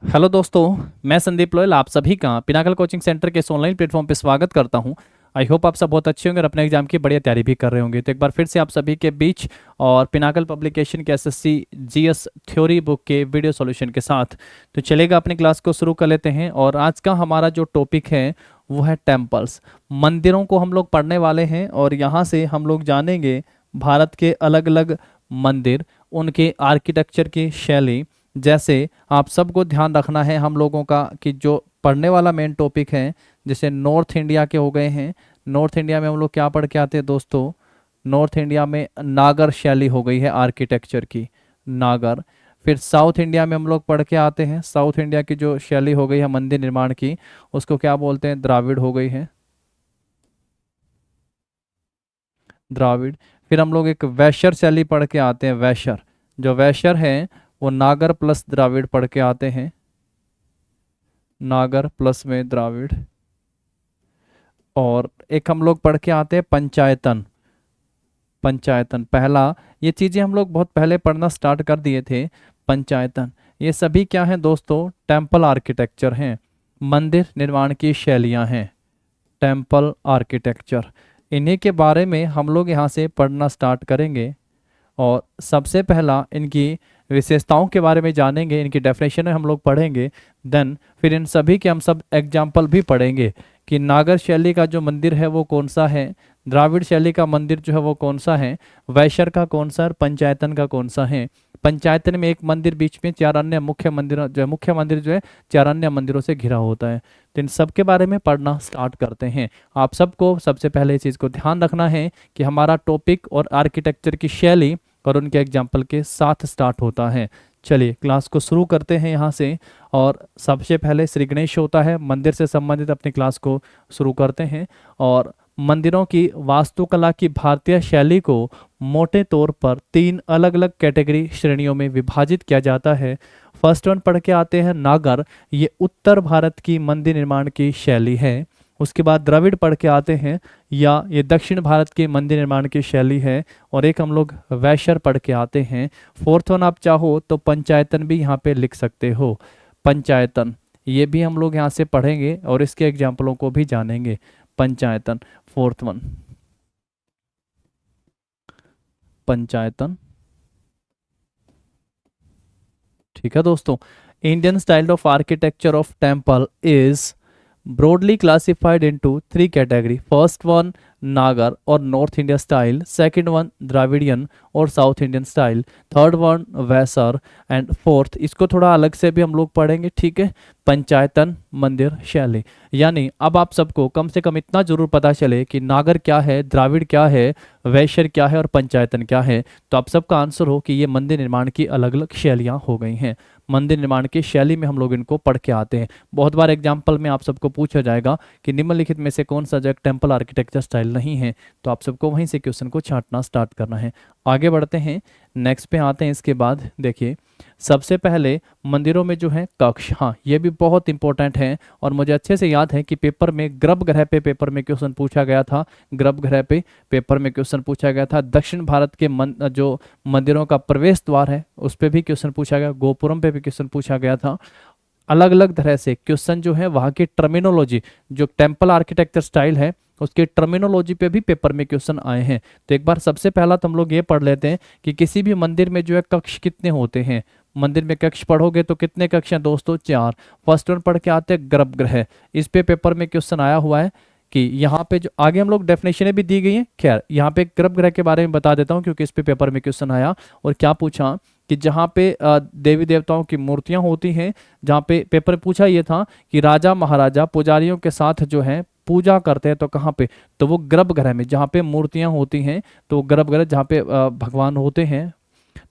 Hello दोस्तों। मैं Sandeep loyal आप सभी का पिनाकल कोचिंग सेंटर के इस ऑनलाइन प्लेटफॉर्म पे स्वागत करता हूं। आई होप आप सब बहुत अच्छे होंगे और अपने एग्जाम की बढ़िया तैयारी भी कर रहे होंगे। तो एक बार फिर से आप सभी के बीच और पिनाकल पब्लिकेशन के एसएससी जीएस थ्योरी बुक के वीडियो सॉल्यूशन के साथ तो चलेगा, अपनी क्लास को शुरू कर लेते हैं। और आज का हमारा जो टॉपिक है वो है टेम्पल्स। मंदिरों को हम लोग पढ़ने वाले हैं और यहाँ से हम लोग जानेंगे भारत के अलग अलग मंदिर, उनके आर्किटेक्चर की शैली। जैसे आप सबको ध्यान रखना है हम लोगों का कि जो पढ़ने वाला मेन टॉपिक है, जैसे नॉर्थ इंडिया के हो गए हैं। नॉर्थ इंडिया में हम लोग क्या पढ़ के आते हैं दोस्तों? नॉर्थ इंडिया में नागर शैली हो गई है आर्किटेक्चर की, नागर। फिर साउथ इंडिया में हम लोग पढ़ के आते हैं, साउथ इंडिया की जो शैली हो गई है मंदिर निर्माण की, उसको क्या बोलते हैं? द्राविड़ हो गई है, द्राविड़। फिर हम लोग एक वैश्यर शैली पढ़ के आते हैं, वैश्यर। जो वैश्यर है वो नागर प्लस द्राविड़ पढ़ के आते हैं, नागर प्लस में द्राविड़। और एक हम लोग पढ़ के आते हैं पंचायतन, पंचायतन पहला। ये चीज़ें हम लोग बहुत पहले पढ़ना स्टार्ट कर दिए थे, पंचायतन। ये सभी क्या हैं दोस्तों? टेम्पल आर्किटेक्चर हैं, मंदिर निर्माण की शैलियाँ हैं, टेम्पल आर्किटेक्चर। इन्हीं के बारे में हम लोग यहाँ से पढ़ना स्टार्ट करेंगे। और सबसे पहला इनकी विशेषताओं के बारे में जानेंगे, इनकी डेफिनेशन हम लोग पढ़ेंगे। देन फिर इन सभी के हम सब एग्जाम्पल भी पढ़ेंगे कि नागर शैली का जो मंदिर है वो कौन सा है, द्राविड़ शैली का मंदिर जो है वो कौन सा है, वैश्यर का कौन सा और पंचायतन का कौन सा है। पंचायतन में एक मंदिर, बीच में चार अन्य मुख्य मंदिर, जो है मुख्य मंदिर जो है चार अन्य मंदिरों से घिरा होता है। तो इन सब के बारे में पढ़ना स्टार्ट करते हैं। आप सबको सबसे पहले इस चीज़ को ध्यान रखना है कि हमारा टॉपिक और आर्किटेक्चर की शैली और उनके एग्जाम्पल के साथ स्टार्ट होता है। चलिए क्लास को शुरू करते हैं यहाँ से। और सबसे पहले श्री गणेश होता है, मंदिर से संबंधित अपनी क्लास को शुरू करते हैं। और मंदिरों की वास्तुकला की भारतीय शैली को मोटे तौर पर तीन अलग अलग कैटेगरी श्रेणियों में विभाजित किया जाता है। फर्स्ट वन पढ़ के आते हैं नागर, ये उत्तर भारत की मंदिर निर्माण की शैली है। उसके बाद द्रविड़ पढ़ के आते हैं, या ये दक्षिण भारत के मंदिर निर्माण की शैली है। और एक हम लोग वैश्यर पढ़ के आते हैं। फोर्थ वन आप चाहो तो पंचायतन भी यहाँ पे लिख सकते हो, पंचायतन। ये भी हम लोग यहाँ से पढ़ेंगे और इसके एग्जाम्पलों को भी जानेंगे। पंचायतन फोर्थ वन, पंचायतन। ठीक है दोस्तों। Indian style of architecture of temple is broadly classified into three category. First one Nagar or North India style, second one Dravidian और South Indian style, third one Vesara and fourth, इसको थोड़ा अलग से भी हम लोग पढ़ेंगे, ठीक है, पंचायतन मंदिर शैली। यानी अब आप सबको कम से कम इतना जरूर पता चले कि नागर क्या है, द्राविड़ क्या है, वैश्यर क्या है और पंचायतन क्या है। तो आप सबका आंसर हो कि ये मंदिर निर्माण की अलग अलग शैलियाँ हो गई हैं। मंदिर निर्माण की शैली में हम लोग इनको पढ़ के आते हैं। बहुत बार एग्जाम्पल में आप सबको पूछा जाएगा कि निम्नलिखित में से कौन सा जो टेम्पल आर्किटेक्चर स्टाइल नहीं है, तो आप सबको वहीं से क्वेश्चन को छांटना स्टार्ट करना है। आगे बढ़ते हैं, नेक्स्ट पे आते हैं। इसके बाद देखिए, सबसे पहले मंदिरों में जो है कक्ष, हाँ ये भी बहुत इंपॉर्टेंट है। और मुझे अच्छे से याद है कि पेपर में गर्भगृह पे पेपर में क्वेश्चन पूछा गया था, गर्भगृह पे पेपर में क्वेश्चन पूछा गया था। दक्षिण भारत के जो मंदिरों का प्रवेश द्वार है उस पर भी क्वेश्चन पूछा गया, गोपुरम पे भी क्वेश्चन पूछा गया था। अलग अलग तरह से क्वेश्चन जो है वहाँ की टर्मिनोलॉजी, जो टेम्पल आर्किटेक्चर स्टाइल है उसके टर्मिनोलॉजी पे भी पेपर में क्वेश्चन आए हैं। तो एक बार सबसे पहला तो हम लोग ये पढ़ लेते हैं कि किसी भी मंदिर में जो है कक्ष कितने होते हैं। मंदिर में कक्ष पढ़ोगे तो कितने कक्ष हैं दोस्तों? चार। फर्स्ट वन पढ़ के आते हैं गर्भगृह, इस पे पेपर में क्वेश्चन आया हुआ है कि यहाँ पे जो आगे हम लोग डेफिनेशनें भी दी गई हैं। खैर यहाँ पे गर्भगृह के बारे में बता देता हूँ क्योंकि इस पे पेपर में क्वेश्चन आया। और क्या पूछा कि जहाँ पे देवी देवताओं की मूर्तियां होती हैं, जहाँ पे पेपर में पूछा ये था कि राजा महाराजा पुजारियों के साथ जो है पूजा करते हैं तो कहाँ पे? तो वो गर्भगृह में, जहाँ पे मूर्तियां होती हैं तो गर्भगृह जहाँ पे भगवान होते हैं।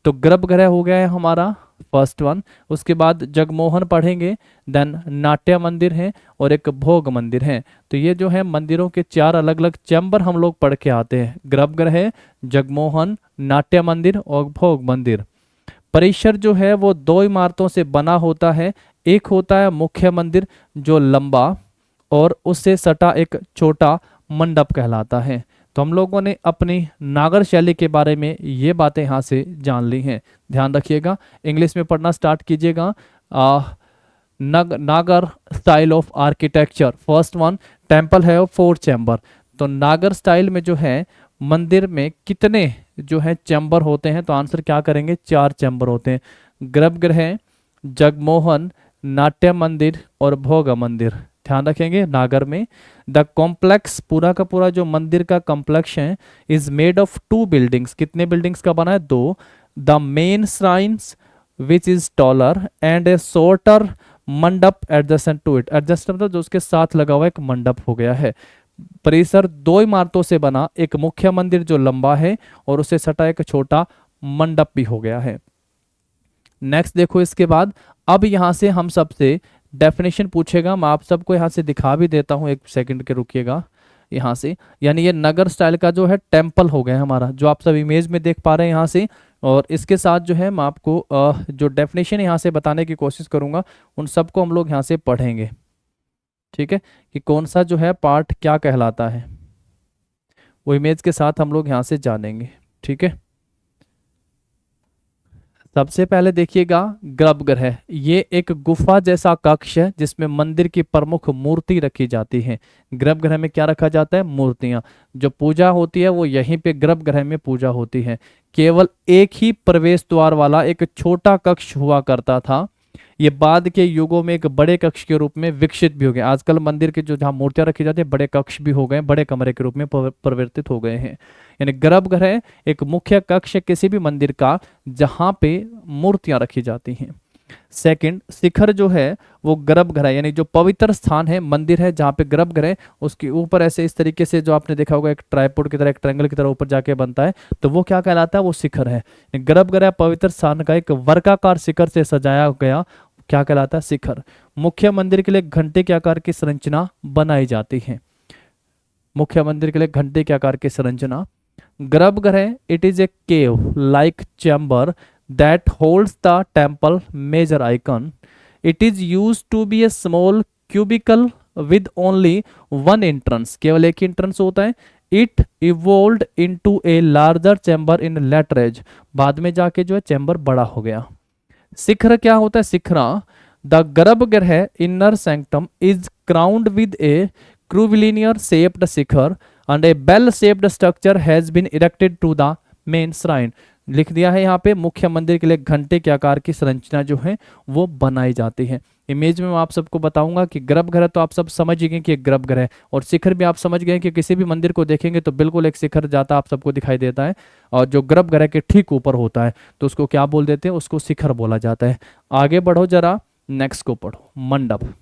तो गर्भगृह हो गया है हमारा फर्स्ट वन। उसके बाद जगमोहन पढ़ेंगे, देन नाट्य मंदिर है और एक भोग मंदिर है। तो ये जो है मंदिरों के चार अलग अलग चैम्बर हम लोग पढ़ के आते हैं, गर्भगृह, जगमोहन, नाट्य मंदिर और भोग मंदिर। परिसर जो है वो दो इमारतों से बना होता है। एक होता है मुख्य मंदिर जो लंबा, और उससे सटा एक छोटा मंडप कहलाता है। तो हम लोगों ने अपनी नागर शैली के बारे में ये बातें यहाँ से जान ली हैं। ध्यान रखिएगा, इंग्लिश में पढ़ना स्टार्ट कीजिएगा। नागर style of architecture, first one temple है 4 चैम्बर। तो नागर स्टाइल में जो है मंदिर में कितने जो है चैम्बर होते हैं, तो आंसर क्या करेंगे, 4 चैम्बर होते हैं। गर्भगृह, जगमोहन, नाट्य मंदिर और भोग मंदिर, ध्यान रखेंगे नागर में। द कॉम्प्लेक्स, पूरा का पूरा जो मंदिर का कॉम्प्लेक्स है, इज मेड ऑफ 2 बिल्डिंग्स, कितने बिल्डिंग्स का बना है, 2। The main shrines which is taller and A shorter मंडप एडजस्टेंट टू इट, एडजस्ट मतलब जो उसके साथ लगा हुआ एक मंडप हो गया है। परिसर 2 इमारतों से बना, एक मुख्य मंदिर जो लंबा है और उसे सटा एक छोटा मंडप भी हो गया है। नेक्स्ट देखो इसके बाद, अब यहां से हम सबसे डेफिनेशन पूछेगा, मैं आप सबको यहां से दिखा भी देता हूं, एक सेकंड के रुकिएगा यहां से। यानी ये नगर स्टाइल का जो है टेम्पल हो गया हमारा, जो आप सब इमेज में देख पा रहे हैं यहां से। और इसके साथ जो है मैं आपको जो डेफिनेशन यहां से बताने की कोशिश करूंगा, उन सबको हम लोग यहां से पढ़ेंगे, ठीक है, कि कौन सा जो है पार्ट क्या कहलाता है, वो इमेज के साथ हम लोग यहां से जानेंगे, ठीक है। सबसे पहले देखिएगा गर्भगृह, ये एक गुफा जैसा कक्ष है जिसमें मंदिर की प्रमुख मूर्ति रखी जाती है। गर्भगृह में क्या रखा जाता है, मूर्तियां। जो पूजा होती है वो यहीं पे गर्भगृह में पूजा होती है। केवल एक ही प्रवेश द्वार वाला एक छोटा कक्ष हुआ करता था, ये बाद के युगों में एक बड़े कक्ष के रूप में विकसित भी हो गए। आजकल मंदिर के जो जहाँ मूर्तियां रखी जाती है, बड़े कक्ष भी हो गए, बड़े कमरे के रूप में परिवर्तित हो गए हैं। यानी गर्भगृह एक मुख्य कक्ष है किसी भी मंदिर का जहां पे मूर्तियां रखी जाती हैं। सेकंड, शिखर जो है वो गर्भगृह यानी जो पवित्र स्थान है, मंदिर है जहाँ पे गर्भगृह, उसके ऊपर ऐसे इस तरीके से जो आपने देखा होगा एक ट्राइपॉड की तरह, एक ट्रायंगल की तरह ऊपर जाके बनता है, तो वो क्या कहलाता है, वो शिखर है। गर्भगृह पवित्र स्थान का एक वर्गाकार शिखर से सजाया गया क्या कहलाता है, शिखर। मुख्य मंदिर के लिए घंटे के आकार की संरचना बनाई जाती है। मुख्य मंदिर के लिए घंटे के आकार की संरचना। Garbhagriha, it is a cave like chamber that holds the temple major icon. It is use to be a small cubicle with only 1 entrance, केवल एक एंट्रेंस होता है। It evolved into a larger chamber in later age, बाद में जाके जो है chamber बड़ा हो गया। शिखर क्या होता है, शिखरा, द गर्भगृह inner sanctum is crowned with A curvilinear shaped Shikhar and a bell shaped structure has been erected to the main shrine। लिख दिया है यहाँ पे, मुख्य मंदिर के लिए घंटे के आकार की संरचना जो है वो बनाई जाती है। इमेज में मैं आप सबको बताऊंगा कि गर्भगृह तो आप सब समझ ही गए कि एक गर्भगृह, और शिखर भी आप समझ गए कि किसी भी मंदिर को देखेंगे तो बिल्कुल एक शिखर जाता आप सबको दिखाई देता है, और जो गर्भगृह के ठीक ऊपर होता है तो उसको क्या बोल देते हैं, उसको शिखर बोला जाता है। आगे बढ़ो जरा, नेक्स्ट को पढ़ो, मंडप।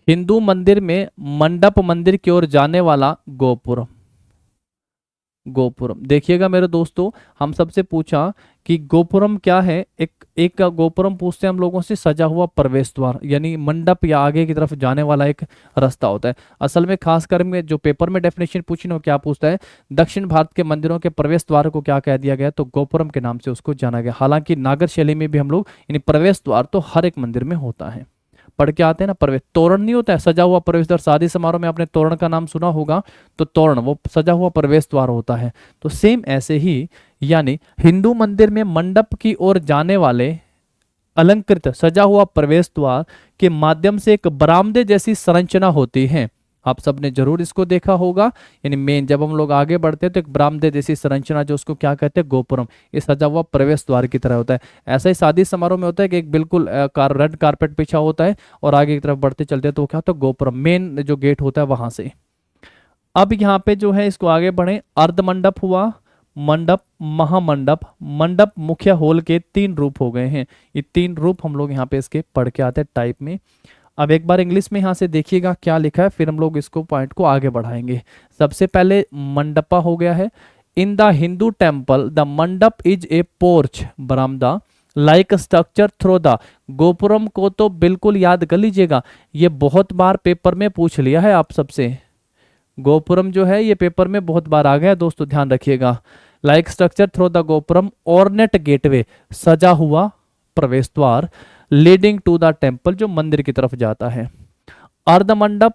हिंदू मंदिर में मंडप मंदिर की ओर जाने वाला गोपुरम। गोपुरम देखिएगा मेरे दोस्तों, हम सबसे पूछा कि गोपुरम क्या है, एक का गोपुरम पूछते हैं हम लोगों से, सजा हुआ प्रवेश द्वार यानी मंडप या आगे की तरफ जाने वाला एक रास्ता होता है। असल में खासकर में जो पेपर में डेफिनेशन पूछी ना, क्या पूछता है, दक्षिण भारत के मंदिरों के प्रवेश द्वार को क्या कह दिया गया, तो गोपुरम के नाम से उसको जाना गया। हालांकि नागर शैली में भी हम लोग यानी प्रवेश द्वार तो हर एक मंदिर में होता है, पढ़ के आते हैं ना, प्रवेश तोरण नहीं होता है, सजा हुआ प्रवेश द्वार। शादी समारोह में आपने तोरण का नाम सुना होगा, तो तोरण वो सजा हुआ प्रवेश द्वार होता है। तो सेम ऐसे ही यानी हिंदू मंदिर में मंडप की ओर जाने वाले अलंकृत सजा हुआ प्रवेश द्वार के माध्यम से एक बरामदे जैसी संरचना होती है। आप सबने जरूर इसको देखा होगा, यानी मेन जब हम लोग आगे बढ़ते हैं तो एक बरामदे जैसी संरचना जो उसको क्या कहते हैं, गोपुरम, ये सजा हुआ प्रवेश द्वार की तरह होता है। ऐसा ही शादी समारोह में होता है कि एक बिल्कुल रेड कारपेट बिछा होता है और आगे की तरफ बढ़ते चलते हैं तो क्या होता है, गोपुरम मेन जो गेट होता है वहां से। अब यहाँ पे जो है इसको आगे बढ़े, अर्ध मंडप हुआ, मंडप, महामंडप, मंडप मुख्य होल के 3 रूप हो गए हैं। ये 3 रूप हम लोग यहाँ पे इसके पढ़ के आते हैं टाइप में। अब एक बार इंग्लिश में यहाँ से देखिएगा क्या लिखा है, फिर हम लोग इसको पॉइंट को आगे बढ़ाएंगे। सबसे पहले मंडपा हो गया है, in the Hindu temple the mandap is a porch, बरामदा, like structure through the. Gopuram को तो बिल्कुल याद कर लीजिएगा, ये बहुत बार पेपर में पूछ लिया है आप सबसे। गोपुरम जो है ये पेपर में बहुत बार आ गया दोस्तों, ध्यान रखिएगा। Like structure through the gopuram, ornate gateway, सजा हुआ प्रवेश द्वार, लीडिंग टू द टेम्पल, जो मंदिर की तरफ जाता है। अर्ध मंडप,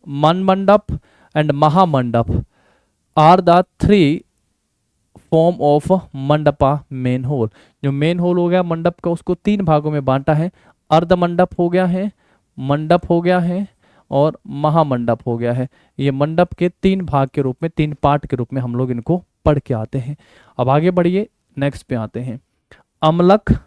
मन mandapa and mahamandapa are the 3 form of mandapa main hall. जो मेन होल हो गया मंडप का, उसको 3 भागों में बांटा है, अर्धमंडप हो गया है, मंडप हो गया है और महामंडप हो गया है। ये मंडप के 3 भाग के रूप में, 3 पार्ट के रूप में हम लोग इनको पढ़ के आते हैं। अब आगे बढ़िए, नेक्स्ट पे आते हैं। अमलक,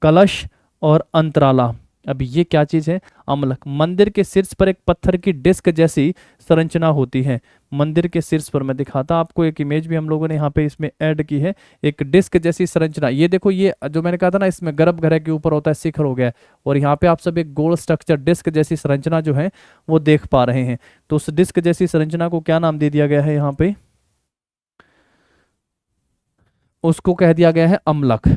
कलश और अंतराला। अब ये क्या चीज है? अमलक, मंदिर के शीर्ष पर एक पत्थर की डिस्क जैसी संरचना होती है। मंदिर के शीर्ष पर, मैं दिखाता आपको, एक इमेज भी हम लोगों ने यहाँ पे इसमें ऐड की है, एक डिस्क जैसी संरचना। ये देखो, ये जो मैंने कहा था ना, इसमें गर्भगृह के ऊपर होता है, शिखर हो गया, और यहाँ पे आप सब एक गोल स्ट्रक्चर डिस्क जैसी संरचना जो है वो देख पा रहे हैं। तो उस डिस्क जैसी संरचना को क्या नाम दे दिया गया है? यहाँ पे उसको कह दिया गया है अमलक।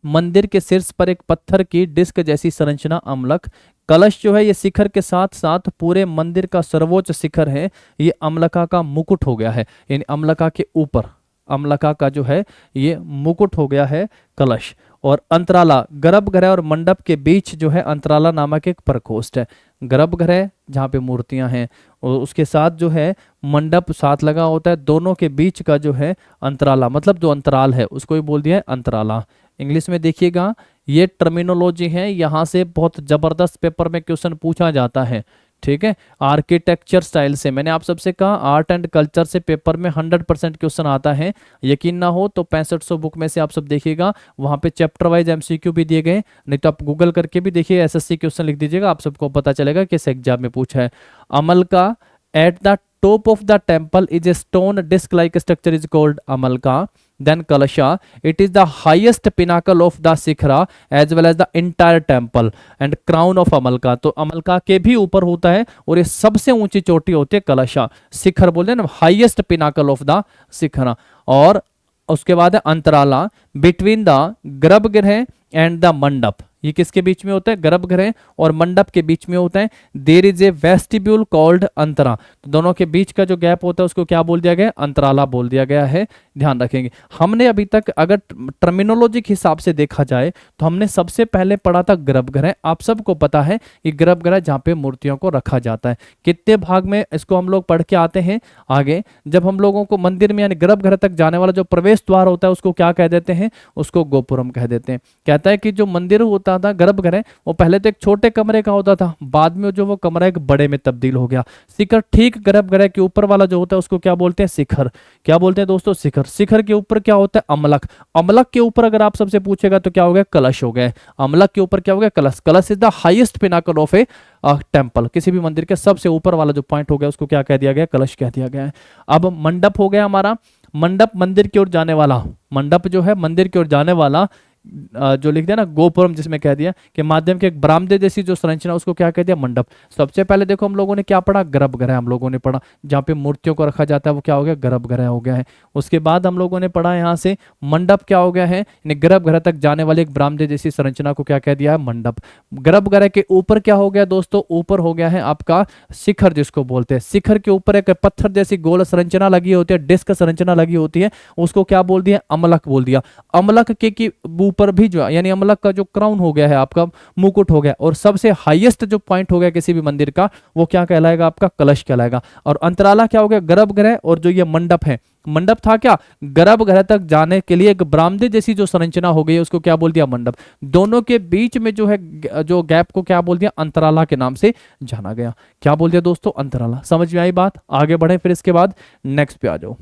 मंदिर के शीर्ष पर एक पत्थर की डिस्क जैसी संरचना अमलक। कलश जो है ये शिखर के साथ साथ पूरे मंदिर का सर्वोच्च शिखर है, ये अमलका का मुकुट हो गया है, यानी अमलका के ऊपर, अमलका का जो है ये मुकुट हो गया है कलश। और अंतराला, गर्भगृह और मंडप के बीच जो है अंतराला नामक एक प्रकोष्ठ है। गर्भगृह जहाँ पे मूर्तियां हैं और उसके साथ जो है मंडप साथ लगा होता है, दोनों के बीच का जो है अंतराला, मतलब जो अंतराल है उसको ही बोल दिया है अंतराला। इंग्लिश में देखिएगा, ये टर्मिनोलॉजी है, यहाँ से बहुत जबरदस्त पेपर में क्वेश्चन पूछा जाता है। ठीक है, आर्किटेक्चर स्टाइल से, मैंने आप सबसे कहा आर्ट एंड कल्चर से पेपर में 100% क्वेश्चन आता है। यकीन ना हो तो 6500 बुक में से आप सब देखिएगा, वहां पे चैप्टर वाइज एमसीक्यू भी दिए गए, नहीं तो आप गूगल करके भी देखिए, एसएससी क्वेश्चन लिख दीजिएगा, आप सबको पता चलेगा किस एग्जाम में पूछा है। Amalaka, at the top of the temple is a stone disc like structure is called amalka. Then kalasha, it is the highest pinnacle of the shikhara as well as the entire temple and crown of amalka. तो अमलका के भी ऊपर होता है और ये सबसे ऊंची चोटी होती है कलशा, शिखर बोलते हैं ना, highest Pinnacle of the shikhara. और उसके बाद है अंतराला, बिटवीन द गर्भगृह एंड द मंडप। ये किसके बीच में होता है? गर्भगृह और मंडप के बीच में होता है। There is a vestibule called antara, तो दोनों के बीच का जो गैप होता है उसको क्या बोल दिया गया? अंतराला बोल दिया गया है। ध्यान रखेंगे, हमने अभी तक अगर टर्मिनोलॉजी के हिसाब से देखा जाए तो हमने सबसे पहले पढ़ा था गर्भगृह। आप सबको पता है कि गर्भगृह जहाँ पे मूर्तियों को रखा जाता है। कितने भाग में इसको हम लोग पढ़ के आते हैं आगे, जब हम लोगों को मंदिर में यानी गर्भगृह तक जाने वाला जो प्रवेश द्वार होता है उसको क्या कह देते हैं? उसको गोपुरम कह देते हैं। कहता है कि जो मंदिर होता था गर्भगृह, वो पहले तो एक छोटे कमरे का होता था, बाद में जो वो कमरा एक बड़े में तब्दील हो गया। शिखर, ठीक गर्भगृह के ऊपर वाला जो होता है उसको क्या बोलते हैं? शिखर। क्या बोलते हैं दोस्तों? शिखर। शिखर के ऊपर क्या होता है? अमलक। अमलक के ऊपर अगर आप सबसे पूछेगा तो क्या हो गया? कलश हो गया। अमलक के ऊपर क्या हो गया? कलश। कलश is the highest Pinnacle of A temple. किसी भी मंदिर के सबसे ऊपर वाला जो पॉइंट हो गया उसको क्या कह दिया गया? कलश कह दिया गया है। अब मंडप हो गया हमारा, मंडप मंदिर की ओर जाने वाला, मंडप जो है मंदिर की ओर जाने वाला, जो लिख दिया ना गोपुरम, जिसमें कह दिया कि माध्यम के एक बरामदे जैसी जो संरचना उसको क्या कह दिया? मंडप। सबसे पहले देखो हम लोगों ने क्या पढ़ा? गर्भगृह हम लोगों ने पढ़ा, जहाँ पे मूर्तियों को रखा जाता है वो क्या हो गया? गर्भगृह हो गया है। उसके बाद हम लोगों ने पढ़ा यहाँ से मंडप क्या हो गया है? गर्भगृह तक जाने वाले एक बरामदे जैसी संरचना को क्या कह दिया है? मंडप। गर्भगृह के ऊपर क्या हो गया दोस्तों? ऊपर हो गया है आपका शिखर, जिसको बोलते हैं। शिखर के ऊपर एक पत्थर जैसी गोल संरचना लगी होती है, डिस्क संरचना लगी होती है, उसको क्या बोल दिया? अमलक बोल दिया। अमलक के ऊपर भी जो यानी अमलक का जो क्राउन हो गया है, आपका मुकुट हो गया, और सबसे हाईएस्ट जो पॉइंट हो गया किसी भी मंदिर का वो क्या कहलाएगा? आपका कलश कहलाएगा। और अंतराला क्या हो गया? गर्भगृह। और जो ये मंडप है, मंडप था क्या? गर्भगृह तक जाने के लिए एक बरामदे जैसी जो संरचना हो गई उसको क्या बोल दिया? मंडप। दोनों के बीच में जो है जो गैप को क्या बोल दिया? अंतराला के नाम से जाना गया। क्या बोल दिया दोस्तों? अंतराला। समझ में आई बात? आगे बढ़े फिर इसके बाद नेक्स्ट पे आ जाओ।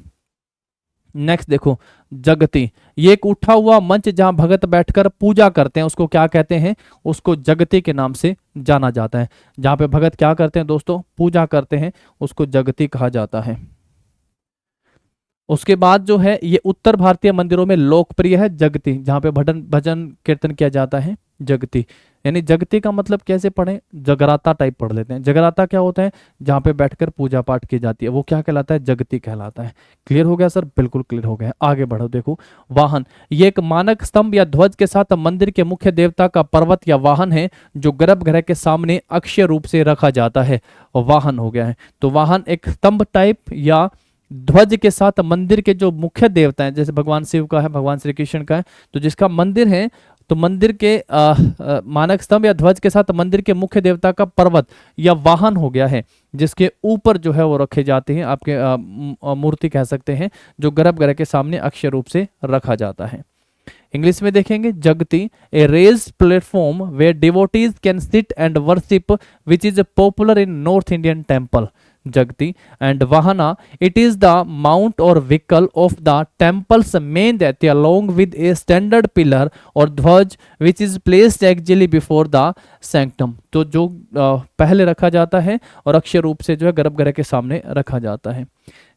नेक्स्ट देखो, जगती। ये एक उठा हुआ मंच जहां भगत बैठकर पूजा करते हैं उसको क्या कहते हैं? उसको जगती के नाम से जाना जाता है। जहां पे भगत क्या करते हैं दोस्तों? पूजा करते हैं, उसको जगती कहा जाता है। उसके बाद जो है ये उत्तर भारतीय मंदिरों में लोकप्रिय है जगती, जहां पे भजन भजन कीर्तन किया जाता है। जगती यानी जगती का मतलब कैसे पढ़ें? जगराता टाइप पढ़ लेते हैं। जगराता क्या होता है? जहां पे बैठकर पूजा पाठ की जाती है, वो क्या कहलाता है? जगती कहलाता है। क्लियर हो गया सर? बिल्कुल क्लियर हो गया। आगे बढ़ो। देखो, वाहन। ये एक मानक स्तंभ या ध्वज के साथ मंदिर के मुख्य देवता का पर्वत या वाहन है जो गर्भगृह के सामने अक्षय रूप से रखा जाता है। वाहन हो गया है। तो वाहन एक स्तंभ टाइप या ध्वज के साथ मंदिर के जो मुख्य देवता हैं, जैसे भगवान शिव का है, भगवान श्री कृष्ण का है, तो जिसका मंदिर है तो मंदिर के मानक स्तंभ या ध्वज के साथ मंदिर के मुख्य देवता का पर्वत या वाहन हो गया है, जिसके ऊपर जो है वो रखे जाते हैं आपके मूर्ति कह सकते हैं, जो गर्भगृह के सामने अक्षय रूप से रखा जाता है। इंग्लिश में देखेंगे jagati, a raised platform where devotees can sit and worship which is popular in north Indian temple. Jagati and vahana, it is the mount or vehicle of the temple's main deity along with a standard pillar और ध्वज which is placed actually before the sanctum। तो जो पहले रखा जाता है और अक्षय रूप से जो है गर्भगृह के सामने रखा जाता है।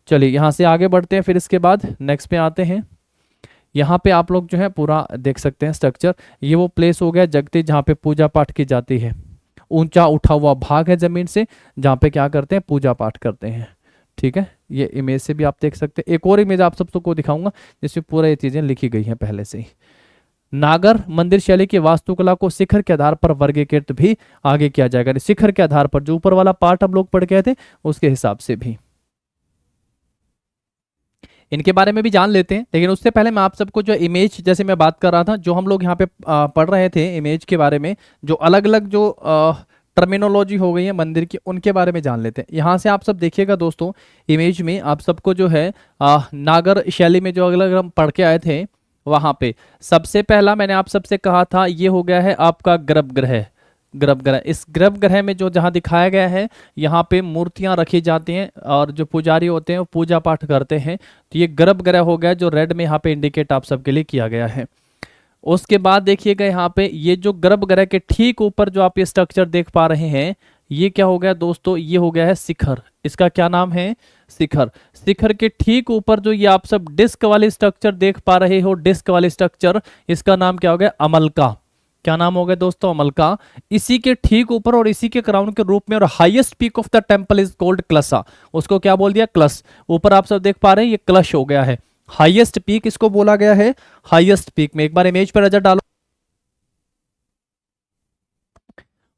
चलिए यहाँ से आगे बढ़ते हैं, फिर इसके बाद नेक्स्ट पे आते हैं। यहाँ पे आप लोग जो है पूरा देख सकते हैं स्ट्रक्चर। ये वो प्लेस हो गया जगती जहाँ पे पूजा पाठ की जाती है। ऊंचा उठा हुआ भाग है जमीन से जहाँ पे क्या करते हैं, पूजा पाठ करते हैं। ठीक है, ये इमेज से भी आप देख सकते हैं। एक और इमेज आप सबको दिखाऊंगा जिसमें पूरा ये चीजें लिखी गई हैं पहले से ही। नागर मंदिर शैली की वास्तुकला को शिखर के आधार पर वर्गीकृत भी आगे किया जाएगा। शिखर के आधार पर जो ऊपर वाला पार्ट हम लोग पढ़ के आए थे उसके हिसाब से भी इनके बारे में भी जान लेते हैं। लेकिन उससे पहले मैं आप सबको जो इमेज, जैसे मैं बात कर रहा था, जो हम लोग यहाँ पे पढ़ रहे थे इमेज के बारे में, जो अलग अलग जो टर्मिनोलॉजी हो गई है मंदिर की, उनके बारे में जान लेते हैं। यहाँ से आप सब देखिएगा दोस्तों, इमेज में आप सबको जो है नागर शैली में जो अलग अलग हम पढ़ के आए थे वहाँ पे सबसे पहला मैंने आप सबसे कहा था ये हो गया है आपका गर्भगृह। गर्भगृह, इस गर्भगृह में जो जहाँ दिखाया गया है यहाँ पे मूर्तियां रखी जाती हैं और जो पुजारी होते हैं वो पूजा पाठ करते हैं। तो ये गर्भगृह हो गया जो रेड में यहाँ पे इंडिकेट आप सबके लिए किया गया है। उसके बाद देखिएगा यहाँ पे ये जो गर्भगृह के ठीक ऊपर जो आप ये स्ट्रक्चर देख पा रहे हैं, ये क्या हो गया दोस्तों, ये हो गया है शिखर। इसका क्या नाम है, शिखर। शिखर के ठीक ऊपर जो ये आप सब डिस्क वाली स्ट्रक्चर देख पा रहे हो, डिस्क वाली स्ट्रक्चर, इसका नाम क्या हो गया, अमलका। क्या नाम हो गया दोस्तों, अमलका। इसी के ठीक ऊपर और इसी के क्राउन के रूप में और highest peak of the temple is called kalasha. उसको क्या बोल दिया, क्लस। ऊपर आप सब देख पा रहे हैं ये क्लश हो गया है। हाईएस्ट पीक इसको बोला गया है, हाईएस्ट पीक में। एक बार इमेज पर नजर डालो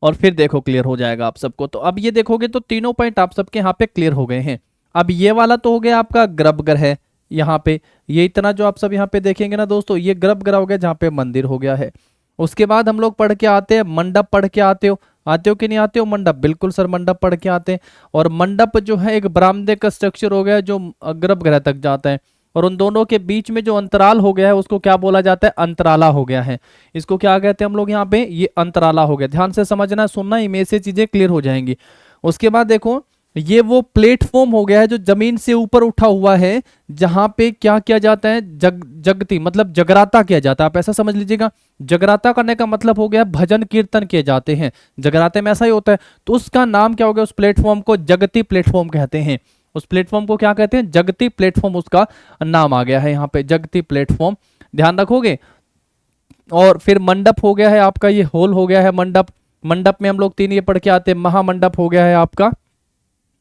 और फिर देखो क्लियर हो जाएगा आप सबको। तो अब ये देखोगे तो तीनों पॉइंट आप सबके यहाँ पे क्लियर हो गए हैं। अब ये वाला तो हो गया आपका गर्भगृह। यहाँ पे ये इतना जो आप सब यहाँ पे देखेंगे ना दोस्तों, ये गर्भगृह हो गया जहाँ पे मंदिर हो गया है। उसके बाद हम लोग पढ़ के आते हैं मंडप। पढ़ के आते हो कि नहीं आते हो मंडप? बिल्कुल सर, मंडप पढ़ के आते हैं। और मंडप जो है एक बरामदे का स्ट्रक्चर हो गया जो गर्भगृह तक जाता है और उन दोनों के बीच में जो अंतराल हो गया है उसको क्या बोला जाता है, अंतराला हो गया है। इसको क्या कहते हैं हम लोग यहाँ पे, ये अंतराला हो गया। ध्यान से समझना, सुनना, इमेज से चीजें क्लियर हो जाएंगी। उसके बाद देखो ये वो प्लेटफॉर्म हो गया है जो जमीन से ऊपर उठा हुआ है, जहां पे क्या किया जाता है, जगती मतलब जगराता किया जाता है। आप ऐसा समझ लीजिएगा, जगराता करने का मतलब हो गया भजन कीर्तन किए जाते हैं। जगराते में ऐसा ही होता है। तो उसका नाम क्या हो गया, उस प्लेटफॉर्म को जगती प्लेटफॉर्म कहते हैं। उस प्लेटफॉर्म को क्या कहते हैं, जगती प्लेटफॉर्म उसका नाम आ गया है यहाँ पे, जगती प्लेटफॉर्म। ध्यान रखोगे। और फिर मंडप हो गया है आपका, ये हॉल हो गया है मंडप। मंडप में हम लोग तीन ये पढ़ के आते हैं, महामंडप हो गया है आपका।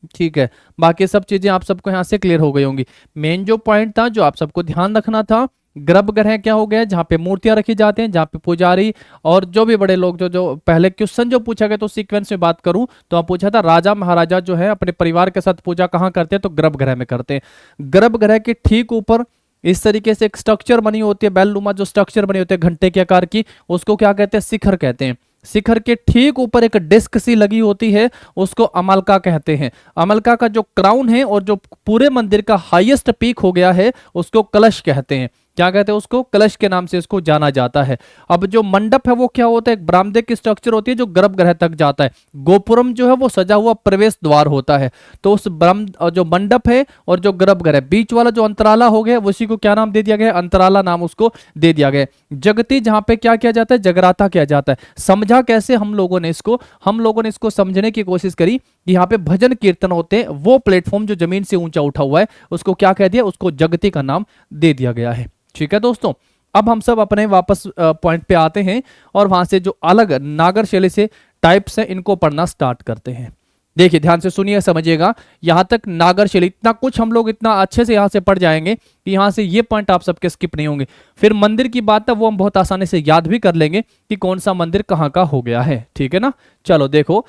ठीक है, बाकी सब चीजें आप सबको यहाँ से क्लियर हो गई होंगी। मेन जो पॉइंट था जो आप सबको ध्यान रखना था, गर्भगृह क्या हो गया, जहाँ पे मूर्तियां रखी जाती हैं, जहाँ पे पुजारी और जो भी बड़े लोग जो पहले क्वेश्चन जो पूछा गया तो सीक्वेंस में बात करूं तो आप पूछा था राजा महाराजा जो है अपने परिवार के साथ पूजा कहाँ करते हैं, तो गर्भगृह में करते हैं। गर्भगृह के ठीक ऊपर इस तरीके से एक स्ट्रक्चर बनी होती है, बैलनुमा जो स्ट्रक्चर बनी होती है घंटे के आकार की, उसको क्या कहते हैं, शिखर कहते हैं। शिखर के ठीक ऊपर एक डिस्क सी लगी होती है, उसको अमलका कहते हैं। अमलका का जो क्राउन है और जो पूरे मंदिर का हाईएस्ट पीक हो गया है उसको कलश कहते हैं। क्या कहते हैं उसको, कलश के नाम से इसको जाना जाता है। अब जो मंडप है वो क्या होता है, एक बरामदे की स्ट्रक्चर होती है जो गर्भगृह तक जाता है। गोपुरम जो है वो सजा हुआ प्रवेश द्वार होता है। तो उस जो मंडप है और जो गर्भगृह बीच वाला जो अंतराला हो गया उसी को क्या नाम दे दिया गया, अंतराला नाम उसको दे दिया गया। जगती जहां पे क्या किया जाता है, जगराता किया जाता है। समझा कैसे हम लोगों ने इसको समझने की कोशिश करी कि यहाँ पे भजन कीर्तन होते हैं। वो प्लेटफॉर्म जो जमीन से ऊंचा उठा हुआ है उसको क्या कह दिया, उसको जगती का नाम दे दिया गया है। ठीक है दोस्तों, अब हम सब अपने वापस पॉइंट पे आते हैं और वहां से जो अलग नागर शैली से टाइप्स हैं इनको पढ़ना स्टार्ट करते हैं। देखिए ध्यान से सुनिए, समझिएगा। यहां तक नागर शैली इतना कुछ हम लोग इतना अच्छे से यहां से पढ़ जाएंगे कि यहां से ये पॉइंट आप सबके स्किप नहीं होंगे। फिर मंदिर की बात है वो हम बहुत आसानी से याद भी कर लेंगे कि कौन सा मंदिर कहाँ का हो गया है। ठीक है ना, चलो देखो,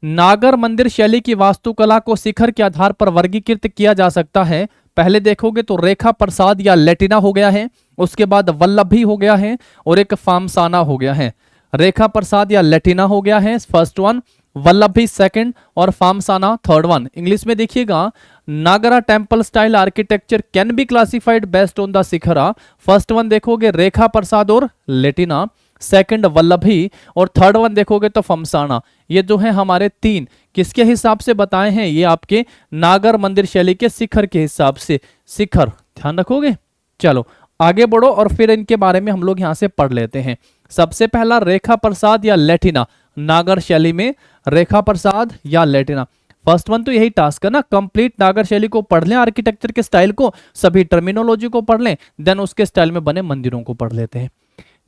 नागर मंदिर शैली की वास्तुकला को शिखर के आधार पर वर्गीकृत किया जा सकता है। पहले देखोगे तो रेखा प्रसाद या लेटिना हो गया है, उसके बाद वल्लभी हो गया है और एक फामसाना हो गया है। रेखा प्रसाद या लेटिना हो गया है फर्स्ट वन, वल्लभी सेकंड और फामसाना थर्ड वन। इंग्लिश में देखिएगा, Nagara temple style architecture can be classified based on the shikhara. First one देखोगे रेखा प्रसाद और लेटिना, सेकंड वल्लभी, और थर्ड वन देखोगे तो फमसाना। ये जो है हमारे तीन किसके हिसाब से बताए हैं, ये आपके नागर मंदिर शैली के शिखर के हिसाब से। शिखर ध्यान रखोगे। चलो आगे बढ़ो और फिर इनके बारे में हम लोग यहां से पढ़ लेते हैं। सबसे पहला रेखा प्रसाद या लेटिना, नागर शैली में रेखा प्रसाद या लेटिना। फर्स्ट वन तो यही टास्क है ना, कंप्लीट नागर शैली को पढ़ लें, आर्किटेक्चर के स्टाइल को, सभी टर्मिनोलॉजी को पढ़ लें, देन उसके स्टाइल में बने मंदिरों को पढ़ लेते हैं।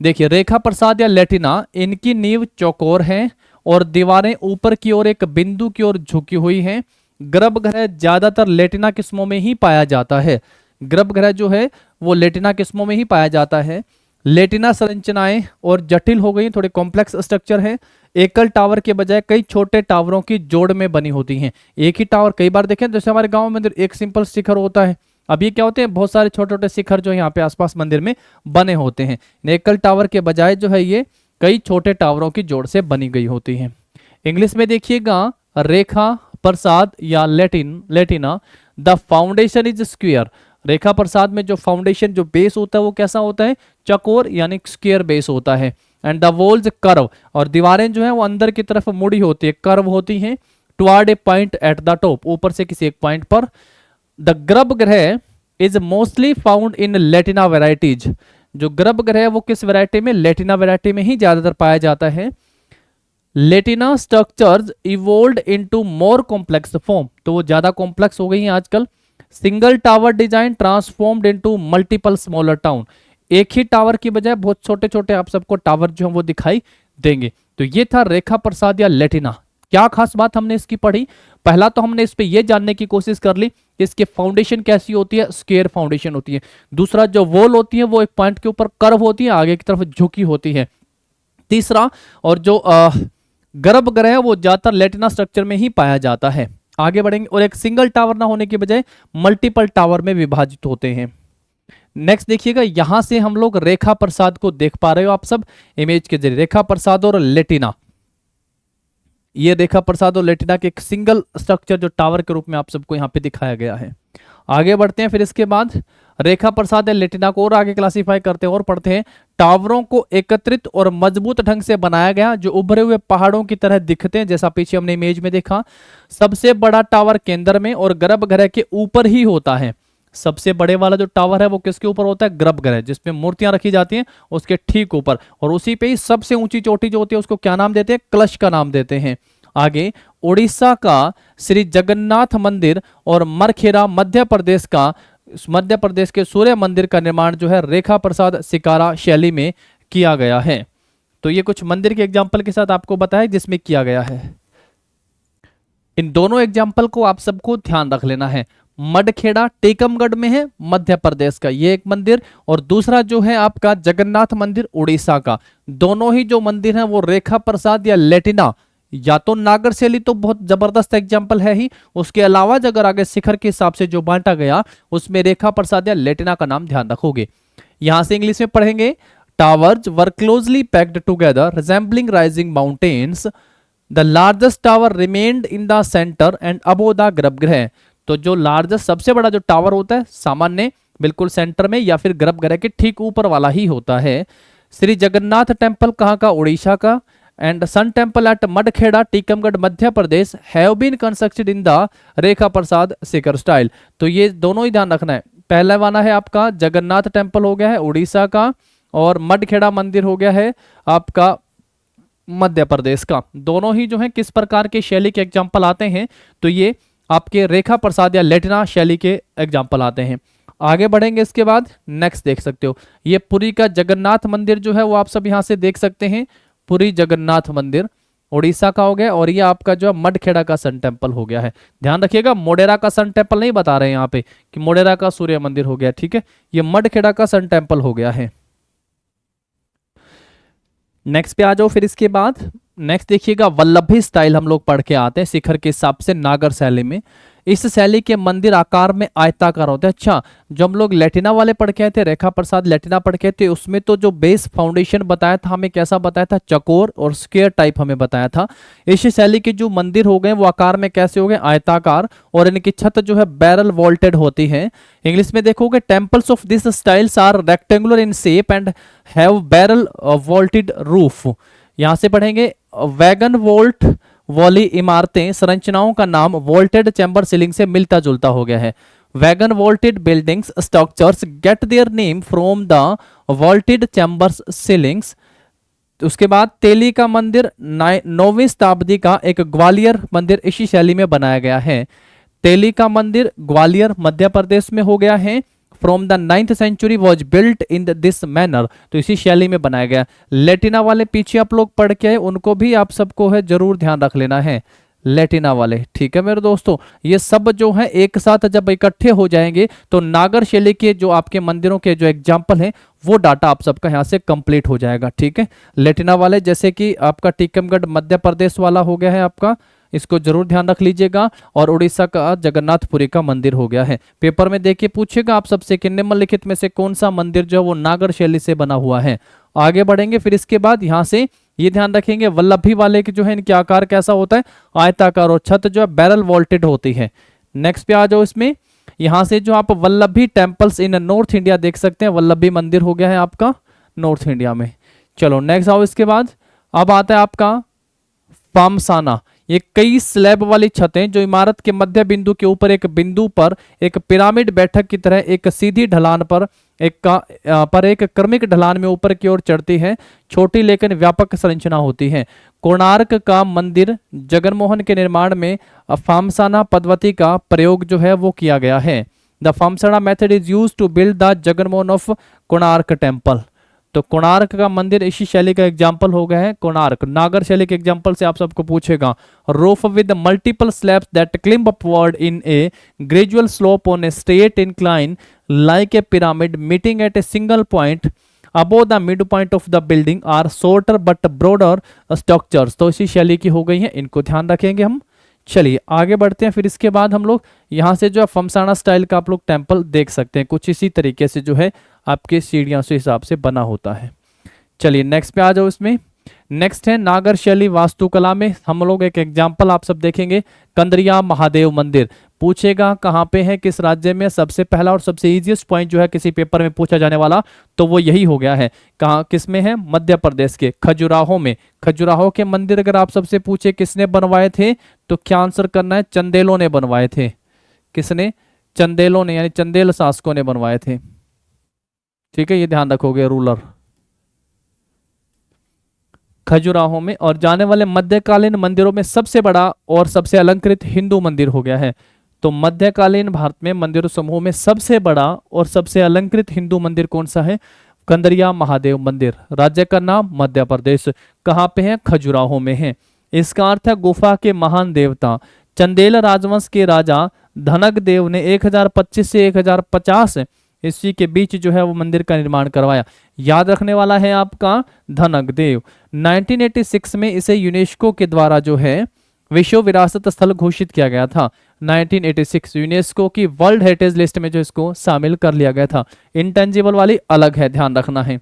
देखिए रेखा प्रसाद या लेटिना, इनकी नींव चौकोर है और दीवारें ऊपर की ओर एक बिंदु की ओर झुकी हुई हैं। गर्भगृह ज्यादातर लेटिना किस्मों में ही पाया जाता है। गर्भगृह जो है वो लेटिना किस्मों में ही पाया जाता है। लेटिना संरचनाएं और जटिल हो गई, थोड़े कॉम्प्लेक्स स्ट्रक्चर है। एकल टावर के बजाय कई छोटे टावरों की जोड़ में बनी होती हैं। एक ही टावर कई बार देखें, जैसे हमारे गांव में एक सिंपल शिखर होता है, अब ये क्या होते हैं, बहुत सारे छोटे छोटे शिखर जो यहाँ पे आसपास मंदिर में बने होते हैं। एकल टावर के बजाय जो है ये कई छोटे टावरों की जोड़ से बनी गई होती हैं। इंग्लिश में देखिएगा, रेखा प्रसाद या लेटिना, द फाउंडेशन इज स्क्वायर। रेखा प्रसाद में जो फाउंडेशन, जो बेस होता है वो कैसा होता है, चकोर यानी स्क्वायर बेस होता है। एंड द वॉल्स कर्व, और दीवारें जो है वो अंदर की तरफ मुड़ी होती है, कर्व होती हैं। Toward a point at the top, ऊपर से किसी एक पॉइंट पर। The garbhagriha is mostly found in Latina varieties. जो गर्भगृह है वो किस वैरायटी में, लेटिना वैरायटी में ही ज्यादातर पाया जाता है। Latina structures evolve into more complex form, तो वो ज्यादा कॉम्प्लेक्स हो गई हैं आजकल। Single tower design transformed into multiple smaller town, एक ही टावर की बजाय बहुत छोटे छोटे आप सबको टावर जो है वो दिखाई देंगे। तो ये था रेखा प्रसाद या लेटिना। क्या खास बात हमने इसकी पढ़ी, पहला तो हमने इस पे ये जानने की कोशिश कर ली कि इसके फाउंडेशन कैसी होती है, स्क्वायर फाउंडेशन होती है। दूसरा जो वॉल होती है वो एक पॉइंट के ऊपर कर्व होती है, आगे की तरफ झुकी होती है। तीसरा, और जो गर्भगृह है वो ज्यादातर लेटिना स्ट्रक्चर में ही पाया जाता है। आगे बढ़ेंगे, और एक सिंगल टावर ना होने के बजाय मल्टीपल टावर में विभाजित होते हैं। नेक्स्ट देखिएगा, यहां से हम लोग रेखा प्रसाद को देख पा रहे हो आप सब इमेज के जरिए, रेखा प्रसाद और लेटिना। ये रेखा प्रसाद और लेटिना के एक सिंगल स्ट्रक्चर जो टावर के रूप में आप सबको यहाँ पे दिखाया गया है। आगे बढ़ते हैं, फिर इसके बाद रेखा प्रसाद या लेटिना को और आगे क्लासिफाई करते हैं और पढ़ते हैं। टावरों को एकत्रित और मजबूत ढंग से बनाया गया, जो उभरे हुए पहाड़ों की तरह दिखते हैं, जैसा पीछे हमने इमेज में देखा। सबसे बड़ा टावर केंद्र में और गर्भगृह के ऊपर ही होता है। सबसे बड़े वाला जो टावर है वो किसके ऊपर होता है, गर्भगृह, जिसमें मूर्तियां रखी जाती हैं उसके ठीक ऊपर, और उसी पे ही सबसे ऊंची चोटी जो होती है उसको क्या नाम देते हैं, कलश का नाम देते हैं। आगे, उड़ीसा का श्री जगन्नाथ मंदिर और मरखेरा मध्य प्रदेश का, मध्य प्रदेश के सूर्य मंदिर का निर्माण जो है रेखा प्रसाद शिकारा शैली में किया गया है। तो ये कुछ मंदिर के एग्जाम्पल के साथ आपको बताया जिसमें किया गया है। इन दोनों एग्जाम्पल को आप सबको ध्यान रख लेना है। मडखेड़ा टीकमगढ़ में है, मध्य प्रदेश का ये एक मंदिर, और दूसरा जो है आपका जगन्नाथ मंदिर उड़ीसा का। दोनों ही जो मंदिर हैं वो रेखा प्रसाद या लेटिना, या तो नागर शैली तो बहुत जबरदस्त एग्जाम्पल है ही, उसके अलावा अगर आगे शिखर के हिसाब से जो बांटा गया उसमें रेखा प्रसाद या लेटिना का नाम ध्यान रखोगे। यहां से इंग्लिश में पढ़ेंगे, towers were closely packed together resembling rising mountains, the largest tower remained in the centre and above the गर्भगृह। तो जो लार्जेस्ट, सबसे बड़ा जो टावर होता है सामान्य बिल्कुल सेंटर में या फिर गर्भगृह के ठीक ऊपर वाला ही होता है। श्री जगन्नाथ टेम्पल कहाँ का, उड़ीसा का। And sun temple at Madkheda Tikamgarh Madhya Pradesh have been constructed in the Rekha Prasad shikhara style. तो ये दोनों ही ध्यान रखना है। पहला वाला है आपका जगन्नाथ टेम्पल हो गया है उड़ीसा का, और मडखेड़ा मंदिर हो गया है आपका मध्य प्रदेश का। दोनों ही जो है किस प्रकार के शैली के एग्जाम्पल आते हैं, तो ये आपके रेखा प्रसाद या लेटिना शैली के एग्जाम्पल आते हैं। आगे बढ़ेंगे, इसके बाद नेक्स्ट देख सकते हो, ये पुरी का जगन्नाथ मंदिर जो है वो आप सब यहाँ से देख सकते हैं। पुरी जगन्नाथ मंदिर उड़ीसा का हो गया, और ये आपका जो है मडखेड़ा का सन टेम्पल हो गया है। ध्यान रखिएगा, मोडेरा का सन टेम्पल नहीं बता रहे हैं यहाँ पे कि मोडेरा का सूर्य मंदिर हो गया, ठीक है, ये मडखेड़ा का सन टेम्पल हो गया है। नेक्स्ट पे आ जाओ। फिर इसके बाद नेक्स्ट देखिएगा, वल्लभी स्टाइल हम लोग पढ़ के आते हैं शिखर के हिसाब से नागर शैली में। इस शैली के मंदिर आकार में आयताकार होते हैं। अच्छा, जो हम लोग लेटिना वाले पढ़ के आए थे, रेखा प्रसाद लेटिना पढ़ के थे, उसमें तो जो बेस फाउंडेशन बताया था हमें, कैसा बताया था, चकोर और स्क्वायर टाइप हमें बताया था। इस शैली के जो मंदिर हो गए वो आकार में कैसे हो गए, आयताकार, और इनकी छत जो है बैरल वॉल्टेड होती है। इंग्लिश में देखोगे, temples of this styles are rectangular in shape and have barrel vaulted roof. यहां से पढ़ेंगे, वैगन वोल्ट वाली इमारतें संरचनाओं का नाम वोल्टेड चैम्बर सीलिंग से मिलता जुलता हो गया है। Wagon vaulted buildings structures get their name from the vaulted chambers ceilings. उसके बाद तेली का मंदिर 9वीं शताब्दी का एक ग्वालियर मंदिर इसी शैली में बनाया गया है। तेली का मंदिर ग्वालियर मध्य प्रदेश में हो गया है। From the 9th century was built in this manner, तो इसी शैली में बनाया गया। लेटिना वाले पीछे आप लोग पढ़ के आए, उनको भी आप सबको है जरूर ध्यान रख लेना है, लेटिना वाले, ठीक है मेरे दोस्तों। ये सब जो है एक साथ जब इकट्ठे हो जाएंगे तो नागर शैली के जो आपके मंदिरों के जो एग्जाम्पल हैं वो डाटा आप सबका यहाँ से कंप्लीट हो जाएगा, ठीक है। लेटिना वाले जैसे कि आपका टीकमगढ़ मध्य प्रदेश वाला हो गया है आपका, इसको जरूर ध्यान रख लीजिएगा। और उड़ीसा का जगन्नाथपुरी का मंदिर हो गया है। पेपर में देखिए पूछेगा आप सबसे कि निम्नलिखित में से कौन सा मंदिर जो है वो नागर शैली से बना हुआ है। आगे बढ़ेंगे, फिर इसके बाद यहाँ से ये ध्यान रखेंगे, वल्लभी वाले के जो है इनके आकार कैसा होता है, आयताकार, और छत जो है बैरल वॉल्टेड होती है। नेक्स्ट पे आ जाओ, इसमें यहाँ से जो आप Vallabhi temples in north India देख सकते हैं, वल्लभी मंदिर हो गया है आपका नॉर्थ इंडिया में। चलो नेक्स्ट आओ, इसके बाद अब आता है आपका फामसाना। ये कई स्लैब वाली छतें जो इमारत के मध्य बिंदु के ऊपर एक बिंदु पर एक पिरामिड बैठक की तरह एक सीधी ढलान पर एक क्रमिक ढलान में ऊपर की ओर चढ़ती है। छोटी लेकिन व्यापक संरचना होती है। कोणार्क का मंदिर जगनमोहन के निर्माण में फामसाना पद्धति का प्रयोग जो है वो किया गया है। The Phamsana method is used to build the Jagamohan of Konark temple. तो कोणार्क का मंदिर इसी शैली का एग्जाम्पल हो गया है। कोणार्क नागर शैली के एग्जाम्पल से आप सबको पूछेगा। Roof with multiple slabs that climb upward in a gradual slope on a straight incline like a pyramid meeting at a single point above the mid point of the building are shorter but broader structures. तो इसी शैली की हो गई है, इनको ध्यान रखेंगे हम। चलिए आगे बढ़ते हैं। फिर इसके बाद हम लोग यहाँ से जो है फमसाना स्टाइल का आप लोग टेम्पल देख सकते हैं, कुछ इसी तरीके से जो है आपके सीढ़ियों से हिसाब से बना होता है। चलिए नेक्स्ट पे आ जाओ। इसमें नेक्स्ट है नागर शैली वास्तुकला में हम लोग एक एग्जाम्पल आप सब देखेंगे, कंदरिया महादेव मंदिर। पूछेगा कहाँ पे है, किस राज्य में। सबसे पहला और सबसे इजीएस्ट पॉइंट जो है किसी पेपर में पूछा जाने वाला तो वो यही हो गया है। कहाँ, किस में है, मध्य प्रदेश के खजुराहो में। खजुराहो के मंदिर अगर आप सबसे पूछे किसने बनवाए थे तो क्या आंसर करना है, चंदेलों ने बनवाए थे। किसने, चंदेलों ने, यानी चंदेल शासकों ने बनवाए थे, ठीक है, ये ध्यान रखोगे रूलर। खजुराहो में। और जाने वाले मध्यकालीन मंदिरों में सबसे बड़ा और सबसे अलंकृत हिंदू मंदिर हो गया है। तो मध्यकालीन भारत में मंदिर समूह में सबसे बड़ा और सबसे अलंकृत हिंदू मंदिर कौन सा है, कंदरिया महादेव मंदिर। राज्य का नाम मध्य प्रदेश। कहाँ पे है, खजुराहो में है। इसका अर्थ है गुफा के महान देवता। चंदेल राजवंश के राजा धनक देव ने 1025 से 1050 ईस्वी के बीच जो है वो मंदिर का निर्माण करवाया। याद रखने वाला है आपका धनक देव। 1986 में इसे यूनेस्को के द्वारा जो है विश्व विरासत स्थल घोषित किया गया था। 1986 यूनेस्को की वर्ल्ड हेरिटेज लिस्ट में जो इसको शामिल कर लिया गया था। इंटेंजिबल वाली अलग है, ध्यान रखना है।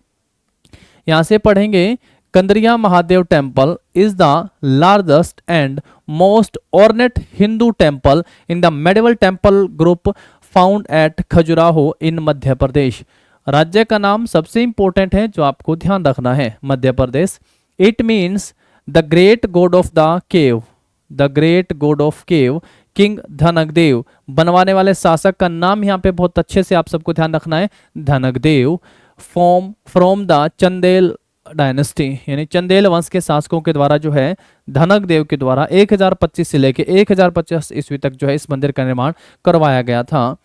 यहां से पढ़ेंगे, Kandariya Mahadev temple is the largest and most ornate Hindu temple in the medieval temple group found at Khajuraho in Madhya Pradesh. राज्य का नाम सबसे इंपॉर्टेंट है जो आपको ध्यान रखना है, Madhya Pradesh. It means the great god of the cave, the great god of cave, king Dhankadev. बनवाने वाले शासक का नाम यहाँ पे बहुत अच्छे से आप सबको ध्यान रखना है, धनकदेव। फ्रॉम द चंदेल डायनेस्टी, यानी चंदेल वंश के शासकों के द्वारा जो है धनक देव के द्वारा 1025 से लेके 1050 ईस्वी तक जो है इस मंदिर का निर्माण करवाया गया था।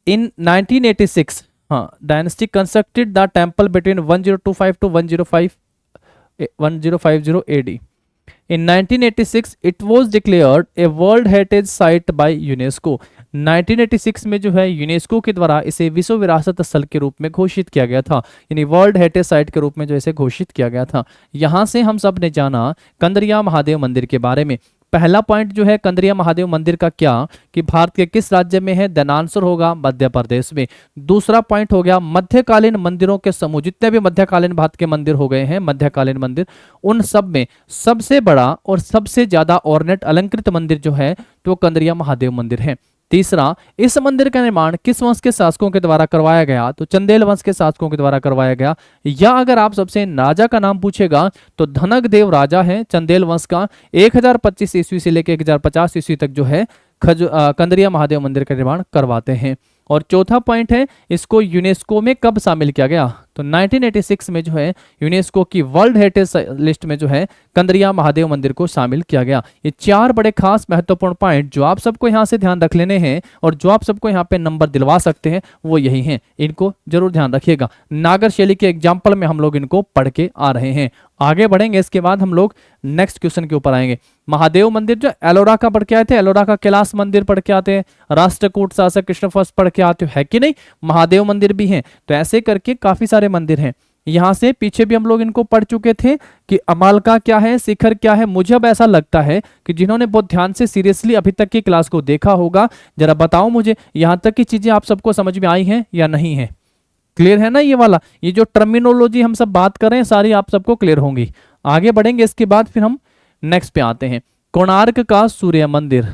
In 1986 dynasty constructed the temple between 1025 to 1050 AD। In 1986 it was declared a World Heritage Site by UNESCO। 1986 में जो है यूनेस्को के द्वारा इसे विश्व विरासत स्थल के रूप में घोषित किया गया था, यानी वर्ल्ड हेरिटेज साइट के रूप में जो इसे घोषित किया गया था। यहाँ से हम सब ने जाना कंदरिया महादेव मंदिर के बारे में। पहला पॉइंट जो है कंदरिया महादेव मंदिर का क्या कि भारत के किस राज्य में है, देन आंसर होगा मध्य प्रदेश में। दूसरा पॉइंट हो गया मध्यकालीन मंदिरों के समूह, जितने भी मध्यकालीन भारत के मंदिर हो गए हैं मध्यकालीन मंदिर, उन सब में सबसे बड़ा और सबसे ज्यादा ऑर्नेट अलंकृत मंदिर जो है तो कंदरिया महादेव मंदिर है। तीसरा, इस मंदिर का निर्माण किस वंश के शासकों के द्वारा करवाया गया, तो चंदेल वंश के शासकों के द्वारा करवाया गया। या अगर आप सबसे राजा का नाम पूछेगा तो धनक देव राजा है चंदेल वंश का, 1025 ईस्वी से लेकर 1050 ईस्वी तक जो है कंदरिया महादेव मंदिर का निर्माण करवाते हैं। और चौथा पॉइंट है इसको यूनेस्को में कब शामिल किया गया, तो 1986 में जो है यूनेस्को की वर्ल्ड हेरिटेज लिस्ट में जो है कंदरिया महादेव मंदिर को शामिल किया गया। ये चार बड़े खास महत्वपूर्ण पॉइंट जो आप सबको यहाँ से ध्यान रख लेने हैं और जो आप सबको यहाँ पे नंबर दिलवा सकते हैं वो यही हैं, इनको जरूर ध्यान रखिएगा। नागर शैली के एग्जाम्पल में हम लोग इनको पढ़ के आ रहे हैं। आगे बढ़ेंगे, इसके बाद हम लोग नेक्स्ट क्वेश्चन के ऊपर आएंगे। महादेव मंदिर जो एलोरा का पढ़ के आए थे, एलोरा का कैलाश मंदिर पढ़ के आते हैं, राष्ट्रकूट शासक कृष्ण फर्स्ट पढ़ के आते है कि नहीं, महादेव मंदिर भी हैं। तो ऐसे करके काफी सारे मंदिर हैं। यहाँ से पीछे भी हम लोग इनको पढ़ चुके थे कि अमालका क्या है, शिखर क्या है। मुझे अब ऐसा लगता है कि जिन्होंने बहुत ध्यान से सीरियसली अभी तक की क्लास को देखा होगा, जरा बताओ मुझे यहाँ तक की चीजें आप सबको समझ में आई हैं या नहीं है। क्लियर है ना, ये वाला ये जो टर्मिनोलॉजी हम सब बात कर रहे हैं सारी आप सबको क्लियर होंगी। आगे बढ़ेंगे, इसके बाद फिर हम नेक्स्ट पे आते हैं। कोणार्क का सूर्य मंदिर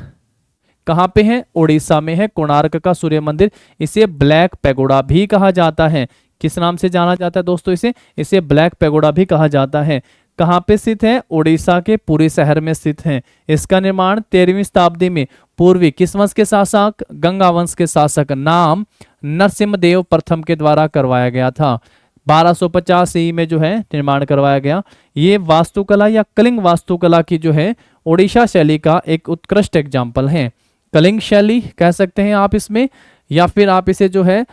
कहाँ पे है, उड़ीसा में है कोणार्क का सूर्य मंदिर। इसे ब्लैक पैगोडा भी कहा जाता है। किस नाम से जाना जाता है दोस्तों, इसे ब्लैक पैगोडा भी कहा जाता है। कहाँ पे स्थित है, उड़ीसा के पुरी शहर में स्थित है। इसका निर्माण 13वीं शताब्दी में पूर्वी किस वंश के शासक, गंगा वंश के शासक नाम नरसिम्हदेव प्रथम के द्वारा करवाया गया था। 1250 ईस्वी में जो है निर्माण करवाया गया। ये वास्तुकला या कलिंग वास्तुकला की जो है ओडिशा शैली का एक उत्कृष्ट एग्जाम्पल है। कलिंग शैली कह सकते हैं आप इसमें, या फिर आप इसे जो है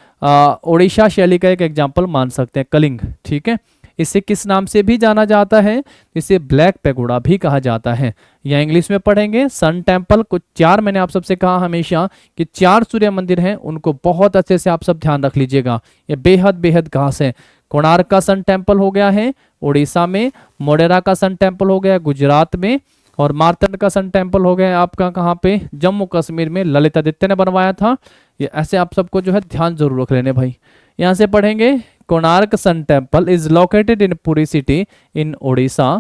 ओडिशा शैली का एक एग्जाम्पल मान सकते हैं, कलिंग। ठीक है, इसे किस नाम से भी जाना जाता है, इसे ब्लैक पैगोडा भी कहा जाता है। या इंग्लिश में पढ़ेंगे सन टेम्पल। कुछ चार मैंने आप सबसे कहा हमेशा कि 4 सूर्य मंदिर हैं, उनको बहुत अच्छे से आप सब ध्यान रख लीजिएगा। ये बेहद बेहद खास है। कोणार्क का सन टेम्पल हो गया है उड़ीसा में, मोढेरा का सन टेम्पल हो गया गुजरात में, और मार्तंड का सन टेम्पल हो गया आपका कहाँ पे, जम्मू कश्मीर में, ललितादित्य ने बनवाया था। ये ऐसे आप सबको जो है ध्यान जरूर रख लेने भाई। यहाँ से पढ़ेंगे Konark sun temple is located in Puri city in Odisha.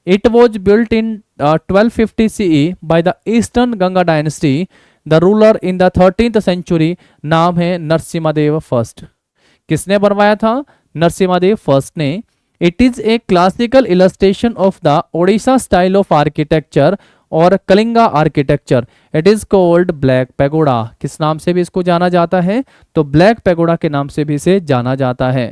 It was built in 1250 CE by the eastern Ganga dynasty. The ruler in the 13th century नाम है नरसिम्हदेव फर्स्ट। किसने बनवाया था, नरसिम्हदेव फर्स्ट ने। It is a classical illustration of the Odisha style of architecture और Kalinga architecture. It is called black pagoda. किस नाम से भी इसको जाना जाता है, तो ब्लैक पैगोडा के नाम से भी इसे जाना जाता है।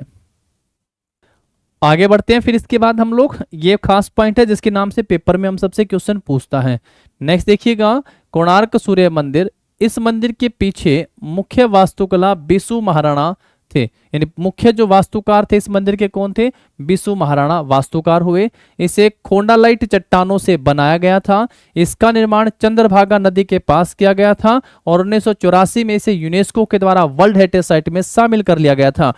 आगे बढ़ते हैं, फिर इसके बाद हम लोग, ये खास पॉइंट है जिसके नाम से पेपर में हम सबसे क्वेश्चन पूछता है। नेक्स्ट देखिएगा, कोणार्क सूर्य मंदिर। इस मंदिर के पीछे मुख्य वास्तुकला बिसु महाराणा थे, यानी मुख्य जो वास्तुकार थे इस मंदिर के कौन थे, बिसु महाराणा वास्तुकार हुए। इसे खोंडालाइट चट्टानों से बनाया गया था। इसका निर्माण चंद्रभागा नदी के पास किया गया था और 1984 में इसे यूनेस्को के द्वारा वर्ल्ड हेरिटेज साइट में शामिल कर लिया गया था।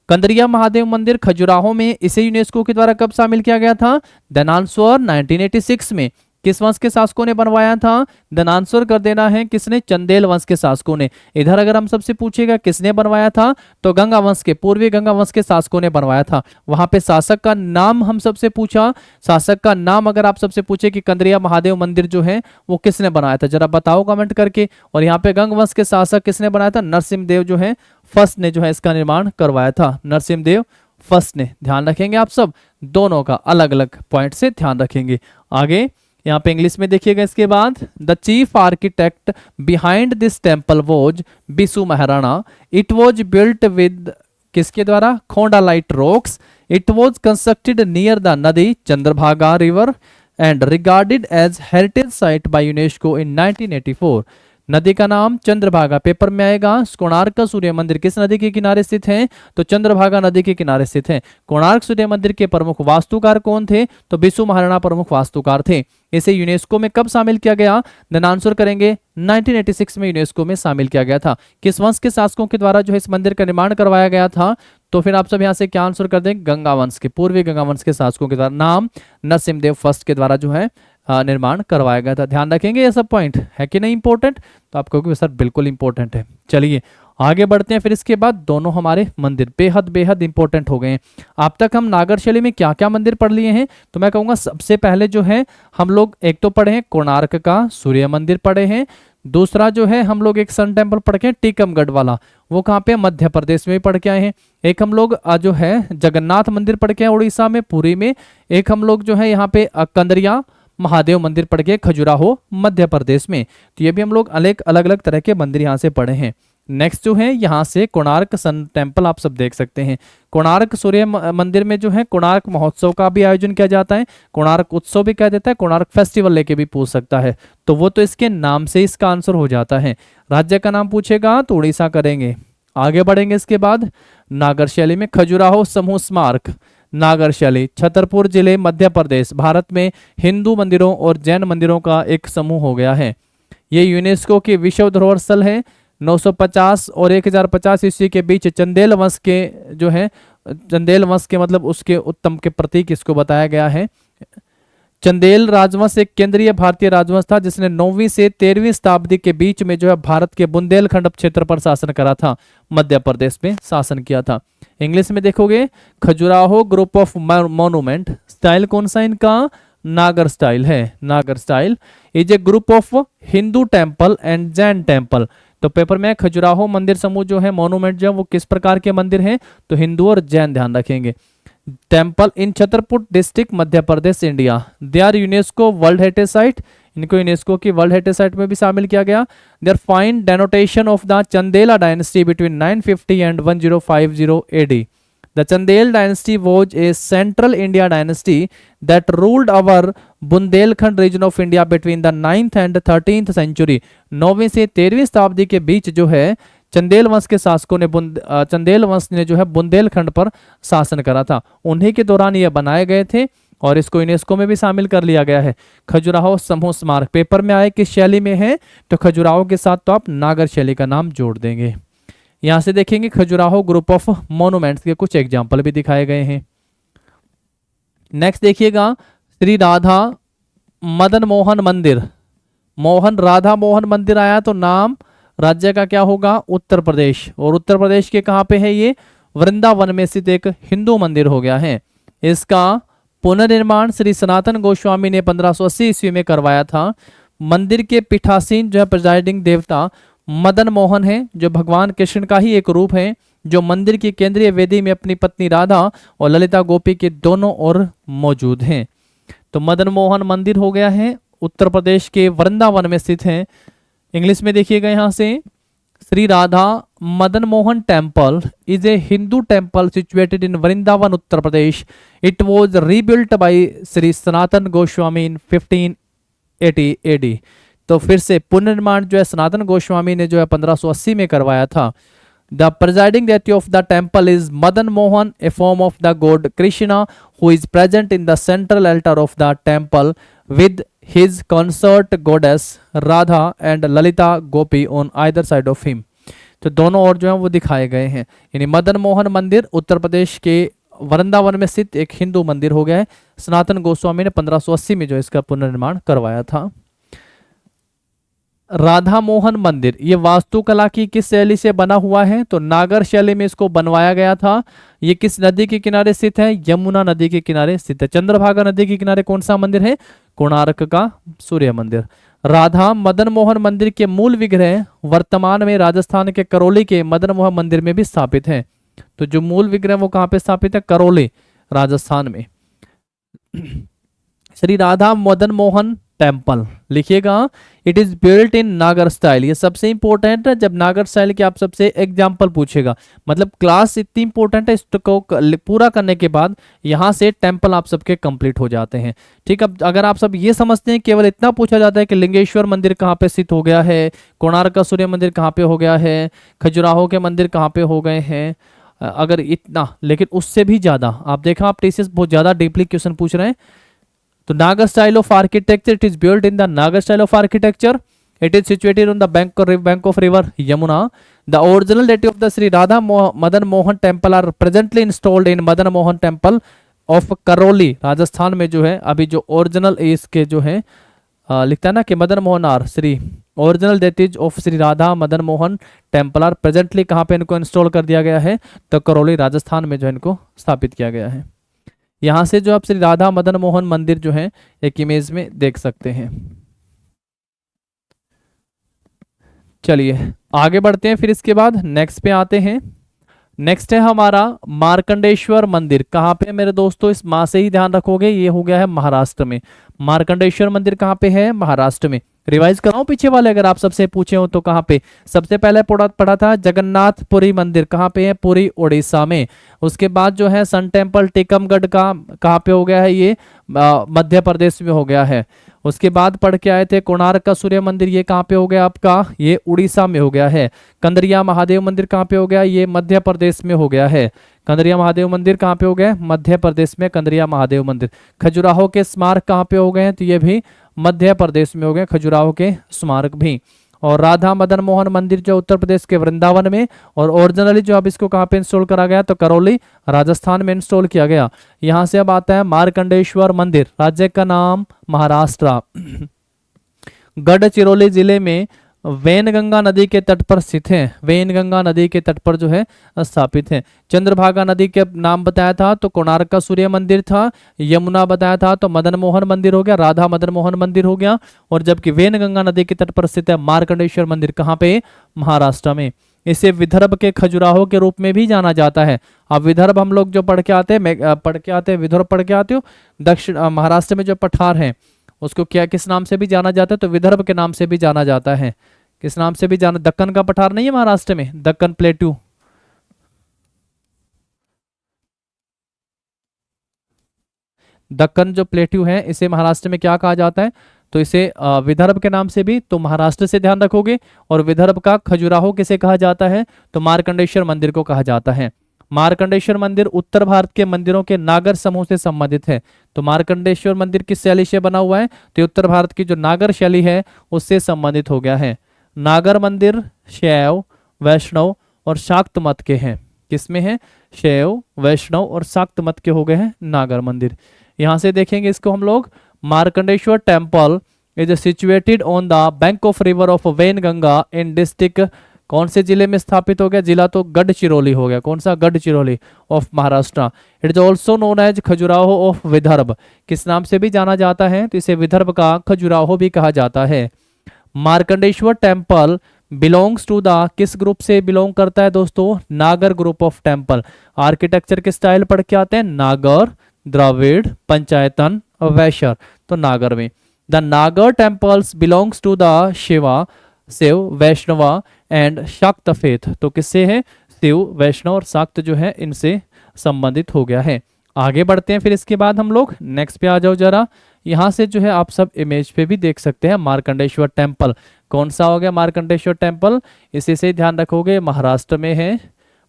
कंदरिया महादेव मंदिर खजुराहो में, इसे यूनेस्को के द्वारा कब शामिल किया गया था, देन आंसर 1986 में। किस वंश के शासकों ने बनवाया था, देन आंसर कर देना है किसने, चंदेल वंश के शासकों ने। इधर अगर हम सबसे पूछेगा किसने बनवाया था, तो गंगा वंश के, पूर्वी गंगा वंश के शासकों ने बनवाया था। वहां पे शासक का नाम हम सबसे पूछा, शासक का नाम अगर आप सबसे पूछे कि कंदरिया महादेव मंदिर जो है वो किसने बनाया था, जरा बताओ कमेंट करके। और यहाँ पे गंगा वंश के शासक किसने बनाया था, नरसिम्हदेव जो है फर्स्ट ने जो है इसका निर्माण करवाया था, नरसिम्हदेव फर्स्ट ने। ध्यान रखेंगे आप सब, दोनों का अलग अलग पॉइंट से ध्यान रखेंगे। आगे यहाँ पे इंग्लिश में देखिएगा, इसके बाद the chief architect behind this temple was Bisu Maharana. It was built with किसके द्वारा, khondalite rocks. It was constructed near the नदी Chandrabhaga river and regarded as heritage site by UNESCO in 1984। नदी का नाम चंद्रभागा, पेपर में आएगा। कोणार्क का सूर्य मंदिर किस नदी के किनारे स्थित है, तो चंद्रभागा नदी के किनारे स्थित है। कोणार्क सूर्य मंदिर के प्रमुख वास्तुकार कौन थे, तो बिसु महाराणा प्रमुख वास्तुकार थे। इसे यूनेस्को में कब शामिल किया गया, देन आंसर करेंगे 1986 में यूनेस्को में शामिल किया गया था। किस वंश के शासकों के द्वारा जो है इस मंदिर का निर्माण करवाया गया था, तो फिर आप सब यहाँ से क्या आंसर कर देंगे, गंगा वंश के, पूर्वी गंगा वंश के शासकों के द्वारा। नाम नरसिम्हदेव फर्स्ट के द्वारा जो है निर्माण करवाया गया था। ध्यान रखेंगे ये सब पॉइंट, है कि नहीं इंपॉर्टेंट? तो आप कहोगे सर बिल्कुल इंपॉर्टेंट है। चलिए आगे बढ़ते हैं। फिर इसके बाद दोनों हमारे मंदिर बेहद बेहद इंपॉर्टेंट हो गए हैं। अब तक हम नागर शैली में क्या क्या मंदिर पढ़ लिए हैं? तो मैं कहूँगा सबसे पहले जो है हम लोग एक तो पढ़े हैं कोणार्क का सूर्य मंदिर पढ़े हैं। दूसरा जो है हम लोग एक सन टेम्पल पढ़ के हैं टीकमगढ़ वाला, वो कहाँ पे? मध्य प्रदेश में भी पढ़ के आए हैं। एक हम लोग जो है जगन्नाथ मंदिर पढ़ के हैं उड़ीसा में पुरी में। एक हम लोग जो है यहाँ पे कंदरिया महादेव मंदिर पढ़ के खजुराहो मध्य प्रदेश में। तो ये भी हम लोग अलग अलग तरह के मंदिर यहाँ से पढ़े हैं। नेक्स्ट जो है यहाँ से कोणार्क सन टेम्पल आप सब देख सकते हैं। कोणार्क सूर्य मंदिर में जो है कोणार्क महोत्सव का भी आयोजन किया जाता है, कोणार्क उत्सव भी कह देता है, कोणार्क फेस्टिवल लेके भी पूछ सकता है। तो वो तो इसके नाम से इसका आंसर हो जाता है। राज्य का नाम पूछेगा तो उड़ीसा करेंगे। आगे बढ़ेंगे इसके बाद नागर शैली में खजुराहो समूह स्मारक नागर शैली छतरपुर जिले मध्य प्रदेश भारत में हिंदू मंदिरों और जैन मंदिरों का एक समूह हो गया है। ये यूनेस्को की विश्व धरोहर स्थल है। 950 और 1050 ईस्वी के बीच चंदेल वंश के जो है, चंदेल वंश के मतलब उसके उत्तम के प्रतीक इसको बताया गया है। चंदेल राजवंश एक केंद्रीय भारतीय राजवंश था जिसने 9वीं से 13वीं शताब्दी के बीच में जो है भारत के बुंदेलखंड क्षेत्र पर शासन करा था, मध्य प्रदेश में शासन किया था। इंग्लिश में देखोगे Khajuraho group of monument, style कौन सा इनका? नागर स्टाइल है। नागर style is a group of Hindu temple and Jain temple. तो पेपर में खजुराहो मंदिर समूह जो है मॉन्यूमेंट जो है वो किस प्रकार के मंदिर हैं? तो हिंदू और जैन, ध्यान रखेंगे। Temple in Chhatarpur district Madhya Pradesh India. They are UNESCO world heritage site, इनको यूनेस्को की वर्ल्ड हेरिटेज साइट में भी शामिल किया गया। Their fine denotation of the Chandela dynasty between 950 and 1050 AD। The Chandel dynasty was a central India dynasty that ruled our Bundelkhand region of India between the 9th and 13th century. 9वीं से 13वीं शताब्दी के बीच जो है चंदेल वंश के शासकों ने चंदेल वंश ने जो है बुंदेलखंड पर शासन करा था। उन्हीं के दौरान ये बनाए गए थे और इसको यूनेस्को में भी शामिल कर लिया गया है। खजुराहो समूह स्मारक पेपर में आए किस शैली में है? तो खजुराहो के साथ तो आप नागर शैली का नाम जोड़ देंगे। यहां से देखेंगे खजुराहो ग्रुप ऑफ मॉन्यूमेंट्स के कुछ एग्जाम्पल भी दिखाए गए हैं। नेक्स्ट देखिएगा श्री राधा मदन मोहन मंदिर। मोहन राधा मोहन मंदिर आया तो नाम राज्य का क्या होगा? उत्तर प्रदेश। और उत्तर प्रदेश के कहाँ पे है ये? वृंदावन में स्थित एक हिंदू मंदिर हो गया है। इसका पुनर्निर्माण श्री सनातन गोस्वामी ने 1580 ईस्वी में करवाया था। मंदिर के पीठासीन जो है प्रिजाइडिंग देवता मदन मोहन है, जो भगवान कृष्ण का ही एक रूप है, जो मंदिर की केंद्रीय वेदी में अपनी पत्नी राधा और ललिता गोपी के दोनों ओर मौजूद हैं। तो मदन मोहन मंदिर हो गया है, उत्तर प्रदेश के वृंदावन में स्थित है। इंग्लिश में देखिएगा यहाँ से Shri Radha Madan Mohan temple is a Hindu temple situated in Vrindavan Uttar Pradesh. It was rebuilt by Shri Sanatan Goswami in 1580 AD। तो फिर से पुनर्निर्माण जो है सनातन गोस्वामी ने जो है 1580 में करवाया था। The presiding deity of the temple is Madan Mohan, a form of the god Krishna, who is present in the central altar of the temple with his consort goddess Radha and Lalita Gopi on either side of him। तो दोनों ओर जो है वो दिखाए गए हैं। यानी मदन मोहन मंदिर उत्तर प्रदेश के वृंदावन में स्थित एक हिंदू मंदिर हो गया है। सनातन गोस्वामी ने 1580 में जो इसका पुनर्निर्माण करवाया था। राधा मोहन मंदिर ये वास्तुकला की किस शैली से बना हुआ है? तो नागर शैली में इसको बनवाया गया था। ये किस नदी के किनारे स्थित है? यमुना नदी के किनारे स्थित है। चंद्रभागा नदी के किनारे कौन सा मंदिर है? कोणार्क का सूर्य मंदिर। राधा मदन मोहन मंदिर के मूल विग्रह वर्तमान में राजस्थान के करौली के मदन मोहन मंदिर में भी स्थापित है। तो जो मूल विग्रह वो कहाँ पे स्थापित है? करौली राजस्थान में। श्री राधा मदन मोहन टेम्पल लिखिएगा, इट इज बिल्ट इन नागर स्टाइल। ये सबसे इंपॉर्टेंट है, जब नागर स्टाइल के आप सबसे एग्जाम्पल पूछेगा, मतलब क्लास इतनी इंपॉर्टेंट है, इसको पूरा करने के बाद यहाँ से टेम्पल आप सबके कंप्लीट हो जाते हैं। ठीक, अब अगर आप सब ये समझते हैं केवल इतना पूछा जाता है कि लिंगेश्वर मंदिर कहाँ पे स्थित हो गया है, कोणार्क का सूर्य मंदिर कहाँ पे हो गया है, खजुराहो के मंदिर कहाँ पे हो गए हैं, अगर इतना, लेकिन उससे भी ज्यादा आप देखा, आप टीसीएस बहुत ज्यादा डीपली क्वेश्चन पूछ रहे हैं। तो Nagara style of architecture, it is built in the Nagara style of architecture, it is situated on the bank of river Yamuna. The original deity of the Shri Radha Madan Mohan temple are presently installed in Madan Mohan temple of Karauli Rajasthan में जो है अभी जो original इसके जो है लिखता है ना कि Madan Mohan are Shri original deities of Shri Radha Madan Mohan temple are presently कहाँ पे इनको इंस्टॉल कर दिया गया है, तो करौली राजस्थान में जो है इनको स्थापित किया गया है। यहाँ से जो आप श्री राधा मदन मोहन मंदिर जो है एक इमेज में देख सकते हैं। चलिए आगे बढ़ते हैं, फिर इसके बाद नेक्स्ट पे आते हैं। नेक्स्ट है हमारा मार्कंडेश्वर मंदिर। कहाँ पे मेरे दोस्तों, इस माँ से ही ध्यान रखोगे, ये हो गया है महाराष्ट्र में। मार्कंडेश्वर मंदिर कहाँ पे है, महाराष्ट्र में। रिवाइज कराऊं पीछे वाले अगर आप सबसे पूछे हो तो कहाँ पे, सबसे पहले पढ़ा था जगन्नाथपुरी मंदिर कहाँ पे है, पुरी उड़ीसा में। उसके बाद जो है सन टेम्पल टीकमगढ़ का कहाँ पे हो गया है, ये मध्य प्रदेश में हो गया है। उसके बाद पढ़ के आए थे कोणार्क का सूर्य मंदिर, ये कहाँ पे हो गया आपका, ये उड़ीसा में हो गया है। कंदरिया महादेव मंदिर कहाँ पे हो गया, ये मध्य प्रदेश में हो गया है। कंदरिया महादेव मंदिर कहाँ पे हो गया, मध्य प्रदेश में कंदरिया महादेव मंदिर। खजुराहो के स्मारक कहाँ पे हो गए हैं, तो ये भी मध्य प्रदेश में हो गए खजुराहो के स्मारक भी। और राधा मदन मोहन मंदिर जो उत्तर प्रदेश के वृंदावन में, और ओरिजिनली जो अब इसको कहाँ पे इंस्टॉल करा गया, तो करौली राजस्थान में इंस्टॉल किया गया। यहाँ से अब आता है मार्कंडेश्वर मंदिर, राज्य का नाम महाराष्ट्र, गढ़चिरौली जिले में वैनगंगा नदी के तट पर स्थित है। वैनगंगा नदी के तट पर जो है स्थापित है। चंद्रभागा नदी के नाम बताया था तो कोणार्क का सूर्य मंदिर था। यमुना बताया था तो मदन मोहन मंदिर हो गया, राधा मदन मोहन मंदिर हो गया। और जबकि वैनगंगा नदी के तट पर स्थित है मार्कंडेश्वर मंदिर, कहाँ पे, महाराष्ट्र में। इसे विदर्भ के खजुराहो के रूप में भी जाना जाता है। अब विदर्भ हम लोग जो पढ़ के आते हैं विदर्भ पढ़ के आते हो, दक्षिण महाराष्ट्र में जो पठार है उसको क्या किस नाम से भी जाना जाता है, तो विदर्भ के नाम से भी जाना जाता है। किस नाम से भी जाना, दक्कन का पठार नहीं है महाराष्ट्र में, दक्कन प्लेट्यू, दक्कन जो प्लेट्यू है इसे महाराष्ट्र में क्या कहा जाता है, तो इसे विदर्भ के नाम से भी, तो महाराष्ट्र से ध्यान रखोगे। और विदर्भ का खजुराहो किसे कहा जाता है, तो मार्कंडेश्वर मंदिर को कहा जाता है। मार्कंडेश्वर मंदिर उत्तर भारत के मंदिरों के नागर समूह से संबंधित है। तो मार्कंडेश्वर मंदिर किस शैली से बना हुआ है, तो उत्तर भारत की जो नागर शैली है उससे संबंधित हो गया है। नागर मंदिर शैव, वैष्णव और शाक्त मत के हैं। किसमें है, शैव, वैष्णव और शाक्त मत के हो गए हैं नागर मंदिर। यहां से देखेंगे इसको हम लोग, Markandeshwar temple is situated on the bank of river of Wainganga in district, कौन से जिले में स्थापित हो गया, जिला तो गढ़चिरौली हो गया। कौन सा, Gadchiroli of Maharashtra. It is also known as Khajuraho of Vidarbha, किस नाम से भी जाना जाता है, तो इसे विदर्भ का खजुराहो भी कहा जाता है। Markandeshwar temple belongs to the, किस ग्रुप से बिलोंग करता है दोस्तों, Nagar group of temple. Architecture के स्टाइल पढ़ के आते हैं, नागर, द्रविड़, पंचायतन और वैश्य, तो नागर में। The Nagara temples belongs to the Shiva, Shiv, Vaishnava and Shakta faith, तो किससे है, शिव, वैष्णव और शाक्त जो है इनसे संबंधित हो गया है। आगे बढ़ते हैं, फिर इसके बाद हम लोग नेक्स्ट पे आ जाओ जरा। यहाँ से जो है आप सब इमेज पे भी देख सकते हैं मार्कंडेश्वर टेम्पल, कौन सा हो गया मार्कंडेश्वर टेम्पल, इसी से ध्यान रखोगे, महाराष्ट्र में है।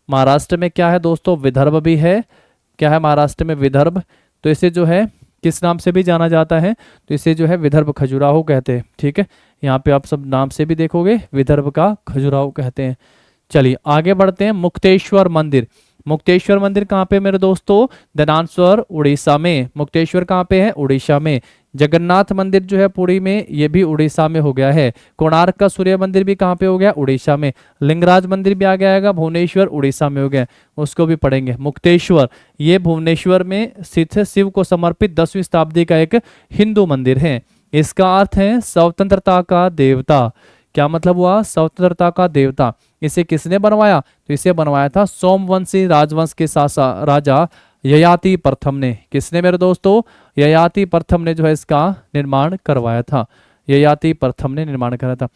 महाराष्ट्र में क्या है दोस्तों, विदर्भ भी है। क्या है महाराष्ट्र में, विदर्भ। तो इसे जो है किस नाम से भी जाना जाता है, तो इसे जो है विदर्भ खजुराहो कहते हैं। ठीक है, यहाँ पे आप सब नाम से भी देखोगे, विदर्भ का खजुराहो कहते हैं। चलिए आगे बढ़ते हैं, मुक्तेश्वर मंदिर। मुक्तेश्वर मंदिर कहाँ पे मेरे दोस्तों, दनानस्वर, उड़ीसा में। मुक्तेश्वर कहाँ पे है, उड़ीसा में। जगन्नाथ मंदिर जो है पुरी में, ये भी उड़ीसा में हो गया है। कोणार्क का सूर्य मंदिर भी कहाँ पे हो गया, उड़ीसा में। लिंगराज मंदिर भी आ गया है, भुवनेश्वर उड़ीसा में हो गया, उसको भी पढ़ेंगे। मुक्तेश्वर ये भुवनेश्वर में स्थित शिव को समर्पित 10वीं शताब्दी का एक हिंदू मंदिर है। इसका अर्थ है स्वतंत्रता का देवता। क्या मतलब हुआ, स्वतंत्रता का देवता। इसे किसने बनवाया, तो इसे बनवाया था सोमवंशी राजवंश के राजा ययाति प्रथम ने। किसने मेरे दोस्तों, ययाति प्रथम ने जो है इसका निर्माण करवाया था। ययाति प्रथम ने निर्माण कराया था।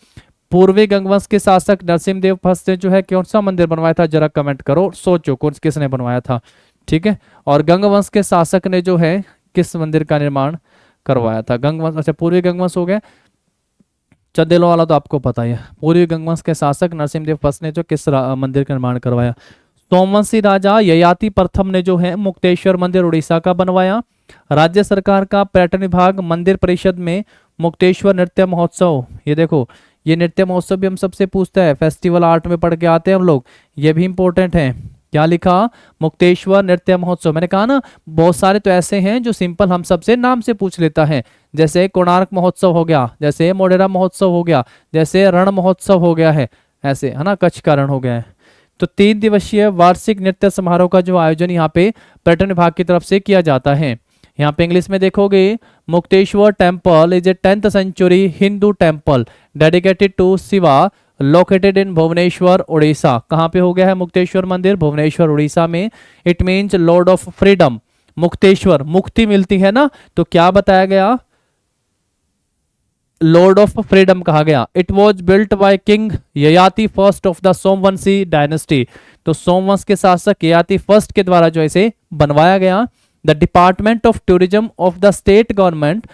पूर्वी गंगवंश के शासक नरसिंहदेव फर्स्ट ने जो है कौन सा मंदिर बनवाया था, जरा कमेंट करो, सोचो कौन किसने बनवाया था। ठीक है, और गंगवंश के शासक ने जो है किस मंदिर का निर्माण करवाया था, गंगवंश। अच्छा, पूर्वी गंगवंश हो गया, चंदेलों वाला तो आपको पता ही है। पूर्वी गंगवंश के शासक नरसिंहदेव फर्स्ट ने जो किस मंदिर का निर्माण करवाया, सोमवंशी राजा ययाति प्रथम ने जो है मुक्तेश्वर मंदिर उड़ीसा का बनवाया। राज्य सरकार का पर्यटन विभाग मंदिर परिषद में मुक्तेश्वर नृत्य महोत्सव, ये देखो ये नृत्य महोत्सव भी हम सबसे पूछता है, फेस्टिवल आर्ट में पढ़ के आते हैं हम लोग, ये भी इंपॉर्टेंट है। क्या लिखा? मुक्तेश्वर नृत्य महोत्सव। मैंने कहा ना, बहुत सारे तो ऐसे हैं जो सिंपल हम सबसे नाम से पूछ लेता है, जैसे कोणार्क महोत्सव हो गया, जैसे मोढेरा महोत्सव हो गया, जैसे रण महोत्सव हो गया है, ऐसे है ना, कच्छ का रण हो गया है। तो 3 दिवसीय वार्षिक नृत्य समारोह का जो आयोजन यहाँ पे पर्यटन विभाग की तरफ से किया जाता है। यहाँ पे इंग्लिश में देखोगे, Mukteshwar temple is a 10th century Hindu temple dedicated to Shiva located in Bhubaneswar Orissa. कहाँ पे हो गया है मुक्तेश्वर मंदिर? भुवनेश्वर उड़ीसा में। It means Lord of freedom. Mukteshwar, मुक्ति मिलती है ना, तो क्या बताया गया? लॉर्ड ऑफ फ्रीडम कहा गया। It was built by king Yayati first of the Somvanshi dynasty. तो सोमवंश के शासक ययाति फर्स्ट के द्वारा जो इसे बनवाया गया। The department of tourism of the state government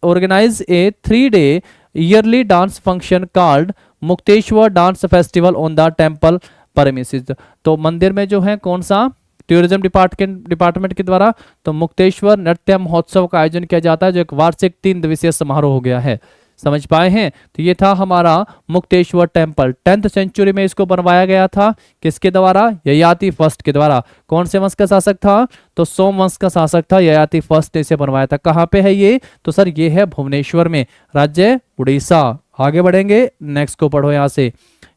organize a 3-day yearly dance function called Mukteshwar dance festival on the temple premises. तो मंदिर में जो है कौन सा? टूरिज्म डिपार्टमेंट के द्वारा तो मुक्तेश्वर नृत्य महोत्सव का आयोजन किया जाता है, जो एक वार्षिक 3 दिवसीय समारोह हो गया है। समझ पाए हैं? तो ये था हमारा मुक्तेश्वर टेम्पल। 10th सेंचुरी में इसको बनवाया गया था, किसके द्वारा? ययाति फर्स्ट के द्वारा। कौन से वंश का शासक था? तो सोम वंश का शासक था, ययाति फर्स्ट ने इसे बनवाया था। कहाँ पे है ये? तो सर ये है भुवनेश्वर में, राज्य उड़ीसा। आगे बढ़ेंगे, नेक्स्ट को पढ़ो यहाँ से।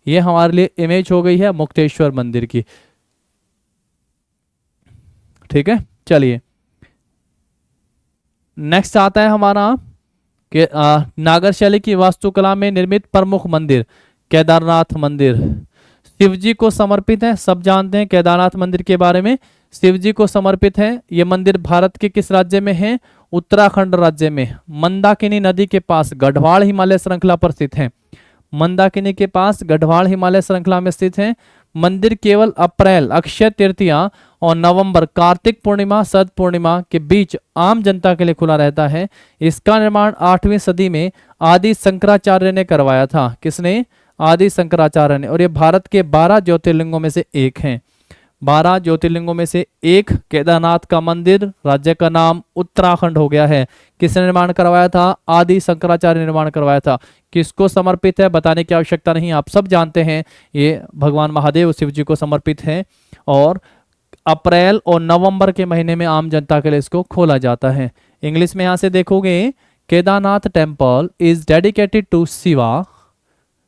ये हमारे लिए इमेज हो गई है मुक्तेश्वर मंदिर की। ठीक है, चलिए नेक्स्ट आता है हमारा कि नागर शैली की वास्तुकला में निर्मित प्रमुख मंदिर। केदारनाथ मंदिर शिव जी को समर्पित है, सब जानते हैं केदारनाथ मंदिर के बारे में। शिव जी को समर्पित है। ये मंदिर भारत के किस राज्य में है? उत्तराखंड राज्य में, मंदाकिनी नदी के पास गढ़वाल हिमालय श्रृंखला पर स्थित है। मंदाकिनी के पास गढ़वाल हिमालय श्रृंखला में स्थित है। मंदिर केवल अप्रैल अक्षय तृतीया और नवंबर कार्तिक पूर्णिमा शरद पूर्णिमा के बीच आम जनता के लिए खुला रहता है। इसका निर्माण 8वीं सदी में आदि शंकराचार्य ने करवाया था। किसने? आदि शंकराचार्य ने। और ये भारत के 12 ज्योतिर्लिंगों में से एक हैं। 12 ज्योतिर्लिंगों में से एक केदारनाथ का मंदिर, राज्य का नाम उत्तराखंड हो गया है। किसने निर्माण करवाया था? आदि शंकराचार्य ने निर्माण करवाया था। किसको समर्पित है बताने की आवश्यकता नहीं, आप सब जानते हैं। ये भगवान महादेव शिव जी को समर्पित है और अप्रैल और नवंबर के महीने में आम जनता के लिए इसको खोला जाता है। इंग्लिश में यहां से देखोगे, Kedarnath temple is dedicated to Shiva.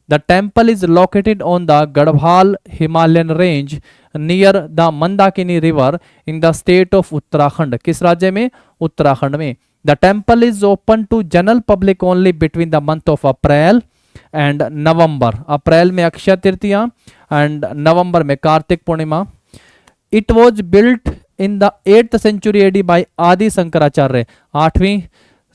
The temple is located on the Garhwal Himalayan range near the Mandakini river in the state of Uttarakhand. किस राज्य में? उत्तराखंड में। The temple is open to general public only between the month of April and November. अप्रैल में Akshaya Tritiya and नवंबर में Kartik Purnima. It was built in the 8th century AD by Adi Shankaracharya. 8वीं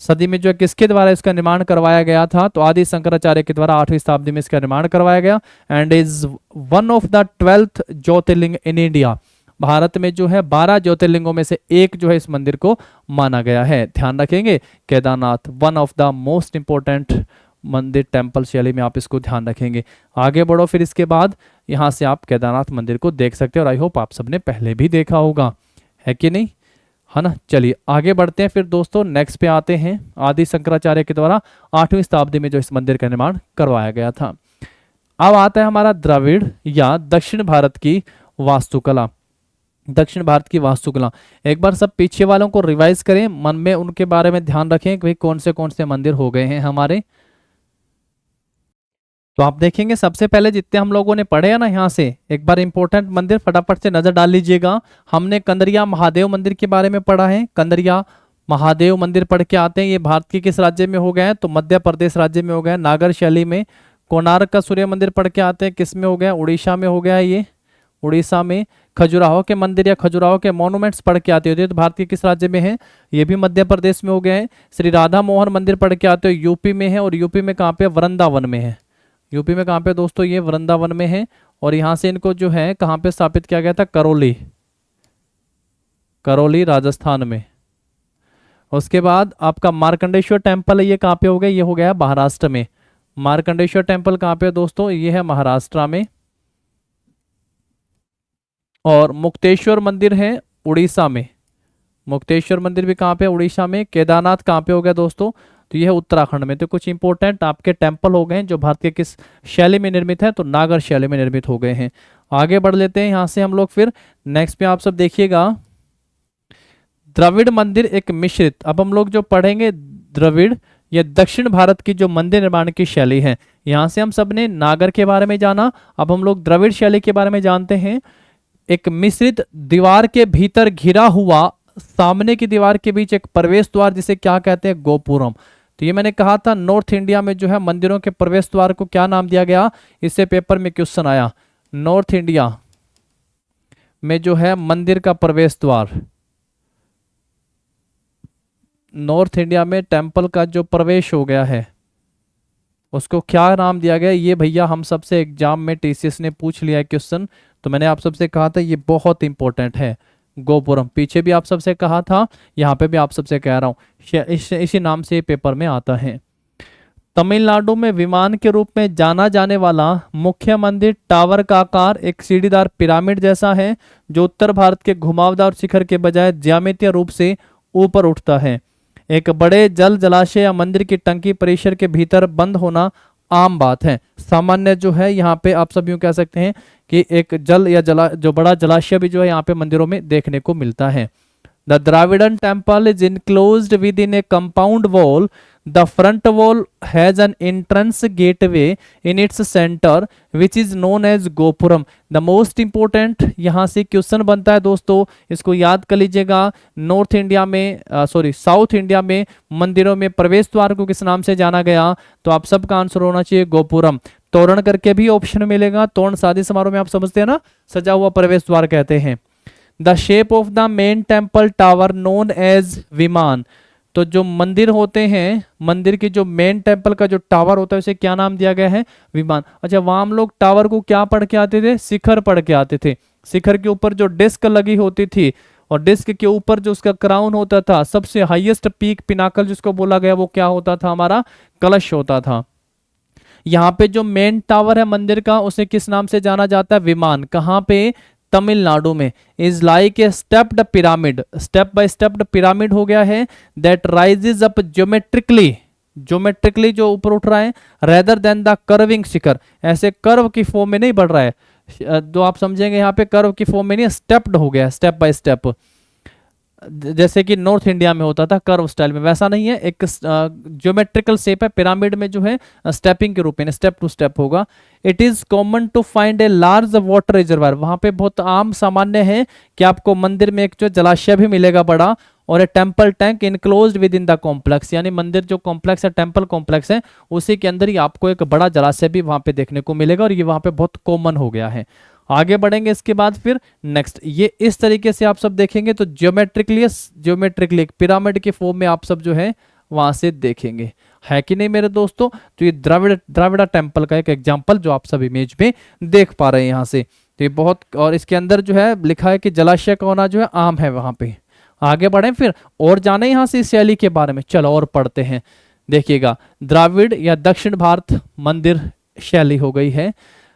सदी में जो किसके द्वारा इसका निर्माण करवाया गया था? तो आदि शंकराचार्य के द्वारा 8वीं शताब्दी में इसका निर्माण करवाया गया। And is one of the 12th Jyotirlinga in India. Bharat में जो है 12 ज्योतिर्लिंगों में से एक जो है इस मंदिर को माना गया है। ध्यान रखेंगे, Kedarnath one of the most important मंदिर टेम्पल शैली में, आप इसको ध्यान रखेंगे। आगे बढ़ो, फिर इसके बाद यहाँ से आप केदारनाथ मंदिर को देख सकते हो और आई होप आप सबने पहले भी देखा होगा, है कि नहीं, है ना। चलिए आगे बढ़ते हैं फिर दोस्तों, नेक्स्ट पे आते हैं। आदि शंकराचार्य के द्वारा 8वीं शताब्दी में जो इस मंदिर का निर्माण करवाया गया था। अब आता है हमारा द्रविड़ या दक्षिण भारत की वास्तुकला। दक्षिण भारत की वास्तुकला एक बार सब पीछे वालों को रिवाइज करें, मन में उनके बारे में ध्यान रखें कि भाई कौन से मंदिर हो गए हैं हमारे। तो आप देखेंगे सबसे पहले जितने हम लोगों ने पढ़े हैं ना, यहाँ से एक बार इंपॉर्टेंट मंदिर फटाफट से नजर डाल लीजिएगा। हमने कंदरिया महादेव मंदिर के बारे में पढ़ा है। कंदरिया महादेव मंदिर पढ़ के आते हैं। ये भारत के किस राज्य में हो गए हैं? तो मध्य प्रदेश राज्य में हो गए हैं, नागर शैली में। कोणार्क का सूर्य मंदिर पढ़ के आते हैं, किस में हो गया? उड़ीसा में हो गया है, ये उड़ीसा में। खजुराहो के मंदिर या खजुराहो के मॉन्यूमेंट्स पढ़ के आते हो तो भारत के किस राज्य में है? ये भी मध्य प्रदेश में हो गए हैं। श्री राधा मोहन मंदिर पढ़ के आते हो, यूपी में है। और यूपी में कहाँ पे? वृंदावन में है। यूपी में कहाँ पे दोस्तों? ये वृंदावन में है। और यहाँ से इनको जो है कहाँ पे स्थापित किया गया था? करौली, करौली राजस्थान में। उसके बाद आपका मार्कंडेश्वर टेम्पल है, ये कहाँ पे हो गया? ये हो गया महाराष्ट्र में। मार्कंडेश्वर टेम्पल कहाँ पे दोस्तों? ये है महाराष्ट्र में। और मुक्तेश्वर मंदिर है उड़ीसा में। मुक्तेश्वर मंदिर भी कहाँ पे? उड़ीसा में। केदारनाथ कहाँ पे हो गया दोस्तों? तो यह है उत्तराखंड में। तो कुछ इंपॉर्टेंट आपके टेम्पल हो गए हैं जो भारत के किस शैली में निर्मित है? तो नागर शैली में निर्मित हो गए हैं। आगे बढ़ लेते हैं यहाँ से हम लोग फिर नेक्स्ट पे। आप सब देखिएगा, द्रविड़ मंदिर एक मिश्रित, अब हम लोग जो पढ़ेंगे द्रविड़ या दक्षिण भारत की जो मंदिर निर्माण की शैली है। यहाँ से हम सब ने नागर के बारे में जाना, अब हम लोग द्रविड़ शैली के बारे में जानते हैं। एक मिश्रित दीवार के भीतर घिरा हुआ, सामने की दीवार के बीच एक प्रवेश द्वार जिसे क्या कहते हैं, गोपुरम। तो ये मैंने कहा था नॉर्थ इंडिया में जो है मंदिरों के प्रवेश द्वार को क्या नाम दिया गया, इससे पेपर में क्वेश्चन आया। नॉर्थ इंडिया में जो है मंदिर का प्रवेश द्वार, नॉर्थ इंडिया में टेम्पल का जो प्रवेश हो गया है उसको क्या नाम दिया गया, ये भैया हम सबसे एग्जाम में टीसीएस ने पूछ लिया है क्वेश्चन, तो मैंने आप सबसे कहा था ये बहुत इंपॉर्टेंट है। गोपुरम पीछे भी आप सबसे कहा था, यहाँ पे भी आप सबसे कह रहा हूँ, इसी नाम से पेपर में आता है। तमिलनाडु में विमान के रूप में जाना जाने वाला मुख्य मंदिर टावर का आकार एक सीढ़ीदार पिरामिड जैसा है, जो उत्तर भारत के घुमावदार शिखर के बजाय ज्यामितीय रूप से ऊपर उठता है। एक बड़े जल जलाशय या मंदिर की टंकी परिसर के भीतर बंद होना आम बात है। सामान्य जो है यहाँ पे आप सब यूं कह सकते हैं कि एक जल या जो बड़ा जलाशय भी जो है यहाँ पे मंदिरों में देखने को मिलता है। The Dravidian temple is enclosed within a compound wall. The front wall has an entrance gateway in its centre which is known as gopuram. The most important यहाँ से क्वेश्चन बनता है दोस्तों, इसको याद कर लीजिएगा। नॉर्थ इंडिया में साउथ इंडिया में मंदिरों में प्रवेश द्वार को किस नाम से जाना गया, तो आप सबका आंसर होना चाहिए गोपुरम। तोरण करके भी ऑप्शन मिलेगा, तोरण शादी समारोह में आप समझते हैं ना, सजा हुआ प्रवेश द्वार कहते हैं। The shape of the main temple tower known as vimana. तो जो मंदिर होते हैं, मंदिर की जो मेन टेम्पल का जो टावर होता है उसे क्या नाम दिया गया है, विमान। अच्छा, वहां हम लोग टावर को क्या पढ़ के आते थे, शिखर पढ़ के आते थे। शिखर के ऊपर जो डिस्क लगी होती थी और डिस्क के ऊपर जो उसका क्राउन होता था, सबसे हाईएस्ट पीक पिनाकल जिसको बोला गया, वो क्या होता था, हमारा कलश होता था। यहाँ पे जो मेन टावर है मंदिर का उसे किस नाम से जाना जाता है, विमान। कहाँ पे, तमिलनाडु में। Is like a stepped pyramid, step by stepped pyramid हो गया है। That rises up geometrically, geometrically जो ऊपर उठ रहा है, रेदर देन द कर्विंग शिखर, ऐसे कर्व की फॉर्म में नहीं बढ़ रहा है। तो आप समझेंगे यहाँ पे कर्व की फॉर्म में नहीं, स्टेप्ड हो गया, स्टेप बाय स्टेप, जैसे कि नॉर्थ इंडिया में होता था कर्व स्टाइल में, वैसा नहीं है। एक ज्योमेट्रिकल शेप है, पिरामिड में जो है स्टेपिंग के रूप में स्टेप टू स्टेप होगा। It is common to find a large water reservoir, वहां पे बहुत आम सामान्य है कि आपको मंदिर में एक जो जलाशय भी मिलेगा बड़ा, और ए temple tank enclosed with in the complex, यानी मंदिर जो कॉम्प्लेक्स है, टेम्पल कॉम्प्लेक्स है, उसी के अंदर ही आपको एक बड़ा जलाशय भी वहां पे देखने को मिलेगा, और ये वहां पे बहुत कॉमन हो गया है। आगे बढ़ेंगे इसके बाद फिर नेक्स्ट, ये इस तरीके से आप सब देखेंगे तो ज्योमेट्रिकली पिरामिड के फॉर्म में आप सब जो है वहां से देखेंगे, है कि नहीं मेरे दोस्तों। तो ये द्राविड़ा टेम्पल का एक एग्जांपल जो आप सब इमेज में देख पा रहे हैं यहाँ से, तो ये बहुत, और इसके अंदर जो है लिखा है कि जलाशय का होना जो है आम है वहां पे। आगे बढ़े फिर और जाने यहाँ से इस शैली के बारे में, चलो और पढ़ते हैं। देखिएगा, द्राविड़ या दक्षिण भारत मंदिर शैली हो गई है।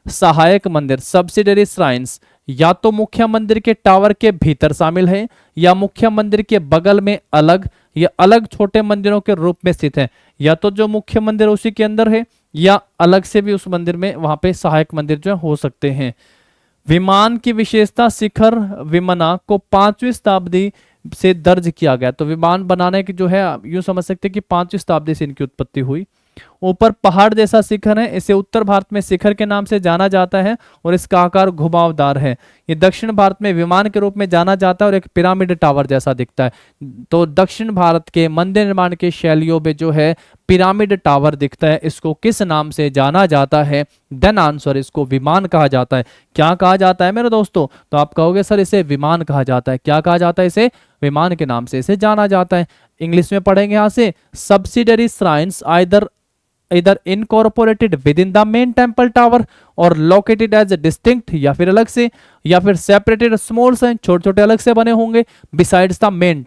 सहायक मंदिर, सब्सिडरी श्राइन्स, या तो मुख्य मंदिर के टावर के भीतर शामिल है, या मुख्य मंदिर के बगल में अलग या अलग छोटे मंदिरों के रूप में स्थित है। या तो जो मुख्य मंदिर उसी के अंदर है, या अलग से भी उस मंदिर में वहां पे सहायक मंदिर जो हो सकते हैं। विमान की विशेषता, शिखर विमना को 5वीं शताब्दी से दर्ज किया गया। तो विमान बनाने की जो है यूं समझ सकते हैं कि 5वीं शताब्दी से इनकी उत्पत्ति हुई। ऊपर पहाड़ जैसा शिखर है, इसे उत्तर भारत में शिखर के नाम से जाना जाता है और इसका आकार घुमावदार है। ये दक्षिण भारत में विमान के रूप में जाना जाता है और एक पिरामिड टावर जैसा दिखता है। तो दक्षिण भारत के मंदिर निर्माण के शैलियों में जो है पिरामिड टावर दिखता है, इसको किस नाम से जाना जाता है, देन आंसर इसको विमान कहा जाता है। क्या कहा जाता है मेरे दोस्तों, तो आप कहोगे सर इसे विमान कहा जाता है। क्या कहा जाता है, इसे विमान के नाम से इसे जाना जाता है। इंग्लिश में पढ़ेंगे यहां से, सब्सिडरी श्राइन्स इधर incorporated with in the main temple tower और लोकेटेड एज डिस्टिंक्ट, या फिर अलग से, या फिर सेपरेटेड स्मॉल साइन, छोटे छोटे अलग से बने होंगे, बिसाइड्स द मेन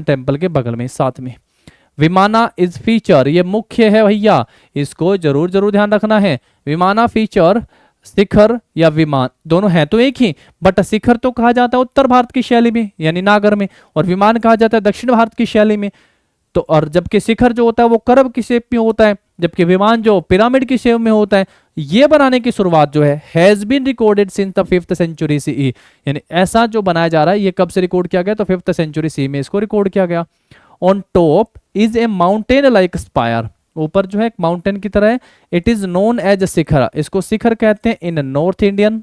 टेम्पल के बगल में साथ में। विमाना इज फीचर, ये मुख्य है भैया, इसको जरूर ध्यान रखना है। विमाना फीचर, शिखर या विमान दोनों है तो एक ही, बट शिखर तो कहा जाता है उत्तर भारत की शैली में यानी नागर में, और विमान कहा जाता है दक्षिण भारत की शैली में। तो और जबकि शिखर जो होता है वो कर्व की शेप में होता है, जबकि विमान जो पिरामिड की शेप में होता है। ये बनाने की शुरुआत जो है has been recorded since the 5th century CE, यानी ऐसा जो बनाया जा रहा है ये कब से रिकॉर्ड किया गया, तो 5th सेंचुरी सी में इसको रिकॉर्ड किया गया। On top is a mountain like spire, ऊपर जो है एक माउंटेन की तरह है। It is known as shikhara, इसको शिखर कहते हैं in north Indian,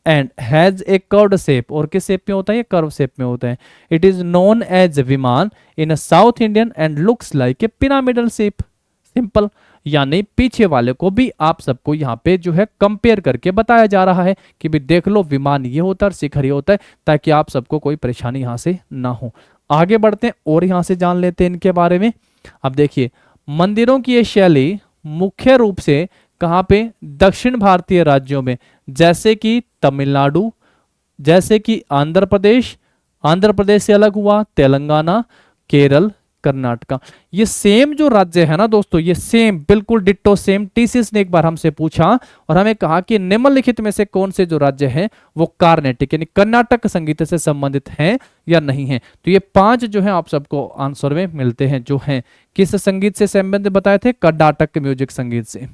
and has a curved shape, और किस शेप में होता है, ये कर्व शेप में होता है। It is known as vimana in south Indian and looks like a pyramidal shape. Simple, यानी पीछे वाले को भी आप सबको यहाँ पे जो है कंपेयर करके बताया जा रहा है कि भी देख लो विमान ये होता है और शिखर ये होता है, ताकि आप सबको कोई परेशानी यहाँ से ना हो। आगे बढ़ते हैं और यहाँ से जान लेते हैं इनके बारे में। अब देखिए मंदिरों की ये शैली मुख्य रूप से कहाँ पे, दक्षिण भारतीय राज्यों में, जैसे कि तमिलनाडु, जैसे कि आंध्र प्रदेश, आंध्र प्रदेश से अलग हुआ तेलंगाना, केरल, कर्नाटका। ये सेम जो राज्य है ना दोस्तों, ये सेम बिल्कुल डिट्टो सेम। टीसीएस ने एक बार हमसे पूछा और हमें कहा कि निम्नलिखित में से कौन से जो राज्य हैं वो कार्नेटिक यानी कर्नाटक संगीत से संबंधित हैं या नहीं है। तो ये 5 जो है आप सबको आंसर में मिलते हैं, जो हैं किस संगीत से संबंधित बताए थे, कर्नाटक म्यूजिक संगीत से।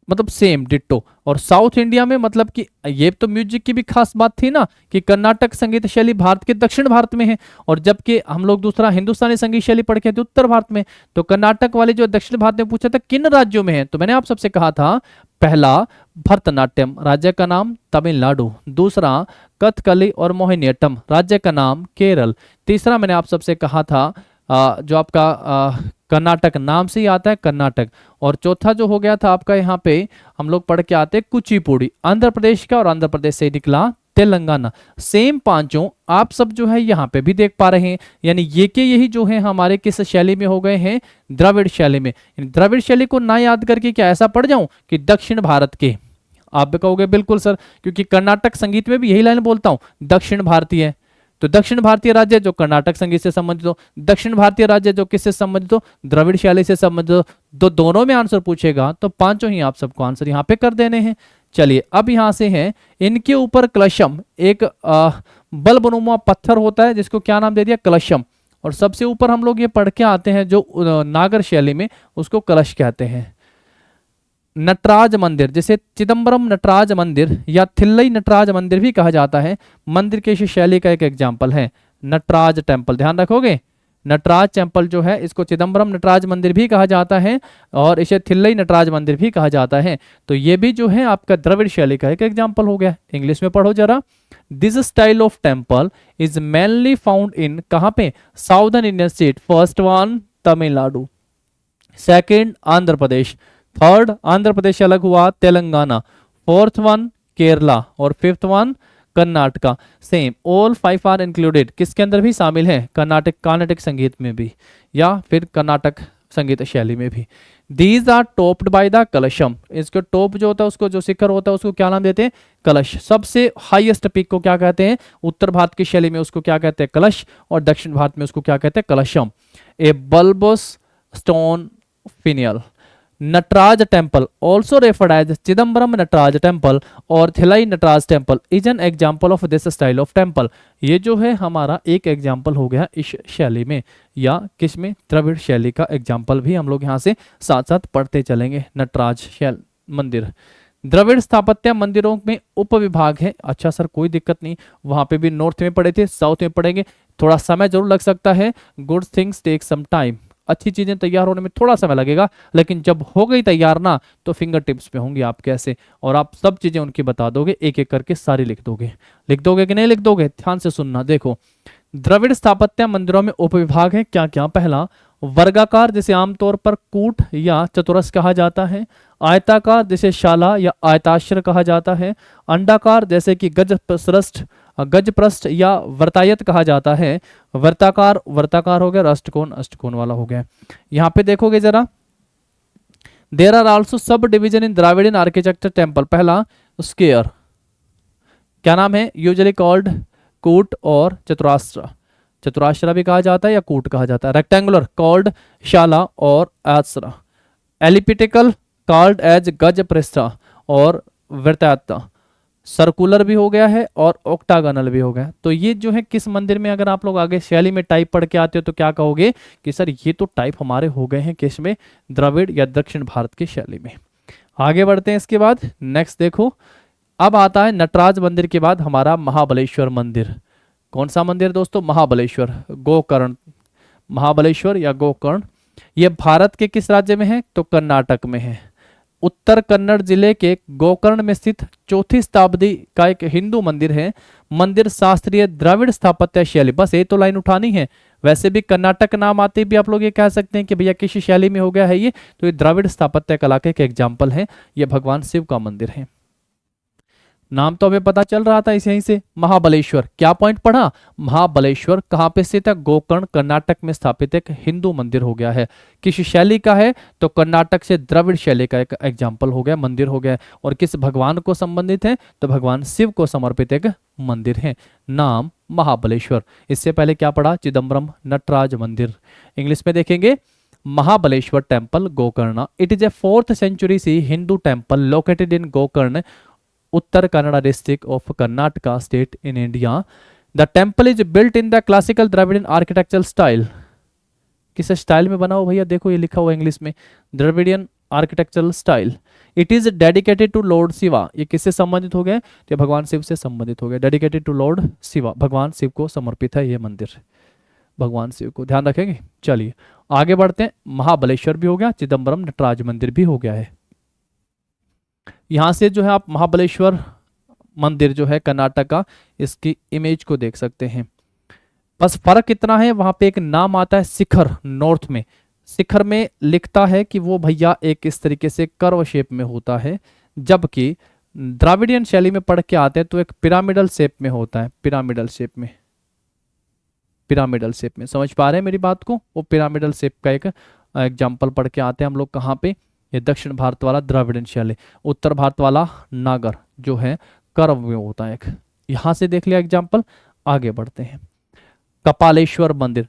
मतलब सेम डिट्टो। और साउथ इंडिया में मतलब कि ये तो म्यूजिक की भी खास बात थी ना कि कर्नाटक संगीत शैली भारत के दक्षिण भारत में है, और जबकि हम लोग दूसरा हिंदुस्तानी संगीत शैली पढ़ के थे उत्तर भारत में। तो कर्नाटक वाले जो दक्षिण भारत में पूछा था किन राज्यों में है, तो मैंने आप सबसे कहा था पहला भरतनाट्यम, राज्य का नाम तमिलनाडु, दूसरा कथकली और मोहिनीअट्टम, राज्य का नाम केरल, तीसरा मैंने आप सबसे कहा था जो आपका कर्नाटक नाम से ही आता है कर्नाटक, और चौथा जो हो गया था आपका यहाँ पे हम लोग पढ़ के आते कुचिपुड़ी, आंध्र प्रदेश का, और आंध्र प्रदेश से निकला तेलंगाना। सेम 5 आप सब जो है यहाँ पे भी देख पा रहे हैं, यानी ये के यही जो है हमारे किस शैली में हो गए हैं, द्रविड़ शैली में। द्रविड़ शैली को ना याद करके क्या ऐसा पढ़ जाऊं कि दक्षिण भारत के, आप भी कहोगे बिल्कुल सर, क्योंकि कर्नाटक संगीत में भी यही लाइन बोलता हूं दक्षिण भारतीय, तो दक्षिण भारतीय राज्य जो कर्नाटक संगीत से संबंधित हो, दक्षिण भारतीय राज्य जो किससे संबंधित हो, द्रविड़ शैली से संबंधित हो। दोनों में आंसर पूछेगा तो 5 ही आप सबको आंसर यहाँ पे कर देने हैं। चलिए अब यहाँ से है, इनके ऊपर कलशम, एक बल बनुमा पत्थर होता है जिसको क्या नाम दे दिया, कलशम, और सबसे ऊपर हम लोग ये पढ़ के आते हैं जो नागर शैली में उसको कलश कहते हैं। नटराज मंदिर, जिसे चिदम्बरम नटराज मंदिर या थिल्लई नटराज मंदिर भी कहा जाता है, मंदिर के इस शैली का एक एग्जाम्पल है नटराज टेम्पल, ध्यान रखोगे। नटराज टेम्पल जो है इसको चिदम्बरम नटराज मंदिर भी कहा जाता है और इसे थिल्लई नटराज मंदिर भी कहा जाता है। तो ये भी जो है आपका द्रविड़ शैली का एक एग्जाम्पल हो गया। इंग्लिश में पढ़ो जरा। This style of temple is mainly found in, कहाँ पे, southern Indian state. First one Tamil Nadu, second Andhra Pradesh, third Andhra Pradesh अलग हुआ तेलंगाना, फोर्थ वन केरला, और fifth one Karnataka. Same all 5 are included, किसके अंदर भी शामिल है, कर्नाटक संगीत में भी या फिर कर्नाटक संगीत शैली में भी। These are topped by the kalasham, इसको टॉप जो होता है उसको, जो शिखर होता है उसको क्या नाम देते हैं, कलश। सबसे हाईएस्ट पीक को क्या कहते हैं, उत्तर भारत की शैली में उसको क्या कहते हैं, कलश, और दक्षिण भारत में उसको क्या कहते हैं, kalasham. A bulbous stone finial. Nataraja temple also referred as Chidambaram Nataraja temple और Thillai Nataraja temple is an example of this style of temple. ये जो है हमारा एक एग्जाम्पल हो गया इस शैली में, या किस में, द्रविड़ शैली का एग्जाम्पल भी हम लोग यहाँ से साथ साथ पढ़ते चलेंगे। नटराज शैल मंदिर, द्रविड़ स्थापत्य मंदिरों में उपविभाग है। अच्छा सर कोई दिक्कत नहीं, वहां पे भी नॉर्थ में पढ़े थे, साउथ में पढ़ेंगे, थोड़ा समय जरूर लग सकता है। Good things take some time, अच्छी चीजें तैयार होने में थोड़ा समय लगेगा, लेकिन जब हो गई तैयार ना तो फिंगर टिप्स पे होंगी आप कैसे, और आप सब चीजें उनकी बता दोगे, एक एक करके सारी लिख दोगे कि नहीं लिख दोगे, ध्यान से सुनना। देखो द्रविड़ स्थापत्य मंदिरों में उपविभाग है क्या क्या। पहला वर्गाकार, जिसे आमतौर पर कूट या चतुरस कहा जाता है। आयताकार, जिसे शाला या आयताश्र कहा जाता है। अंडाकार, जैसे कि गजपृष्ठ या वर्तायत कहा जाता है। वर्ताकार हो गया, अष्टकोण वाला हो गया। यहाँ पे देखोगे जरा, there are also sub division in Dravidian architecture temple. पहला स्क्वायर, क्या नाम है, यूजुअली कॉल्ड कूट और चतुराश्र भी कहा जाता है या कूट कहा जाता है। रेक्टेंगुलर कॉल्ड शाला और आश्रा। एलिप्टिकल कॉल्ड एज गजपृष्ठ और वृत्तायत। सर्कुलर भी हो गया है और ऑक्टागोनल भी हो गया। तो ये जो है किस मंदिर में, अगर आप लोग आगे शैली में टाइप पढ़ के आते हो तो क्या कहोगे कि सर ये तो टाइप हमारे हो गए हैं किस में, द्रविड़ या दक्षिण भारत की शैली में। आगे बढ़ते हैं इसके बाद नेक्स्ट देखो, अब आता है नटराज मंदिर के बाद हमारा महाबलेश्वर मंदिर। कौन सा मंदिर दोस्तों? महाबलेश्वर, गोकर्ण, महाबलेश्वर या गोकर्ण। ये भारत के किस राज्य में है? तो कर्नाटक में है। उत्तर कन्नड़ जिले के गोकर्ण में स्थित चौथी शताब्दी का एक हिंदू मंदिर है। मंदिर शास्त्रीय द्रविड़ स्थापत्य शैली, बस ये तो लाइन उठानी है। वैसे भी कर्नाटक नाम आते भी आप लोग ये कह सकते हैं कि भैया किसी शैली में हो गया है ये, तो ये द्रविड़ स्थापत्य कला के एक एग्जाम्पल है। ये भगवान शिव का मंदिर है। नाम तो हमें पता चल रहा था इस यहीं से। महाबलेश्वर, क्या पॉइंट पढ़ा? महाबलेश्वर कहाँ पे स्थित है? गोकर्ण, कर्नाटक में स्थापित एक हिंदू मंदिर हो गया है। किस शैली का है? तो कर्नाटक से द्रविड़ शैली का एक एग्जाम्पल हो गया, मंदिर हो गया। और किस भगवान को संबंधित है? तो भगवान शिव को समर्पित एक मंदिर है, नाम महाबलेश्वर। इससे पहले क्या पढ़ा? चिदम्बरम नटराज मंदिर। इंग्लिश में देखेंगे, Mahabaleshwar temple Gokarna, it is a 4th century C Hindu temple located in Gokarna, Uttara Kannada district of Karnataka state in India. The temple is built in the classical Dravidian architectural style. किस स्टाइल में बना हो भैया? देखो ये लिखा हुआ इंग्लिश में, Dravidian architectural style. It is dedicated to Lord Shiva. ये किससे संबंधित हो गए? तो भगवान शिव से संबंधित हो गए। डेडिकेटेड टू लॉर्ड शिवा, भगवान शिव को समर्पित है ये मंदिर, भगवान शिव को ध्यान रखेंगे। चलिए आगे बढ़ते हैं। महाबलेश्वर भी हो गया, चिदम्बरम नटराज मंदिर भी हो गया है। यहां से जो है आप महाबलेश्वर मंदिर जो है कर्नाटक का, इसकी इमेज को देख सकते हैं। बस फर्क इतना है, वहां पे एक नाम आता है शिखर, नॉर्थ में। शिखर में लिखता है कि वो भैया एक इस तरीके से कर्व शेप में होता है, जबकि द्राविडियन शैली में पढ़ के आते हैं तो एक पिरामिडल शेप में होता है। पिरामिडल शेप में, पिरामिडल शेप में, समझ पा रहे हैं मेरी बात को? वो पिरामिडल शेप का एक एग्जाम्पल पढ़ के आते हैं हम लोग कहाँ पे? ये दक्षिण भारत वाला द्रविडियन शैली, उत्तर भारत वाला नागर जो है कर्व में होता है एक। यहां से देख लिया एग्जाम्पल। आगे बढ़ते हैं। कपालेश्वर मंदिर,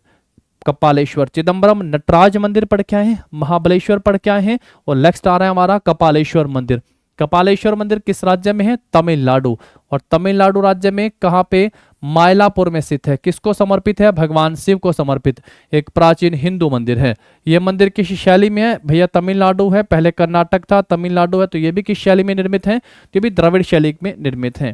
कपालेश्वर, चिदम्बरम नटराज मंदिर पढ़ के आए हैं, महाबलेश्वर पढ़ के आए हैं, और नेक्स्ट आ रहा है हमारा कपालेश्वर मंदिर। कपालेश्वर मंदिर किस राज्य में है? तमिलनाडु। और तमिलनाडु राज्य में कहाँ पे? मायलापुर में स्थित है। किसको समर्पित है? भगवान शिव को समर्पित एक प्राचीन हिंदू मंदिर है। यह मंदिर किस शैली में है भैया? तमिलनाडु है, पहले कर्नाटक था, तमिलनाडु है, तो ये भी किस शैली में निर्मित है? तो ये भी द्रविड़ शैली में निर्मित है।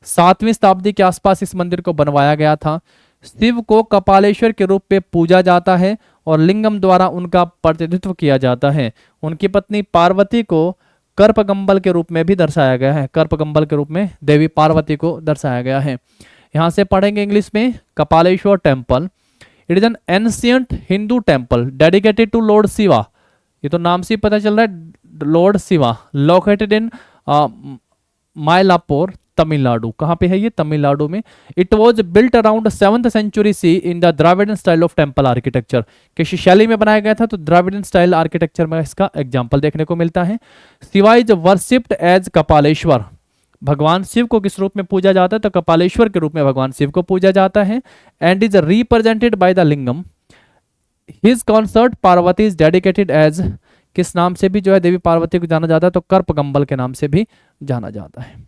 7वीं शताब्दी के आसपास इस मंदिर को बनवाया गया था। शिव को कपालेश्वर के रूप में पूजा जाता है और लिंगम द्वारा उनका प्रतिनिधित्व किया जाता है। उनकी पत्नी पार्वती को कर्पगंबल के रूप में भी दर्शाया गया है। कर्पगंबल के रूप में देवी पार्वती को दर्शाया गया है। यहां से पढ़ेंगे इंग्लिश में, Kapaleshwar temple, it is an ancient Hindu temple dedicated to Lord Shiva. ये तो नाम से ही पता चल रहा है, Lord Shiva, located in Mylapore, Tamil Nadu. कहाँ पे है ये? तमिलनाडु में। It was built around 7th century C in the Dravidian style of temple architecture. किस शैली में बनाया गया था? तो द्राविडियन स्टाइल आर्किटेक्चर में इसका एग्जाम्पल देखने को मिलता है। Shiva is worshipped as Kapaleshwar. भगवान शिव को किस रूप में पूजा जाता है? तो कपालेश्वर के रूप में भगवान शिव को पूजा जाता है। And is represented by the lingam. His consort Parvati is dedicated as, किस नाम से भी जो है देवी पार्वती को जाना जाता है? तो कर्पगंबल के नाम से भी जाना जाता है,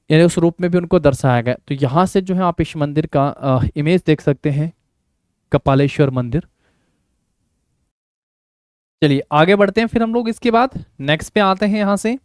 यानी उस रूप में भी उनको दर्शाया गया। तो यहां से जो है आप इस मंदिर का इमेज देख सकते हैं, कपालेश्वर मंदिर। चलिए आगे बढ़ते हैं फिर हम लोग। इसके बाद नेक्स्ट पे आते हैं। यहां से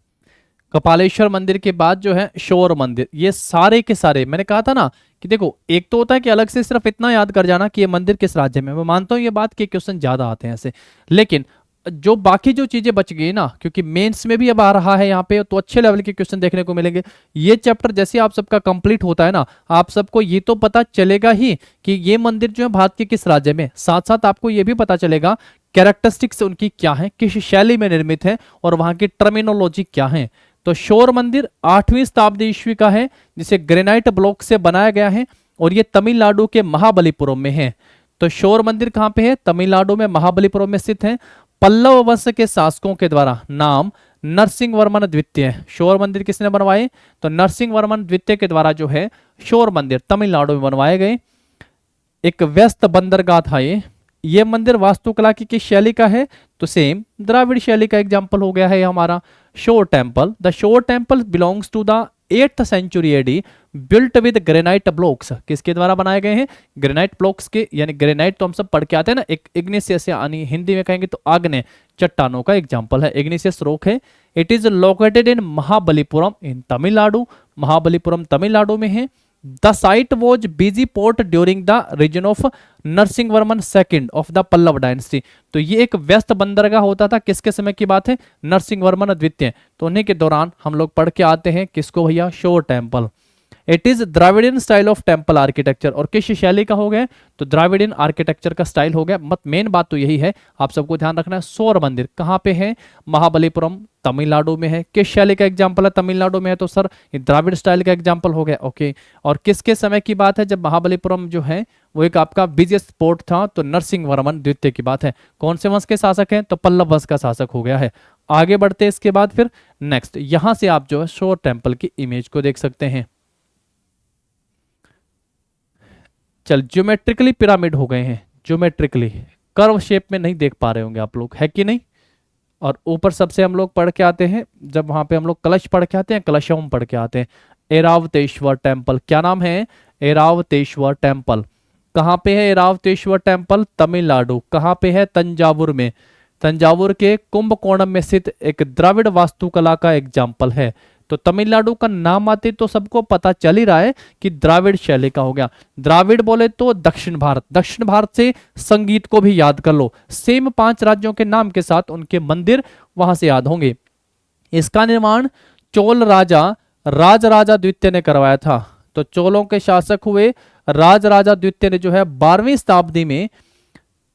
कपालेश्वर मंदिर के बाद जो है शोर मंदिर। ये सारे के सारे मैंने कहा था ना कि देखो, एक तो होता है कि अलग से सिर्फ इतना याद कर जाना कि ये मंदिर किस राज्य में। मैं मानता हूं ये बात कि क्वेश्चन ज्यादा आते हैं ऐसे, लेकिन जो बाकी जो चीजें बच गई ना, क्योंकि मेंस में भी अब आ रहा है यहाँ पे, तो अच्छे लेवल के क्वेश्चन देखने को मिलेंगे। ये चैप्टर जैसे आप सबका कंप्लीट होता है ना, आप सबको ये तो पता चलेगा ही कि ये मंदिर जो है भारत के किस राज्य में, साथ साथ आपको ये भी पता चलेगा कैरेक्टरिस्टिक्स उनकी क्या है, किस शैली में निर्मित है, और वहां की टर्मिनोलॉजी क्या है। तो शोर मंदिर 8वीं शताब्दी ईस्वी का है, जिसे ग्रेनाइट ब्लॉक से बनाया गया है, और ये तमिलनाडु के महाबलीपुरम में है। तो शोर मंदिर कहाँ पे है? तमिलनाडु में महाबलीपुरम में स्थित है। पल्लव वंश के शासकों के द्वारा, नाम नरसिंह वर्मन द्वितीय। शोर मंदिर किसने बनवाए? तो नरसिंह वर्मन द्वितीय के द्वारा जो है शोर मंदिर तमिलनाडु में बनवाए गए। एक व्यस्त बंदरगाह था ये, ये मंदिर वास्तुकला की किस शैली का है? तो सेम द्राविड़ शैली का एग्जाम्पल हो गया है हमारा shore temple. The shore temple belongs to the 8th century AD, built with granite blocks. किसके द्वारा बनाए गए हैं? ग्रेनाइट ब्लॉक्स के, यानी ग्रेनाइट तो हम सब पढ़ के आते हैं ना, एक इग्निशियस, यानी हिंदी में कहेंगे तो आग्नेय चट्टानों का एग्जाम्पल है, इग्निशियस रॉक है। It is located in Mahabalipuram in Tamil Nadu, Mahabalipuram Tamil Nadu में है। The site was busy port during the region of Narasimhavarman second of the Pallava dynasty. तो ये एक व्यस्त बंदरगाह होता था, किसके समय की बात है? नरसिंहवर्मन द्वितीय। तो उन्हीं के दौरान हम लोग पढ़ के आते हैं किसको भैया? शोर temple. It is Dravidian style of temple architecture, और किस शैली का हो गया? तो द्राविडियन आर्किटेक्चर का स्टाइल हो गया। मत मेन बात तो यही है, आप सबको ध्यान रखना है। सौर मंदिर कहाँ पे है? महाबलीपुरम तमिलनाडु में है। किस शैली का एग्जाम्पल है? तमिलनाडु में है, तो सर ये द्राविड़ स्टाइल का एग्जाम्पल हो गया। ओके, और किसके समय की बात है जब महाबलीपुरम जो है वो एक आपका बिजिएस्ट पोर्ट था? तो नरसिंहवर्मन द्वितीय की बात है। कौन से वंश के शासक हैं? तो पल्लव वंश का शासक हो गया है। आगे बढ़ते इसके बाद फिर नेक्स्ट, यहां से आप जो है शोर टेम्पल की इमेज को देख सकते हैं। चल, ज्योमेट्रिकली पिरामिड हो गए हैं, ज्योमेट्रिकली कर्व शेप में नहीं देख पा रहे होंगे आप लोग, है कि नहीं? और ऊपर सबसे हम लोग पढ़ के आते हैं, जब वहां पे हम लोग कलश पढ़ के आते हैं, कलशम पढ़ के आते हैं। ऐरावतेश्वर टेम्पल, क्या नाम है? ऐरावतेश्वर टेम्पल। कहाँ पे है ऐरावतेश्वर टेम्पल? तमिलनाडु। कहाँ पे है? तंजावुर में। तंजावुर के कुंभकोणम में स्थित एक द्राविड़ वास्तुकला का एग्जाम्पल है। तो तमिलनाडु का नाम आते तो सबको पता चल ही रहा है कि द्राविड़ शैली का हो गया। द्राविड़ बोले तो दक्षिण भारत, दक्षिण भारत से संगीत को भी याद कर लो, सेम 5 राज्यों के नाम के साथ उनके मंदिर वहां से याद होंगे। इसका निर्माण चोल राजा राजराजा द्वितीय ने करवाया था। तो चोलों के शासक हुए राजराजा द्वितीय ने जो है 12वीं शताब्दी में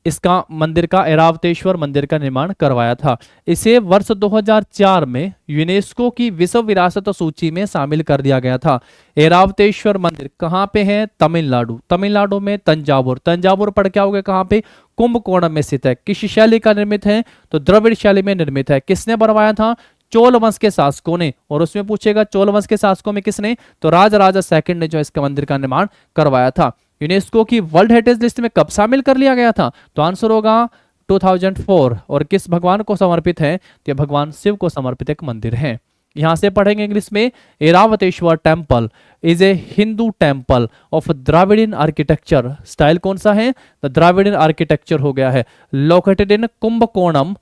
इसका मंदिर का, ऐरावतेश्वर मंदिर का निर्माण करवाया था। इसे वर्ष 2004 में यूनेस्को की विश्व विरासत सूची में शामिल कर दिया गया था। ऐरावतेश्वर मंदिर कहाँ पे है? तमिलनाडु। तमिलनाडु में तंजावुर। तंजावुर पढ़ के आओगे कहाँ पे? कुंभकोणम में स्थित है। किस शैली का निर्मित है? तो द्रविड़ शैली में निर्मित है। किसने बनवाया था? चोल वंश के शासकों ने। और उसमें पूछेगा चोल वंश के शासकों में किसने? तो राजराजा सेकंड ने जो इसके मंदिर का निर्माण करवाया था। यूनेस्को की वर्ल्ड हेरिटेज लिस्ट में कब शामिल कर लिया गया था? तो आंसर होगा 2004। और किस भगवान को समर्पित है? तो भगवान शिव को समर्पित एक मंदिर है। यहां से पढ़ेंगे इंग्लिश में, Airavateshwara temple is a Hindu temple of Dravidian architecture. Style कौन सा है? द द्राविडियन आर्किटेक्चर हो गया है। Located in Kumbakonam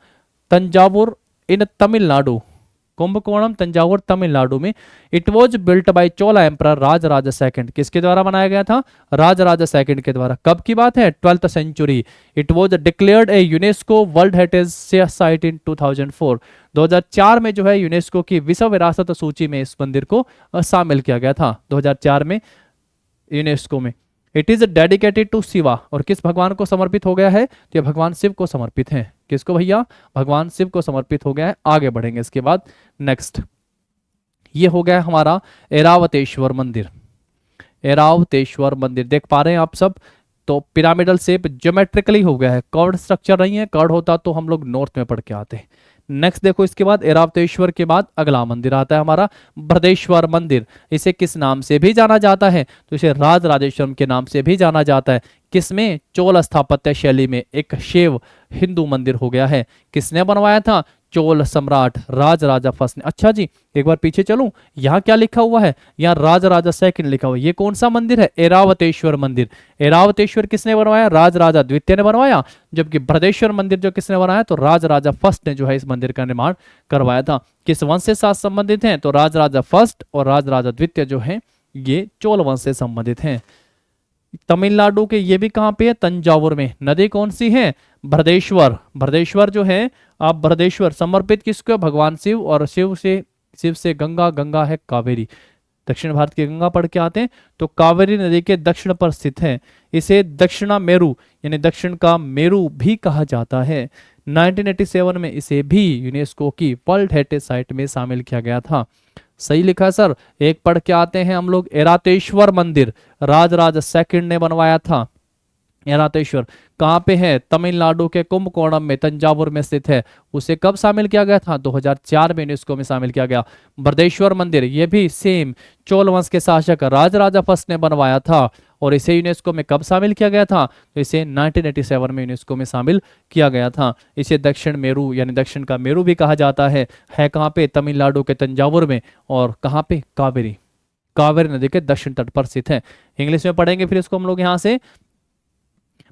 Thanjavur in Tamil Nadu. Kumbakonam Thanjavur Tamil Nadu में। It was built by Chola emperor Rajaraja second. किसके द्वारा बनाया गया था? राजराजा सेकंड के द्वारा। कब की बात है? 12th century. It was declared a UNESCO world heritage site in 2004। 2004 में जो है यूनेस्को की विश्व विरासत सूची में इस मंदिर को शामिल किया गया था, 2004 में यूनेस्को में। It is dedicated to Shiva. और किस भगवान को समर्पित हो गया है? तो ये भगवान शिव को समर्पित है। किसको भैया? भगवान शिव को समर्पित हो गया है। आगे बढ़ेंगे इसके बाद नेक्स्ट, ये हो गया हमारा ऐरावतेश्वर मंदिर। ऐरावतेश्वर मंदिर देख पा रहे हैं आप सब? तो पिरामिडल शेप ज्योमेट्रिकली हो गया है, कर्व्ड स्ट्रक्चर नहीं है। कर्व्ड होता तो हम लोग नॉर्थ में पढ़ के आते हैं। नेक्स्ट देखो, इसके बाद ऐरावतेश्वर के बाद अगला मंदिर आता है हमारा बृहदेश्वर मंदिर। इसे किस नाम से भी जाना जाता है? तो इसे राजराजेश्वरम के नाम से भी जाना जाता है। किसमें? चोल स्थापत्य शैली में एक शैव हिंदू मंदिर हो गया है। किसने बनवाया था? चोल सम्राट राजराजा फर्स्ट ने। अच्छा जी, एक बार पीछे चलूं, यहाँ क्या लिखा हुआ है? यहाँ राजराजा सेकंड लिखा हुआ है। ये कौन सा मंदिर है? ऐरावतेश्वर मंदिर। ऐरावतेश्वर किसने बनवाया? राजराजा द्वितीय ने बनवाया। जबकि बृहदेश्वर मंदिर जो किसने बनाया? तो राजराजा फर्स्ट ने जो है इस मंदिर का निर्माण करवाया था। किस वंश से साथ संबंधित हैं? तो राजराजा फर्स्ट और राजराजा द्वितीय जो है ये चोल वंश से संबंधित हैं। तमिलनाडु के ये भी कहाँ पे है? तंजावुर में। नदी कौन सी है? बृहदेश्वर। बृहदेश्वर जो है, आप बृहदेश्वर समर्पित किसको? भगवान शिव। और शिव से गंगा, गंगा है कावेरी। दक्षिण भारत की गंगा पढ़ के आते हैं। तो कावेरी नदी के दक्षिण पर स्थित है। इसे दक्षिणा मेरु यानी दक्षिण का मेरु भी कहा जाता है। 1987 में इसे भी यूनेस्को की वर्ल्ड हेरिटेज साइट में शामिल किया गया था। सही लिखा सर। एक पढ़ के आते हैं हम लोग, ऐरावतेश्वर मंदिर राजराजा सेकंड ने बनवाया था। ऐरातेश्वर कहाँ पे है? तमिलनाडु के कुंभकोणम में, तंजावुर में स्थित है। उसे कब शामिल किया गया था? 2004 में यूनेस्को में शामिल किया गया। बृहदेश्वर मंदिर, ये भी सेम चोल वंश के शासक राजराजा फर्स्ट ने बनवाया था, और इसे यूनेस्को में कब शामिल किया गया था? तो इसे 1987 में यूनेस्को में शामिल किया गया था। इसे दक्षिण मेरू यानी दक्षिण का मेरू भी कहा जाता है कहाँ पे? तमिलनाडु के तंजावुर में। और कहाँ पे? कावेरी, कावेरी नदी के दक्षिण तट पर स्थित है। इंग्लिश में पढ़ेंगे फिर इसको हम लोग यहाँ से।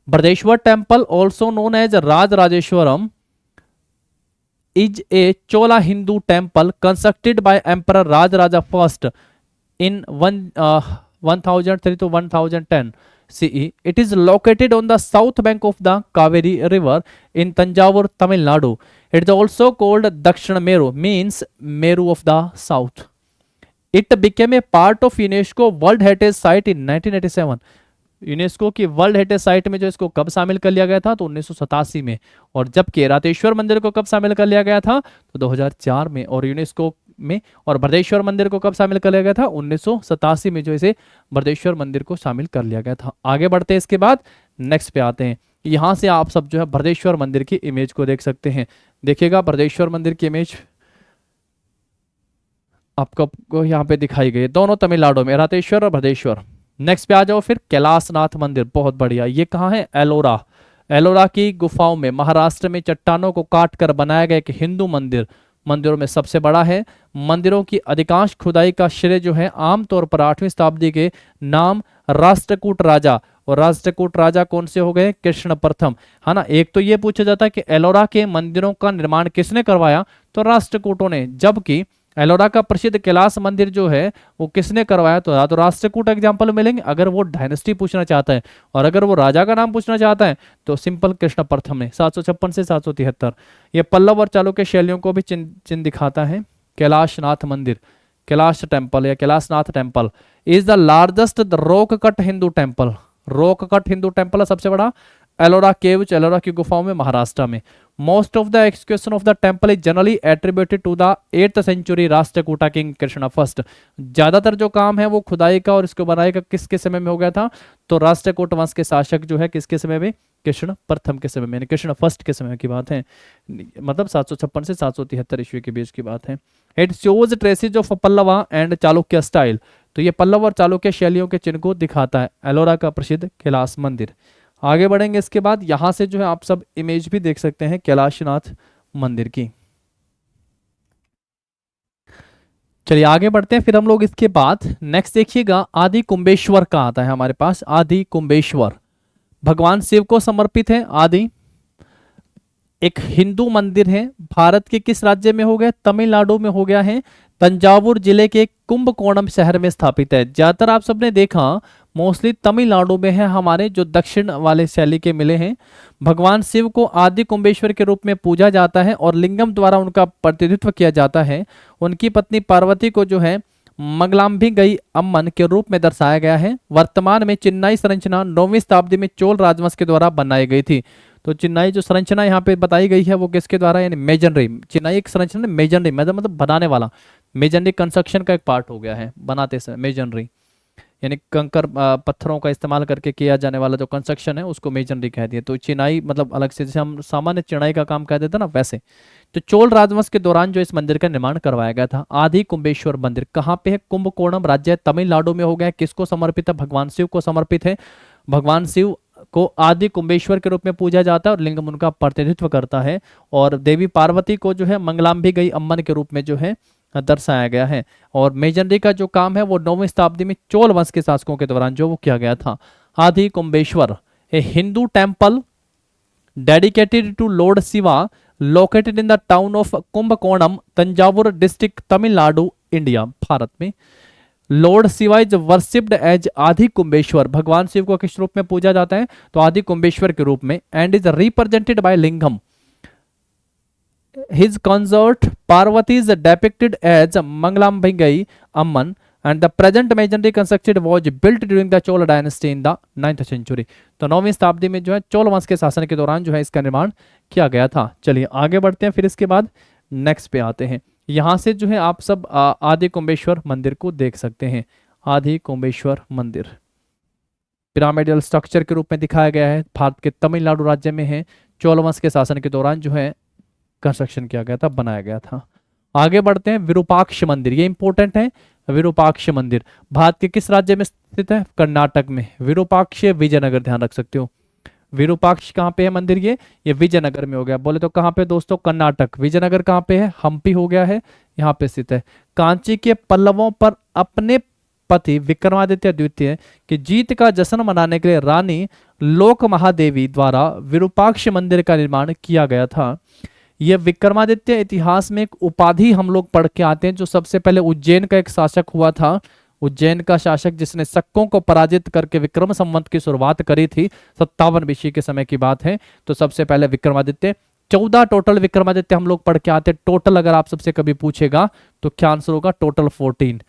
Brihadeeswara temple also known as Rajarajeshwaram is a Chola Hindu temple constructed by Emperor Rajaraja I in 1003 to 1010 CE. It is located on the south bank of the Kaveri River in Tanjavur, Tamil Nadu. It is also called Dakshina Meru, means Meru of the South. It became a part of UNESCO World Heritage Site in 1987. UNESCO की world heritage site में जो इसको कब शामिल कर लिया गया था? तो 1987 में। और जबकि ऐरातेश्वर मंदिर को कब शामिल कर लिया गया था? तो 2004 में। और यूनेस्को में और बृहदेश्वर मंदिर को कब शामिल कर लिया गया था? 1987 में जो इसे बृहदेश्वर मंदिर को शामिल कर लिया गया था। आगे बढ़ते हैं, इसके बाद नेक्स्ट पे आते हैं। यहाँ से आप सब जो है बृहदेश्वर मंदिर की इमेज को देख सकते हैं। देखिएगा बृहदेश्वर मंदिर की इमेज आपको यहाँ पे दिखाई गई, दोनों तमिलनाडु में, ऐरातेश्वर और बृहदेश्वर। नेक्स्ट पे आ जाओ फिर, कैलाशनाथ मंदिर, बहुत बढ़िया। ये कहाँ है? एलोरा, एलोरा की गुफाओं में, महाराष्ट्र में चट्टानों को काट कर बनाया गया एक हिंदू मंदिर, मंदिरों में सबसे बड़ा है। मंदिरों की अधिकांश खुदाई का श्रेय जो है आमतौर पर 8वीं शताब्दी के नाम राष्ट्रकूट राजा, और राष्ट्रकूट राजा कौन से हो गए? कृष्ण प्रथम, है ना। एक तो ये पूछा जाता है कि एलोरा के मंदिरों का निर्माण किसने करवाया? तो राष्ट्रकूटों ने। जबकि एलोरा का प्रसिद्ध कैलाश मंदिर जो है वो किसने करवाया? तो राष्ट्रकूट एग्जाम्पल मिलेंगे अगर वो डायनेस्टी पूछना चाहता है, और अगर वो राजा का नाम पूछना चाहता है तो सिंपल कृष्ण प्रथम ने 756 से 773। ये पल्लव और चालुक्य शैलियों को भी चिन्ह दिखाता है। कैलाशनाथ मंदिर, कैलाश टेम्पल या Kailashnath temple is the largest rock cut Hindu temple, rock cut Hindu temple है सबसे बड़ा। एलोरा केव्स, एलोरा की गुफाओं में, महाराष्ट्र में। Most of the execution of the temple is generally attributed to the 8th century Rashtrakuta king Krishna first. ज्यादातर जो काम है वो खुदाई का और इसको बनाने का किसके समय में हो गया था? तो राष्ट्रकूट वंश के शासक जो है किसके समय में? कृष्ण प्रथम के समय में, कृष्ण फर्स्ट के समय की बात है, मतलब 756 से 773 ईस्वी के बीच की बात है। It shows traces of Pallava and Chalukya style, तो ये पल्लव और चालुक्य शैलियों के चिन्ह को दिखाता है एलोरा का प्रसिद्ध कैलाश मंदिर। आगे बढ़ेंगे, इसके बाद यहां से जो है आप सब इमेज भी देख सकते हैं कैलाशनाथ मंदिर की। चलिए आगे बढ़ते हैं फिर हम लोग। इसके बाद नेक्स्ट देखिएगा, आदि कुंभेश्वर का आता है हमारे पास। आदि कुंभेश्वर भगवान शिव को समर्पित है। आदि एक हिंदू मंदिर है। भारत के किस राज्य में हो गया? तमिलनाडु में हो गया है। तंजावुर जिले के कुंभकोणम शहर में स्थापित है। ज्यादातर आप सबने देखा मोस्टली तमिलनाडु में है हमारे, जो दक्षिण वाले शैली के मिले हैं। भगवान शिव को आदि कुंभेश्वर के रूप में पूजा जाता है और लिंगम द्वारा उनका प्रतिनिधित्व किया जाता है। उनकी पत्नी पार्वती को जो है मंगलाम्बिगई अम्मन के रूप में दर्शाया गया है। वर्तमान में चेन्नई संरचना 9वीं शताब्दी में चोल राजवंश के द्वारा बनाई गई थी। तो चेन्नई जो संरचना यहाँ पे बताई गई है वो किसके द्वारा? यानी मेजनरी। चेन्नई एक संरचना मेजनरी मतलब बनाने वाला, मेजनरी कंस्ट्रक्शन का एक पार्ट हो गया है बनाते समय। मेजनरी यानी कंकर पत्थरों का इस्तेमाल करके किया जाने वाला जो कंस्ट्रक्शन है उसको मेजनरी कह दिया। तो चिनाई मतलब अलग से, जैसे हम सामान्य चिनाई का काम कह देते ना वैसे। तो चोल राजवंश के दौरान जो इस मंदिर का निर्माण करवाया गया था। आदि कुंभेश्वर मंदिर कहाँ पे है? कुंभकोणम राज्य तमिलनाडु में हो गया। किसको समर्पित है? भगवान शिव को समर्पित है। भगवान शिव को आदि कुंभेश्वर के रूप में पूजा जाता है और लिंगम उनका प्रतिनिधित्व करता है। और देवी पार्वती को जो है मंगलाम्बिगई अम्मन के रूप में जो है दर्शाया गया है। और मेजनरी का जो काम है वो 9वीं शताब्दी में चोल वंश के शासकों के दौरान जो वो किया गया था। Adi Kumbheshwar a Hindu temple dedicated to Lord Shiva located in the town of Kumbakonam, Thanjavur district, Tamil Nadu, India, Bharat में। Lord Shiva is worshipped as Adi Kumbheshwar. भगवान शिव को किस रूप में पूजा जाता है? तो आदि कुंभेश्वर के रूप में। And is represented bye lingam. His consort Parvati is depicted as Mangalambigai Amman, and the present masonry construction was built during the Chola dynasty in the 9th century. तो 9वीं शताब्दी में जो है चोल वंश के शासन के दौरान जो है इसका निर्माण किया गया था। चलिए आगे बढ़ते हैं, फिर इसके बाद नेक्स्ट पे आते हैं। यहाँ से जो है आप सब आदि कुंभेश्वर मंदिर को देख सकते हैं। आदि कुंभेश्वर मंदिर पिरामिडल स्ट्रक्चर के रूप में दिखाया गया है, भारत के तमिलनाडु राज्य में है, चोल वंश के शासन के दौरान जो है कंस्ट्रक्शन किया गया था, बनाया गया था। आगे बढ़ते हैं, विरूपाक्ष मंदिर, ये इंपॉर्टेंट है। विरूपाक्ष मंदिर भारत के किस राज्य में स्थित है? कर्नाटक में। विरूपाक्ष विजयनगर, ध्यान रख सकते हो। विरूपाक्ष कहाँ पे है मंदिर? ये विजयनगर में हो गया। बोले तो कहाँ पे दोस्तों? कर्नाटक। विजयनगर कहाँ पे है? हम्पी हो गया है, यहाँ पे स्थित है। कांची के पल्लवों पर अपने पति विक्रमादित्य द्वितीय की जीत का जश्न मनाने के लिए रानी लोक महादेवी द्वारा विरूपाक्ष मंदिर का निर्माण किया गया था। यह विक्रमादित्य इतिहास में एक उपाधि हम लोग पढ़ के आते हैं, जो सबसे पहले उज्जैन का एक शासक हुआ था। उज्जैन का शासक जिसने शक्कों को पराजित करके विक्रम संवत की शुरुआत करी थी, 57 बीसी के समय की बात है। तो सबसे पहले विक्रमादित्य, 14 टोटल विक्रमादित्य हम लोग पढ़ के आते। टोटल अगर आप सबसे कभी पूछेगा तो क्या आंसर होगा? Total 14,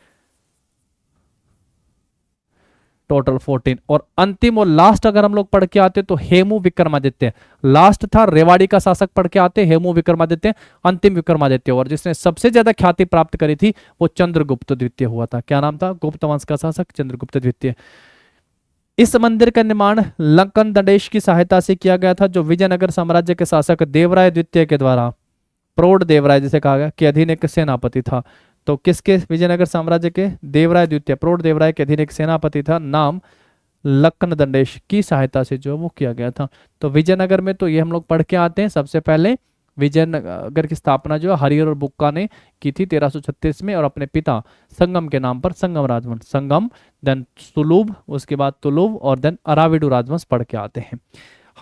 total 14। और अंतिम और लास्ट अगर हम लोग पढ़ के आते तो हेमू विक्रमादित्य, लास्ट था रेवाड़ी का शासक पढ़ के आते, हेमू विक्रमादित्य अंतिम विक्रमादित्य। और जिसने सबसे ज्यादा ख्याति प्राप्त करी थी वो चंद्रगुप्त द्वितीय हुआ था। क्या नाम था? गुप्त वंश का शासक चंद्रगुप्त द्वितीय। इस मंदिर का निर्माण लंकन दंडेश की सहायता से किया गया था, जो विजयनगर साम्राज्य के शासक देवराय द्वितीय के द्वारा, प्रौढ़ देवराय जिसे कहा गया, के अधीन एक सेनापति था। तो किसके? विजयनगर साम्राज्य के देवराय द्वितीय, प्रौढ़ देवराय के अधीन एक सेनापति था, नाम लक्कन दंडेश की सहायता से जो वो किया गया था। तो विजयनगर में तो ये हम लोग पढ़ के आते हैं। सबसे पहले विजयनगर की स्थापना जो है हरिहर और बुक्का ने की थी 1336 में, और अपने पिता संगम के नाम पर संगम राजवंश, संगम, देन सुलुभ, उसके बाद तुलुभ, और देन अराविडु राजवंश पढ़ के आते हैं,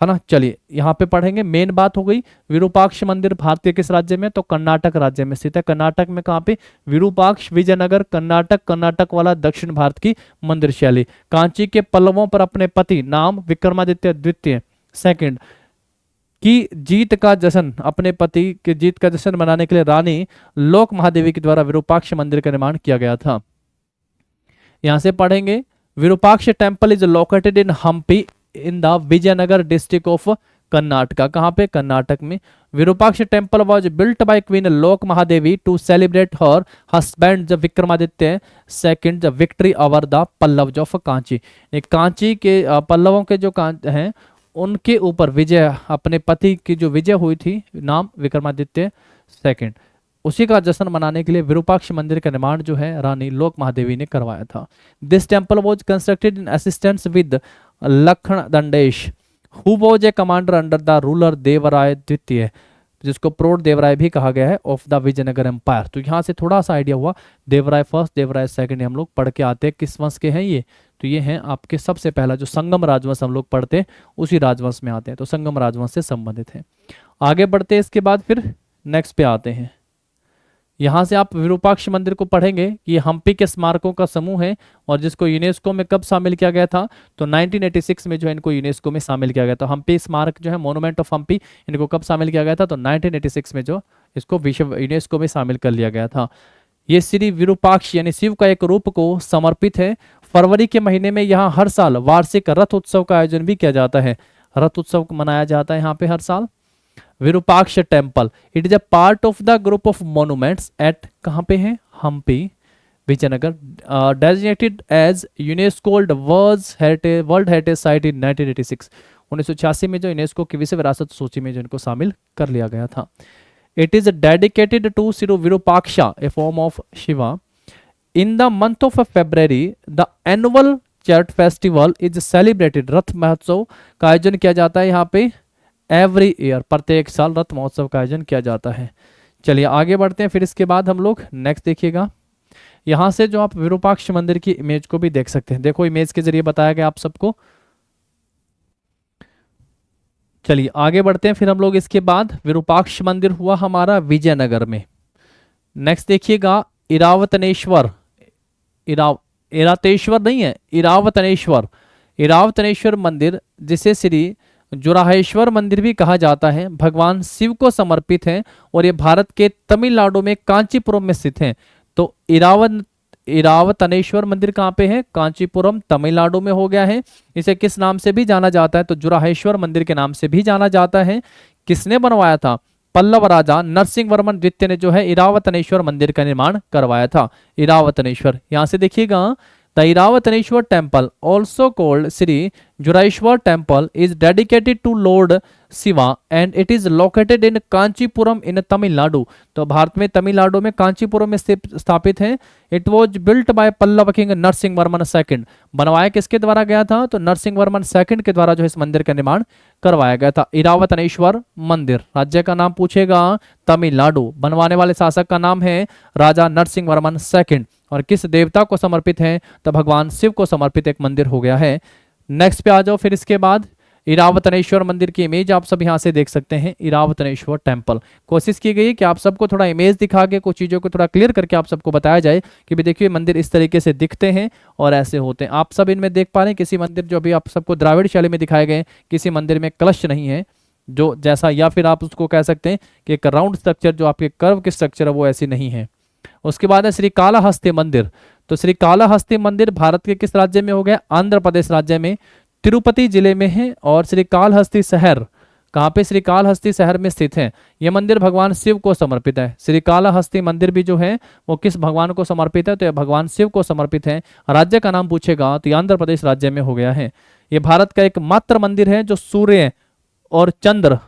है ना। चलिए यहाँ पे पढ़ेंगे। मेन बात हो गई विरूपाक्ष मंदिर भारत के किस राज्य में? तो कर्नाटक राज्य में स्थित है। कर्नाटक में कहाँ पे? विरूपाक्ष विजयनगर, कर्नाटक। कर्नाटक वाला दक्षिण भारत की मंदिर शैली। कांची के पल्लवों पर अपने पति नाम विक्रमादित्य द्वितीय सेकंड की जीत का जश्न, अपने पति की जीत का जश्न मनाने के लिए रानी लोक महादेवी के द्वारा विरूपाक्ष मंदिर का निर्माण किया गया था। यहां से पढ़ेंगे, Virupaksha temple is located in Hampi in the Vijayanagara district of Karnataka. कहां पे? कर्नाटक में। Virupaksha temple was built by queen Lok Mahadevi to celebrate her husband the Vikramaditya second the victory over the Pallava of Kanchi. Kanchi के पल्लवों के जो हैं उनके ऊपर विजय, अपने पति की जो विजय हुई थी, नाम विक्रमादित्य सेकंड, उसी का जश्न मनाने के लिए विरूपाक्ष मंदिर का निर्माण जो है रानी लोक महादेवी ने करवाया था। This temple was constructed in assistance with Lakhan Dandesh who was a commander under the ruler Devaraya द्वितीय, जिसको प्रौढ़ देवराय भी कहा गया है, ऑफ द विजयनगर एम्पायर। तो यहाँ से थोड़ा सा आइडिया हुआ, देवराय फर्स्ट, देवराय सेकंड हम लोग पढ़ के आते हैं। किस वंश के हैं ये? तो ये हैं आपके सबसे पहला जो संगम राजवंश हम लोग पढ़ते हैं, उसी राजवंश में आते हैं। तो संगम राजवंश से संबंधित है। आगे बढ़ते हैं, इसके बाद फिर नेक्स्ट पे आते हैं। यहाँ से आप विरूपाक्ष मंदिर को पढ़ेंगे कि ये हम्पी के स्मारकों का समूह है, और जिसको यूनेस्को में कब शामिल किया गया था? तो 1986 में जो है इनको यूनेस्को में शामिल किया गया था। हम्पी स्मारक जो है, मोन्यूमेंट ऑफ हम्पी, इनको कब शामिल किया गया था? तो 1986 में जो इसको विश्व यूनेस्को में शामिल कर लिया गया था। ये श्री विरूपाक्ष यानी शिव का एक रूप को समर्पित है। फरवरी के महीने में यहाँ हर साल वार्षिक रथ उत्सव का आयोजन भी किया जाता है। रथ उत्सव मनाया जाता है यहाँ पे हर साल। Virupaksha temple, it is a part of the group of monuments at, कहाँ पे है? Hampi, Vijayanagara, designated as UNESCO world heritage site in 1986। 1986 में जो यूनेस्को की विश्व विरासत सूची में जो इनको शामिल कर लिया गया था। It is dedicated to Shri Virupaksha, a form of Shiva. In the month of February the annual church festival is celebrated. रथ महोत्सव का आयोजन किया जाता है यहाँ पे एवरी ईयर, प्रत्येक साल रथ महोत्सव का आयोजन किया जाता है। चलिए आगे बढ़ते हैं। फिर इसके बाद हम लोग नेक्स्ट देखिएगा, यहां से जो आप विरूपाक्ष मंदिर की इमेज को भी देख सकते हैं। देखो इमेज के जरिए बताया गया आप सबको। चलिए आगे बढ़ते हैं। फिर हम लोग इसके बाद विरूपाक्ष मंदिर हुआ हमारा विजयनगर में। नेक्स्ट देखिएगा इरावतनेश्वर, इरातेश्वर नहीं है, इरावतनेश्वर। इरावतनेश्वर मंदिर जिसे श्री जुराहेश्वर मंदिर भी कहा जाता है, भगवान शिव को समर्पित है, और ये भारत के तमिलनाडु में कांचीपुरम में स्थित है। तो इरावतनेश्वर मंदिर कहाँ पे है? कांचीपुरम, तमिलनाडु में हो गया है। इसे किस नाम से भी जाना जाता है? तो जुराहेश्वर मंदिर के नाम से भी जाना जाता है। किसने बनवाया था? पल्लव राजा नरसिंह वर्मन द्वितीय ने जो है इरावतनेश्वर मंदिर का निर्माण करवाया था। इरावतनेश्वर, यहां से देखिएगा the Iravataneshwar temple also called Shri Juraishwar temple is dedicated to Lord Shiva and it is located in Kanchipuram in Tamil Nadu. तो भारत में तमिलनाडु में कांचीपुरम में स्थापित है। It was built by Pallava king Narasimha Varman second. बनवाया किसके द्वारा गया था? तो नरसिंह वर्मन सेकंड के द्वारा जो इस मंदिर का निर्माण करवाया गया था। इरावतनेश्वर मंदिर, राज्य का नाम पूछेगा तमिलनाडु। बनवाने वाले शासक का नाम है राजा नरसिंह वर्मन सेकंड। और किस देवता को समर्पित है? तो भगवान शिव को समर्पित एक मंदिर हो गया है। नेक्स्ट पे आ जाओ। फिर इसके बाद इरावतनेश्वर मंदिर की इमेज आप सब यहां से देख सकते हैं। इरावतनेश्वर टेम्पल, कोशिश की गई कि आप सबको थोड़ा इमेज दिखा के कुछ चीज़ों को थोड़ा क्लियर करके आप सबको बताया जाए कि भी देखिए मंदिर इस तरीके से दिखते हैं और ऐसे होते हैं। आप सब इनमें देख पा रहे हैं किसी मंदिर जो अभी आप सबको द्राविड़ शैली में दिखाए गए, किसी मंदिर में कलश नहीं है जो जैसा, या फिर आप उसको कह सकते हैं कि एक राउंड स्ट्रक्चर जो आपके कर्व की स्ट्रक्चर है वो ऐसी नहीं है। उसके बाद है श्री कालाहस्ती मंदिर। तो श्री कालाहस्ती मंदिर भारत के किस राज्य में हो गया? आंध्र प्रदेश राज्य में तिरुपति जिले में है। और श्री कालहस्ती शहर कहाँ पे? श्री कालहस्ती शहर में स्थित है। यह मंदिर भगवान शिव को समर्पित है। श्री कालहस्ती मंदिर भी जो है वो किस भगवान को समर्पित है? तो यह भगवान शिव को समर्पित है। राज्य का नाम पूछेगा तो आंध्र प्रदेश राज्य में हो गया है। यह भारत का एकमात्र मंदिर है जो सूर्य और चंद्र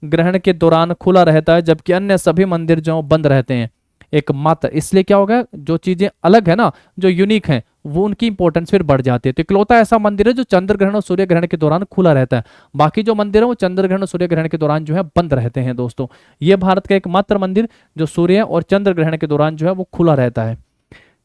ग्रहण के दौरान खुला रहता है, जबकि अन्य सभी मंदिर जो बंद रहते हैं। एकमात्र, इसलिए क्या होगा, जो चीजें अलग है ना, जो यूनिक है, वो उनकी इंपॉर्टेंस फिर बढ़ जाती है। तो इकलौता ऐसा मंदिर है जो चंद्र ग्रहण और सूर्य ग्रहण के दौरान खुला रहता है। बाकी जो मंदिर है वो चंद्र ग्रहण और सूर्य ग्रहण के दौरान जो है बंद रहते हैं। दोस्तों, ये भारत का एकमात्र मंदिर जो सूर्य और चंद्र ग्रहण के दौरान जो है वो खुला रहता है।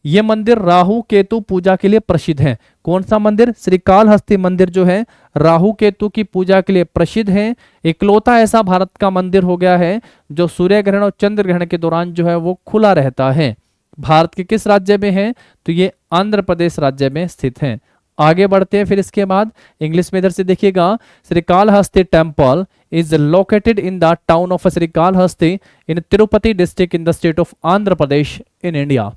ये मंदिर राहु केतु पूजा के लिए प्रसिद्ध है। कौन सा मंदिर? श्री कालहस्ती मंदिर जो है राहु केतु की पूजा के लिए प्रसिद्ध है। इकलौता ऐसा भारत का मंदिर हो गया है जो सूर्य ग्रहण और चंद्र ग्रहण के दौरान जो है वो खुला रहता है। भारत के किस राज्य में है? तो ये आंध्र प्रदेश राज्य में स्थित है। आगे बढ़ते हैं। फिर इसके बाद इंग्लिश में इधर से देखिएगा, Shri Kalahasti temple is located in the town of Shri Kalahasti in Tirupati district in the state of Andhra Pradesh in India.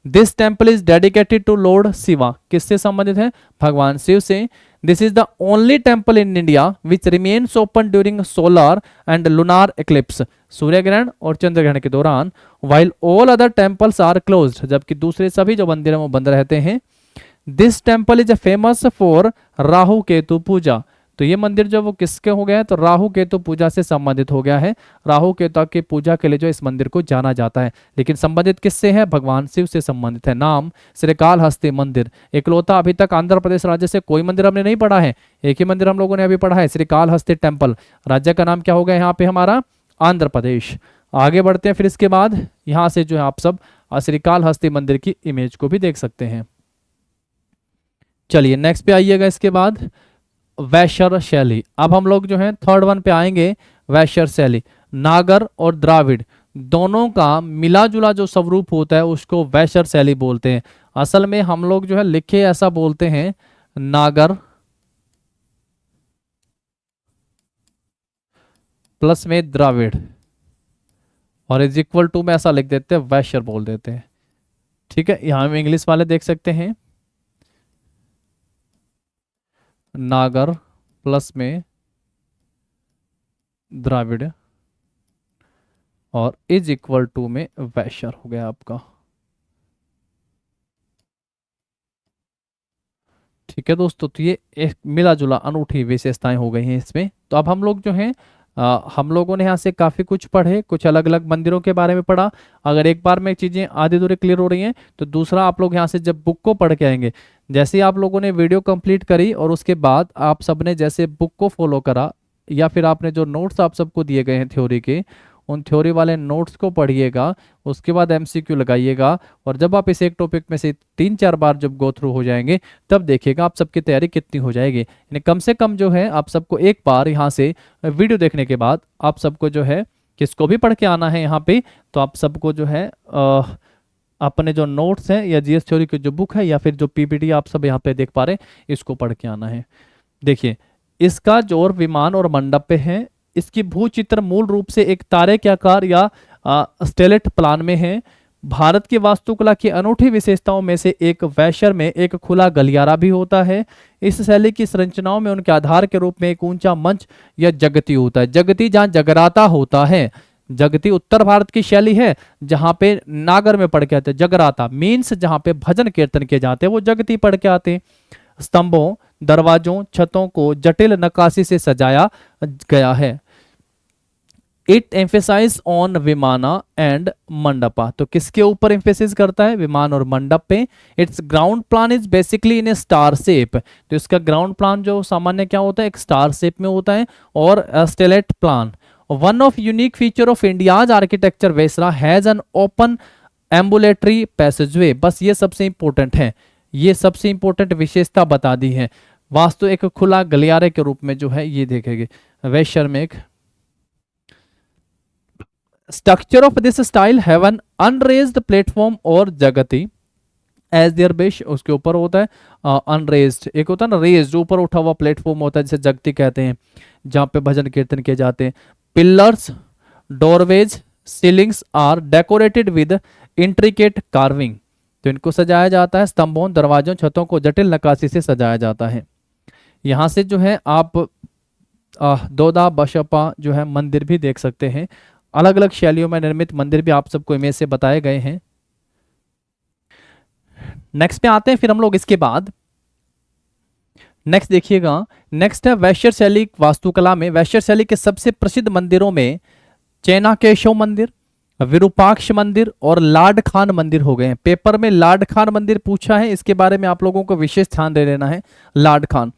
This temple is dedicated to Lord Shiva. किससे संबंधित है? भगवान शिव से। This is the only temple in India which remains open during solar and lunar eclipse, सूर्य ग्रहण और चंद्र ग्रहण के दौरान, while all other temples are closed, जबकि दूसरे सभी जो मंदिर हैं वो बंद रहते हैं। This temple is famous for Rahu Ketu puja. तो ये मंदिर जो वो किसके हो गया है? तो राहु केतु पूजा से संबंधित हो गया है। राहु केतु की पूजा के लिए जो इस मंदिर को जाना जाता है, लेकिन संबंधित किससे है? भगवान शिव से संबंधित है। नाम श्री कालहस्ती मंदिर। इकलौता अभी तक आंध्र प्रदेश राज्य से कोई मंदिर हमने नहीं पढ़ा है, एक ही मंदिर हम लोगों ने अभी पढ़ा है, श्री कालहस्ती टेम्पल। राज्य का नाम क्या हो गया यहाँ पे हमारा? आंध्र प्रदेश। आगे बढ़ते हैं। फिर इसके बाद यहां से जो है आप सब श्री कालहस्ती मंदिर की इमेज को भी देख सकते हैं। चलिए नेक्स्ट पे आइएगा। इसके बाद वैश्य शैली। अब हम लोग जो है थर्ड वन पे आएंगे। वैश्य शैली, नागर और द्राविड़ दोनों का मिला जुला जो स्वरूप होता है उसको वैश्य शैली बोलते हैं। असल में हम लोग जो है लिखे ऐसा बोलते हैं नागर प्लस में द्राविड़ और इज इक्वल टू में ऐसा लिख देते हैं, वैश्य बोल देते हैं। ठीक है, यहां में इंग्लिश वाले देख सकते हैं नागर प्लस में द्राविड़ और इज इक्वल टू में वैश्य हो गया आपका। ठीक है दोस्तों, तो ये एक मिला जुला अनूठी विशेषताएं हो गई हैं इसमें। तो अब हम लोग जो हैं हम लोगों ने यहाँ से काफ़ी कुछ पढ़े, कुछ अलग अलग मंदिरों के बारे में पढ़ा। अगर एक बार में चीज़ें आधी अधूरी क्लियर हो रही हैं तो दूसरा आप लोग यहाँ से जब बुक को पढ़ के आएंगे, जैसे ही आप लोगों ने वीडियो कंप्लीट करी और उसके बाद आप सबने जैसे बुक को फॉलो करा या फिर आपने जो नोट्स आप सबको दिए गए हैं थ्योरी के, उन थ्योरी वाले नोट्स को पढ़िएगा, उसके बाद एमसीक्यू लगाइएगा और जब आप इस एक टॉपिक में से 3-4 बार जब गो थ्रू हो जाएंगे तब देखिएगा आप सबकी तैयारी कितनी हो जाएगी। यानी कम से कम जो है आप सबको एक बार यहाँ से वीडियो देखने के बाद आप सबको जो है किसको भी पढ़ के आना है यहाँ पे, तो आप सबको जो है अपने जो नोट्स हैं या जीएस थ्योरी की जो बुक है या फिर जो पीपीटी आप सब यहाँ पे देख पा रहे हैं इसको पढ़ के आना है। देखिए, इसका जोर विमान और मंडप पे है। इसकी भूचित्र मूल रूप से एक तारे के आकार या स्टेलेट प्लान में है। भारत की वास्तुकला की अनूठी विशेषताओं में से एक वैश्य में एक खुला गलियारा भी होता है। इस शैली की संरचनाओं में उनके आधार के रूप में एक ऊंचा मंच या जगती होता है। जगती जहाँ जगराता होता है, जगती उत्तर भारत की शैली है, जहां पे नागर में पढ़ के आते, जगराता मीन्स जहां पे भजन कीर्तन किए जाते हैं वो जगती पढ़ के आते। स्तंभों, दरवाजों, छतों को जटिल नक्काशी से सजाया गया है। It emphasise on vimana and mandapa, तो किसके ऊपर एम्फेसिस करता है? विमान और मंडप पे। It's ground plan is basically in A star shape, तो इसका ग्राउंड प्लान जो सामान्य क्या होता है? एक स्टार शेप में होता है। और stellate plan. One of unique feature of India's architecture Vesara has an open ambulatory passageway, बस ये सबसे इंपॉर्टेंट है, ये सबसे इंपॉर्टेंट विशेषता बता दी है। वास्तु एक खुला गलियारे के रूप में जो है ये देखेंगे वैश्यर में। एक structure of this style have an unraised platform और जगती एज देयर बेस, उसके ऊपर होता है अनरेज्ड, एक होता है ना रेज्ड, ऊपर उठा हुआ प्लेटफॉर्म होता है जिसे जगती कहते हैं, जहां पे भजन कीर्तन किए जाते हैं। Pillars, doorways, ceilings are decorated with intricate carving, तो इनको सजाया जाता है। स्तंभों, दरवाजों, छतों को जटिल नक्काशी से सजाया जाता है। यहाँ से जो है आप दोदा बशपा जो है मंदिर भी देख सकते हैं। अलग अलग शैलियों में निर्मित मंदिर भी आप सबको इमेज से बताए गए हैं। नेक्स्ट पे आते हैं फिर हम लोग इसके बाद। नेक्स्ट देखिएगा, नेक्स्ट है वैश्य शैली वास्तुकला में। वैश्य शैली के सबसे प्रसिद्ध मंदिरों में चेनाकेशव मंदिर, विरूपाक्ष मंदिर और लाड खान मंदिर हो गए हैं। पेपर में लाड खान मंदिर पूछा है, इसके बारे में आप लोगों को विशेष ध्यान दे लेना है। लाड खान,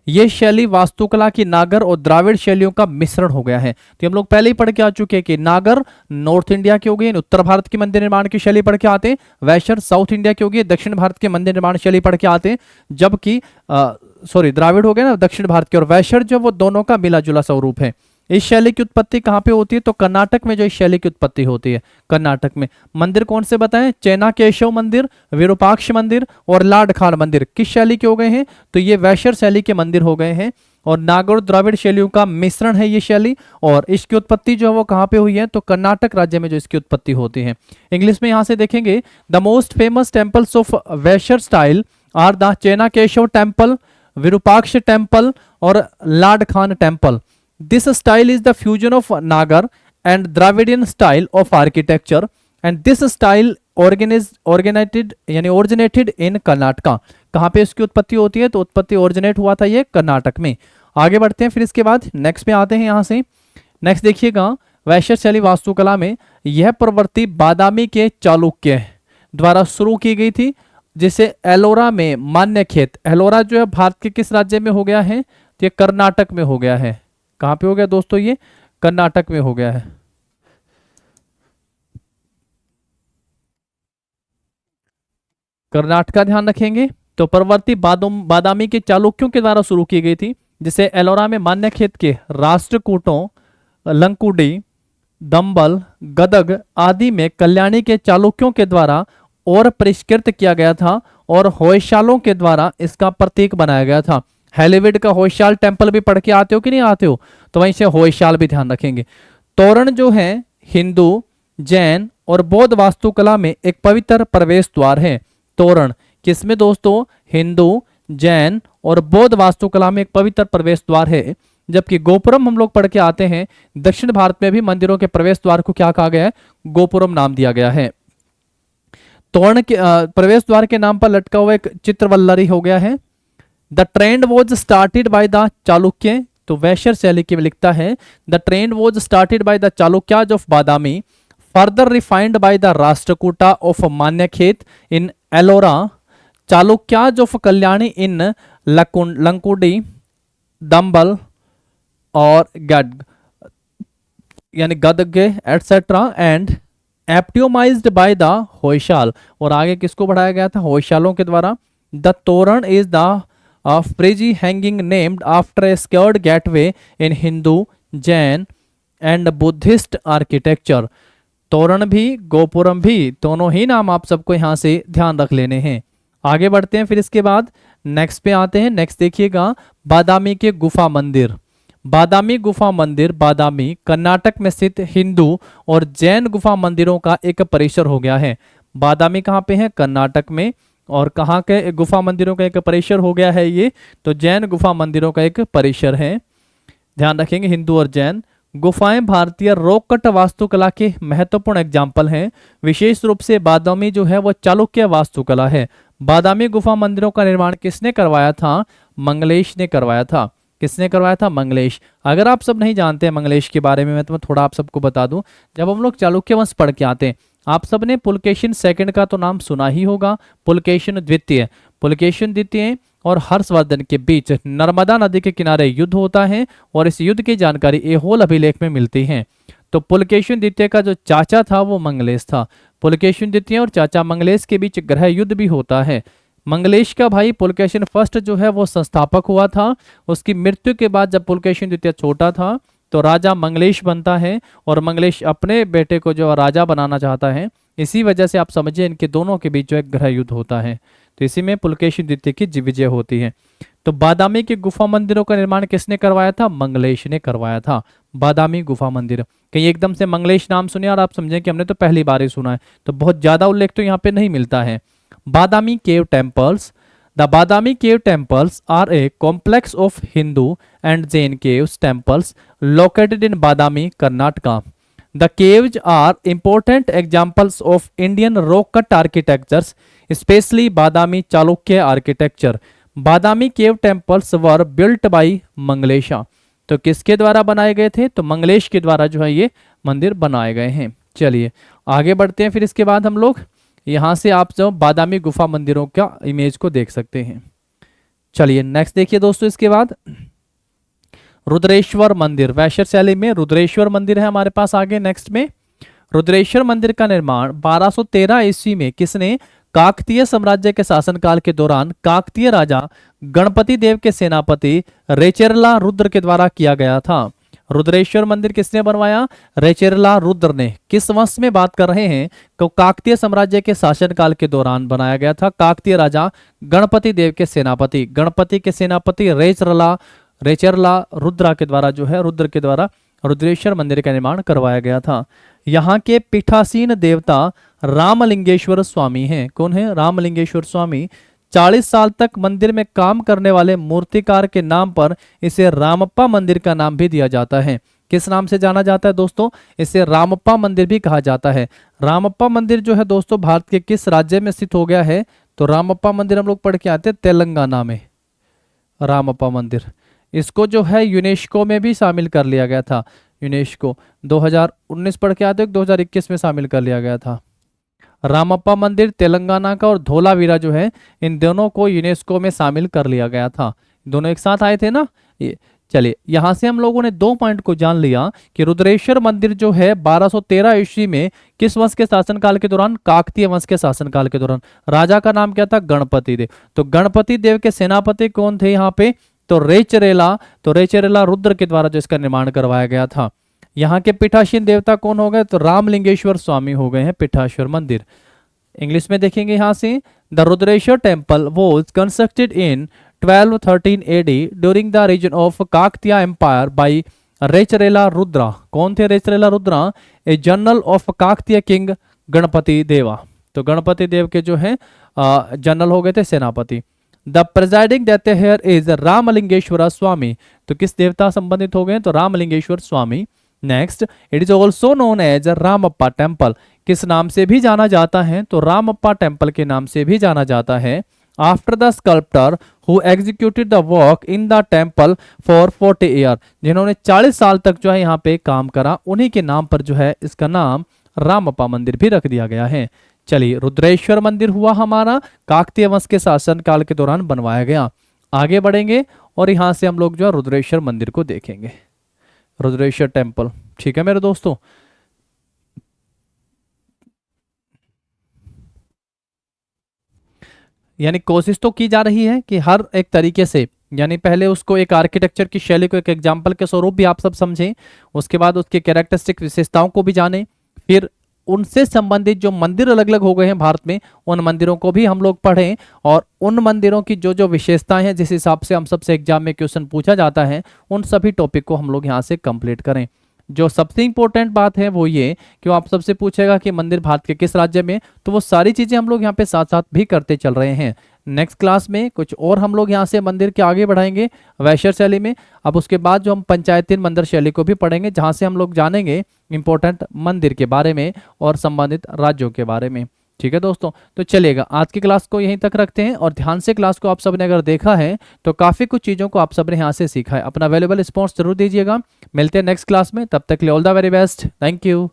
ये शैली वास्तुकला की नागर और द्राविड़ शैलियों का मिश्रण हो गया है। तो हम लोग पहले ही पढ़ के आ चुके हैं कि नागर नॉर्थ इंडिया की हो गई, उत्तर भारत की मंदिर निर्माण की शैली पढ़ के आते हैं। वैश्य साउथ इंडिया की होगी, दक्षिण भारत के मंदिर निर्माण शैली पढ़ के आते हैं। जबकि द्राविड़ हो गए ना दक्षिण भारत के, और वैश्य जो वो दोनों का मिला जुला स्वरूप है। इस शैली की उत्पत्ति कहाँ पे होती है? तो कर्नाटक में जो इस शैली की उत्पत्ति होती है, कर्नाटक में। मंदिर कौन से बताएं? चेनाकेशव मंदिर, विरूपाक्ष मंदिर और लाड खान मंदिर किस शैली के हो गए हैं? तो ये वैश्य शैली के मंदिर हो गए हैं। और नागर द्राविड़ शैलियों का मिश्रण है ये शैली, और इसकी उत्पत्ति जो है वो कहाँ पे हुई है? तो कर्नाटक राज्य में जो इसकी उत्पत्ति होती है। इंग्लिश में यहाँ से देखेंगे, the most famous temples of Vesara style are the Chennakeshava temple, Virupaksha temple और Lad Khan temple. This style is the fusion of Nagar and Dravidian style of architecture, and this style originated in Karnataka. कहाँ पे इसकी उत्पत्ति होती है? तो उत्पत्ति ओरिजिनेट हुआ था ये कर्नाटक में। आगे बढ़ते हैं फिर इसके बाद नेक्स्ट पे आते हैं। यहाँ से नेक्स्ट देखिएगा, वैश्य शैली वास्तुकला में यह प्रवृत्ति बादामी के चालुक्य द्वारा शुरू की गई थी, जिसे एलोरा में मान्यखेत, एलोरा जो है भारत के किस राज्य में हो गया है? तो ये कर्नाटक में हो गया है। कहां पे हो गया दोस्तों? ये कर्नाटक में हो गया है। कर्नाटक का ध्यान रखेंगे। तो प्रवृत्ति बादामी के चालुक्यों के द्वारा शुरू की गई थी, जिसे एलोरा में मान्यखेत के राष्ट्रकूटों, लंकुडी, दंबल, गदग आदि में कल्याणी के चालुक्यों के द्वारा और परिष्कृत किया गया था, और होयसालों के द्वारा इसका प्रतीक बनाया गया था। हेलीविड का होयसाल टेम्पल भी पढ़ के आते हो कि नहीं आते हो? तो वहीं से होयसाल भी ध्यान रखेंगे। तोरण जो है हिंदू, जैन और बौद्ध वास्तुकला में एक पवित्र प्रवेश द्वार है। तोरण किसमें दोस्तों? हिंदू, जैन और बौद्ध वास्तुकला में एक पवित्र प्रवेश द्वार है। जबकि गोपुरम हम लोग पढ़ के आते हैं, दक्षिण भारत में भी मंदिरों के प्रवेश द्वार को क्या कहा गया है? गोपुरम नाम दिया गया है। तोरण के प्रवेश द्वार के नाम पर लटका हुआ एक चित्रवल्लरी हो गया है। The trend was started by the Chalukya, तो वैश्य शैली के लिखता है, the trend was started by the Chalukyas of Badami, further refined by the Rashtrakuta of Manyakheta in Ellora, Chalukyas of Kalyani in Lakkundi, Dambal और गद यानी Gadag et cetera, and epitomised by the Hoysala, और आगे किसको बढ़ाया गया था? होयसालों के द्वारा। द तोरण इज द फ्रेजी hanging named after a squared gateway in Hindu, Jain and Buddhist architecture. Torana भी, गोपुरम भी, दोनों ही नाम आप सबको यहाँ से ध्यान रख लेने हैं। आगे बढ़ते हैं फिर इसके बाद नेक्स्ट पे आते हैं। नेक्स्ट देखिएगा, बादामी के गुफा मंदिर। बादामी गुफा मंदिर बादामी कर्नाटक में स्थित हिंदू और जैन गुफा मंदिरों का एक परिसर हो गया है। बादामी कहाँ पे है? कर्नाटक में। और कहाँ के गुफा मंदिरों का एक परिसर हो गया है ये? तो जैन गुफा मंदिरों का एक परिसर है। ध्यान रखेंगे, हिंदू और जैन गुफाएं भारतीय रॉक कट वास्तुकला के महत्वपूर्ण एग्जाम्पल हैं। विशेष रूप से बादामी जो है वो चालुक्य वास्तुकला है। बादामी गुफा मंदिरों का निर्माण किसने करवाया था? मंगलेश ने करवाया था। किसने करवाया था? मंगलेश। अगर आप सब नहीं जानते हैं मंगलेश के बारे में, मैं तुम्हें थोड़ा आप सबको बता दूं। जब हम लोग चालुक्य वंश पढ़ के आते हैं, आप सबने पुलकेशिन सेकंड का तो नाम सुना ही होगा, पुलकेशिन द्वितीय। पुलकेशिन द्वितीय और हर्षवर्धन के बीच नर्मदा नदी के किनारे युद्ध होता है और इस युद्ध की जानकारी ऐहोल अभिलेख में मिलती है। तो पुलकेशिन द्वितीय का जो चाचा था वो मंगलेश था। पुलकेशिन द्वितीय और चाचा मंगलेश के बीच गृह युद्ध भी होता है। मंगलेश का भाई पुलकेशिन फर्स्ट जो है वो संस्थापक हुआ था। उसकी मृत्यु के बाद जब पुलकेशिन द्वितीय छोटा था तो राजा मंगलेश बनता है और मंगलेश अपने बेटे को जो राजा बनाना चाहता है। इसी वजह से आप समझिए इनके दोनों के बीच जो एक गृह युद्ध होता है। तो इसी में पुलकेशिन द्वितीय की विजय होती है। तो बादामी के गुफा मंदिरों का निर्माण किसने करवाया था? मंगलेश ने करवाया था। बादामी गुफा मंदिर, कहीं एकदम से मंगलेश नाम सुने और आप समझें कि हमने तो पहली बार ही सुना है, तो बहुत ज्यादा उल्लेख तो यहाँ पे नहीं मिलता है। Badami cave temples. The Badami cave temples are a complex of Hindu and Jain caves temples located in Badami, Karnataka. The caves are important examples of Indian rock cut architectures, especially Badami Chalukya architecture. Badami cave temples were built by Manglesha. तो किसके द्वारा बनाए गए थे? तो मंगलेश के द्वारा जो है ये मंदिर बनाए गए हैं। चलिए आगे बढ़ते हैं। फिर इसके बाद हम लोग यहाँ से आप जो बादामी गुफा मंदिरों का इमेज को देख सकते हैं। चलिए नेक्स्ट देखिए दोस्तों, इसके बाद रुद्रेश्वर मंदिर, वैश्य शैली में रुद्रेश्वर मंदिर है हमारे पास। आगे नेक्स्ट में रुद्रेश्वर मंदिर का निर्माण 1213 ईस्वी में किसने? काकतीय साम्राज्य के शासनकाल के दौरान काकतीय राजा गणपति देव के सेनापति रेचेरला रुद्र के द्वारा किया गया था। रुद्रेश्वर मंदिर किसने बनवाया? रेचेरला रुद्र ने। किस वंश में बात कर रहे हैं? तो काकतीय साम्राज्य के शासनकाल के दौरान बनाया गया था। काकतीय राजा गणपति देव के सेनापति, गणपति के सेनापति रेचेरला रुद्रा के द्वारा जो है रुद्र के द्वारा रुद्रेश्वर मंदिर का निर्माण करवाया गया था। यहाँ के पीठासीन देवता रामलिंगेश्वर स्वामी हैं। कौन है? रामलिंगेश्वर स्वामी। 40 साल तक मंदिर में काम करने वाले मूर्तिकार के नाम पर इसे रामप्पा मंदिर का नाम भी दिया जाता है। किस नाम से जाना जाता है दोस्तों? इसे रामप्पा मंदिर भी कहा जाता है। रामप्पा मंदिर जो है दोस्तों भारत के किस राज्य में स्थित हो गया है? तो रामप्पा मंदिर हम लोग पढ़ के आते हैं तेलंगाना में। रामप्पा मंदिर, इसको जो है यूनेस्को में भी शामिल कर लिया गया था। यूनेस्को 2019 पढ़ के आते हैं, 2021 में शामिल कर लिया गया था। रामप्पा मंदिर तेलंगाना का और धोलावीरा जो है, इन दोनों को यूनेस्को में शामिल कर लिया गया था। दोनों एक साथ आए थे ना ये। चलिए यहां से हम लोगों ने 2 पॉइंट को जान लिया कि रुद्रेश्वर मंदिर जो है 1213 ईस्वी में किस वंश के शासनकाल के दौरान? काकतीय वंश के शासनकाल के दौरान। राजा का नाम क्या था? गणपति देव। तो गणपति देव के सेनापति कौन थे यहाँ पे? तो रेचेरेला रुद्र के द्वारा जो इसका निर्माण करवाया गया था। यहाँ के पीठासीन देवता कौन हो गए? तो रामलिंगेश्वर स्वामी हो गए हैं पीठाश्वर मंदिर। इंग्लिश में देखेंगे यहाँ से, the Rudreshwar temple was constructed in 1213 AD during the region of Kakatiya empire by Recherla Rudra. कौन थे Recherla Rudra? A general of Kakatiya king Ganapati Deva. तो गणपति देव के जो है जनरल हो गए थे, सेनापति। The presiding deity here is Ramalingeshwar Swami. तो किस देवता संबंधित हो गए? तो Ramalingeshwar Swami. Next, it is also known as Ramappa temple. किस नाम से भी जाना जाता है? तो रामप्पा टेम्पल के नाम से भी जाना जाता है। After the sculptor who executed the work in the temple for 40 year, जिन्होंने 40 साल तक जो है यहाँ पे काम करा, उन्हीं के नाम पर जो है इसका नाम रामप्पा मंदिर भी रख दिया गया है। चलिए रुद्रेश्वर मंदिर हुआ हमारा काकतीय वंश के शासन काल के दौरान बनवाया गया। आगे बढ़ेंगे और यहाँ से हम लोग जो है रुद्रेश्वर मंदिर को देखेंगे, रुद्रेश्वर टेम्पल। ठीक है मेरे दोस्तों, यानी कोशिश तो की जा रही है कि हर एक तरीके से, यानी पहले उसको एक आर्किटेक्चर की शैली को एक एग्जाम्पल के स्वरूप भी आप सब समझें, उसके बाद उसके कैरेक्टरिस्टिक विशेषताओं को भी जानें, फिर उनसे संबंधित जो मंदिर अलग अलग हो गए हैं भारत में, उन मंदिरों को भी हम लोग पढ़ें और उन मंदिरों की जो जो विशेषताएं हैं, जिस हिसाब से हम सबसे एग्जाम में क्वेश्चन पूछा जाता है, उन सभी टॉपिक को हम लोग यहाँ से कंप्लीट करें। जो सबसे इंपॉर्टेंट बात है वो ये कि आप सबसे पूछेगा कि मंदिर भारत के किस राज्य में, तो वो सारी चीजें हम लोग यहाँ पे साथ साथ भी करते चल रहे हैं। नेक्स्ट क्लास में कुछ और हम लोग यहाँ से मंदिर के आगे बढ़ाएंगे वैश्य शैली में। अब उसके बाद जो हम पंचायती मंदिर शैली को भी पढ़ेंगे, जहाँ से हम लोग जानेंगे इंपॉर्टेंट मंदिर के बारे में और संबंधित राज्यों के बारे में। ठीक है दोस्तों, तो चलेगा आज की क्लास को यहीं तक रखते हैं, और ध्यान से क्लास को आप सबने अगर देखा है तो काफ़ी कुछ चीज़ों को आप सबने यहाँ से सीखा है। अपना वैल्यूएबल रिस्पॉन्स जरूर दीजिएगा। मिलते हैं नेक्स्ट क्लास में, तब तक के लिए all the very best. Thank you.